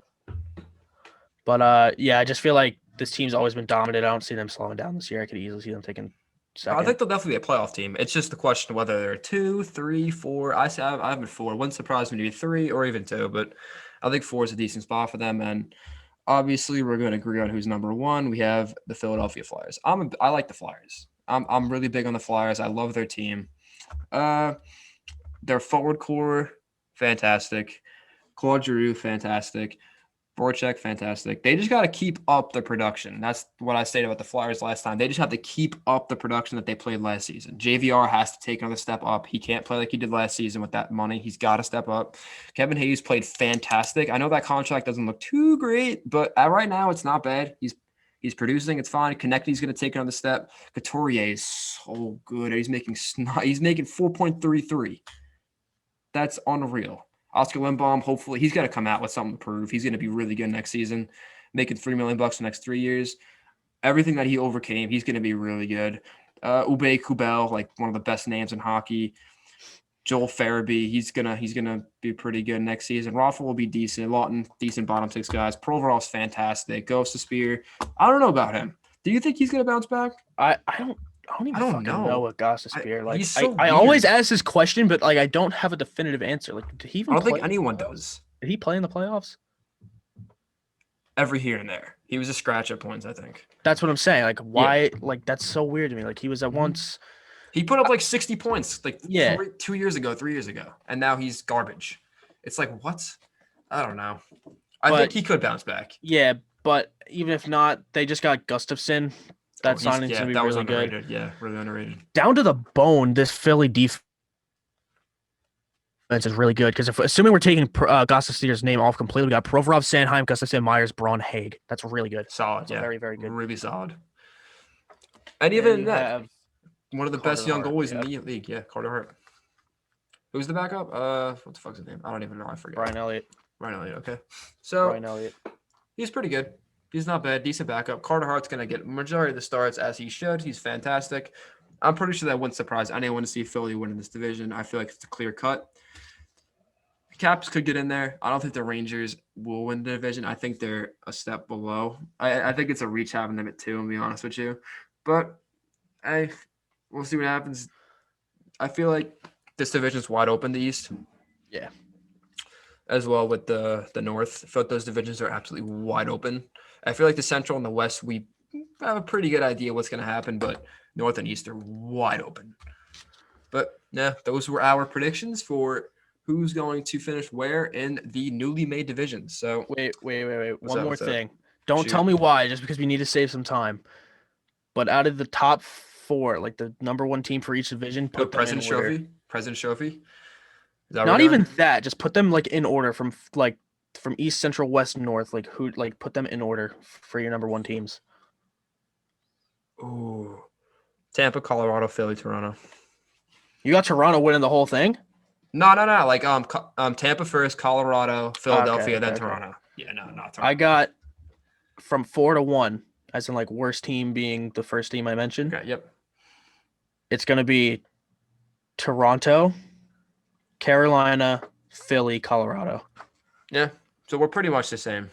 But yeah, I just feel like this team's always been dominant. I don't see them slowing down this year. I could easily see them taking second. I think they'll definitely be a playoff team. It's just the question of whether they're 2, 3, 4. I have it 4. Wouldn't surprise me to be 3 or even 2, but I think 4 is a decent spot for them. And obviously, we're going to agree on who's number 1. We have the Philadelphia Flyers. I like the Flyers. I'm really big on the Flyers. I love their team. Their forward core, fantastic. Claude Giroux, fantastic. Voracek, fantastic. They just got to keep up the production. That's what I stated about the Flyers last time. They just have to keep up the production that they played last season. JVR has to take another step up. He can't play like he did last season with that money. He's got to step up. Kevin Hayes played fantastic. I know that contract doesn't look too great, but right now it's not bad. He's producing. It's fine. Konechny's going to take another step. Couturier is so good. He's making 4.33. That's unreal. Oscar Lindbaum, hopefully, he's going to come out with something to prove. He's going to be really good next season, making $3 million the next 3 years. Everything that he overcame, he's going to be really good. Ube Kubel, like one of the best names in hockey. Joel Farabee, he's gonna be pretty good next season. Raffle will be decent. Lawton, decent bottom 6 guys. Provorov's fantastic. Ghost of Spear, I don't know about him. Do you think he's gonna bounce back? I don't. I don't even I don't fucking know know. what Gostisbehere. Like, He's so I always weird. ask this question, but like I don't have a definitive answer. Like, did he I even don't play think in the anyone playoffs? does. Did he play in the playoffs? Every here and there. He was a scratch at points, I think. That's what I'm saying. Like, Yeah. why? Like, that's so weird to me. Like, he was at Mhm. once. He put up like 60 points like Yeah, 2 years ago, 3 years ago, and now he's garbage. It's like, what? I don't know. I think but he could bounce back. yeah, but even if not, they just got Gustafson. Oh, That signing's gonna be that was really good. underrated. Yeah, really underrated. Down to the bone, this Philly defense is really good because if assuming we're taking Gostisbehere's name off completely, we got Provorov, Sanheim, Gustafson, Myers, Braun, Haig. That's really good. Solid, That's yeah. very, very good. Really solid. And And then even you that, have one of the best Carter young Hart. goalies in Yep. the league. Yeah, Carter Hart. Who's the backup? What the fuck's his name? I don't even know. I forget. Brian Elliott. Ryan Elliott. Okay. So Brian Elliott. he's pretty good. He's not bad. Decent backup. Carter Hart's going to get majority of the starts as he should. He's fantastic. I'm pretty sure that wouldn't surprise anyone to see Philly win in this division. I feel like it's a clear cut. Caps could get in there. I don't think the Rangers will win the division. I think they're a step below. I think it's a reach having them at 2, to be honest with you. But we'll see what happens. I feel like this division's wide open, the East. Yeah. As well with the North. I feel like those divisions are absolutely wide open. I feel like the Central and the West, we have a pretty good idea what's going to happen, but North and East are wide open. But yeah, those were our predictions for who's going to finish where in the newly made divisions. So Wait. One up, more what's up? thing. Don't Shoot. tell me why, just because we need to save some time. But out of the top 4, like the number 1 team for each division, put them in President's order. Trophy? President's Trophy? Is that Not even that. Just put them like in order from East, Central, West, North. Like who? Like put them in order for your number 1 teams. Ooh. Tampa, Colorado, Philly, Toronto. You got Toronto winning the whole thing? No. Like Tampa first, Colorado, Philadelphia, then Okay. Toronto. Yeah, no, not Toronto. I got from 4 to 1, as in like worst team being the first team I mentioned. Okay, yep. It's gonna be Toronto, Carolina, Philly, Colorado. Yeah. So we're pretty much the same.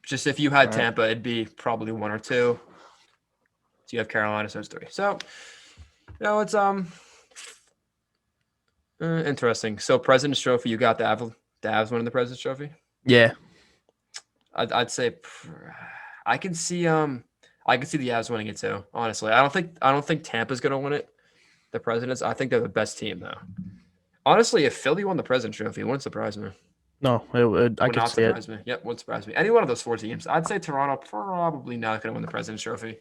Just if you had All right. Tampa, it'd be probably 1 or 2. So you have Carolina, so it's 3. So, it's interesting. So President's Trophy, you got the Avs winning the President's Trophy. Yeah. I'd say I can see the Avs winning it too. Honestly, I don't think Tampa's gonna win it. The Presidents, I think they're the best team though. Honestly, if Philly won the President's Trophy, it wouldn't surprise me. No, I Would could not see it. surprise me. Yep, wouldn't surprise me. Any one of those 4 teams. I'd say Toronto probably not going to win the President's Trophy.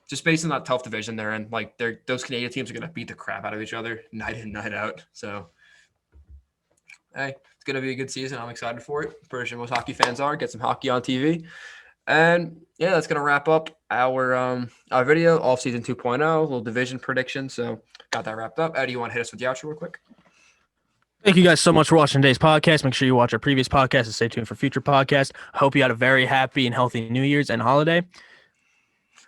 Just based on that tough division they're in. Like, those Canadian teams are going to beat the crap out of each other night in, night out. So, hey, it's going to be a good season. I'm excited for it. Pretty sure most hockey fans are. Get some hockey on TV. And, yeah, that's going to wrap up our video, Offseason 2.0, little division prediction. So, got that wrapped up. Eddie, you want to hit us with the outro real quick? Thank you guys so much for watching today's podcast. Make sure you watch our previous podcast and stay tuned for future podcasts. I hope you had a very happy and healthy New Year's and holiday.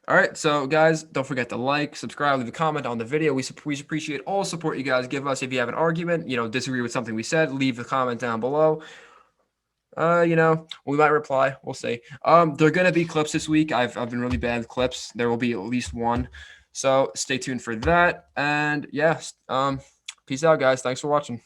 All right, so guys, don't forget to like, subscribe, leave a comment on the video. We appreciate all support you guys give us. If you have an argument, disagree with something we said, leave a comment down below. We might reply. We'll see. There are gonna be clips this week. I've been really bad with clips. There will be at least one. So stay tuned for that. And yeah, peace out, guys. Thanks for watching.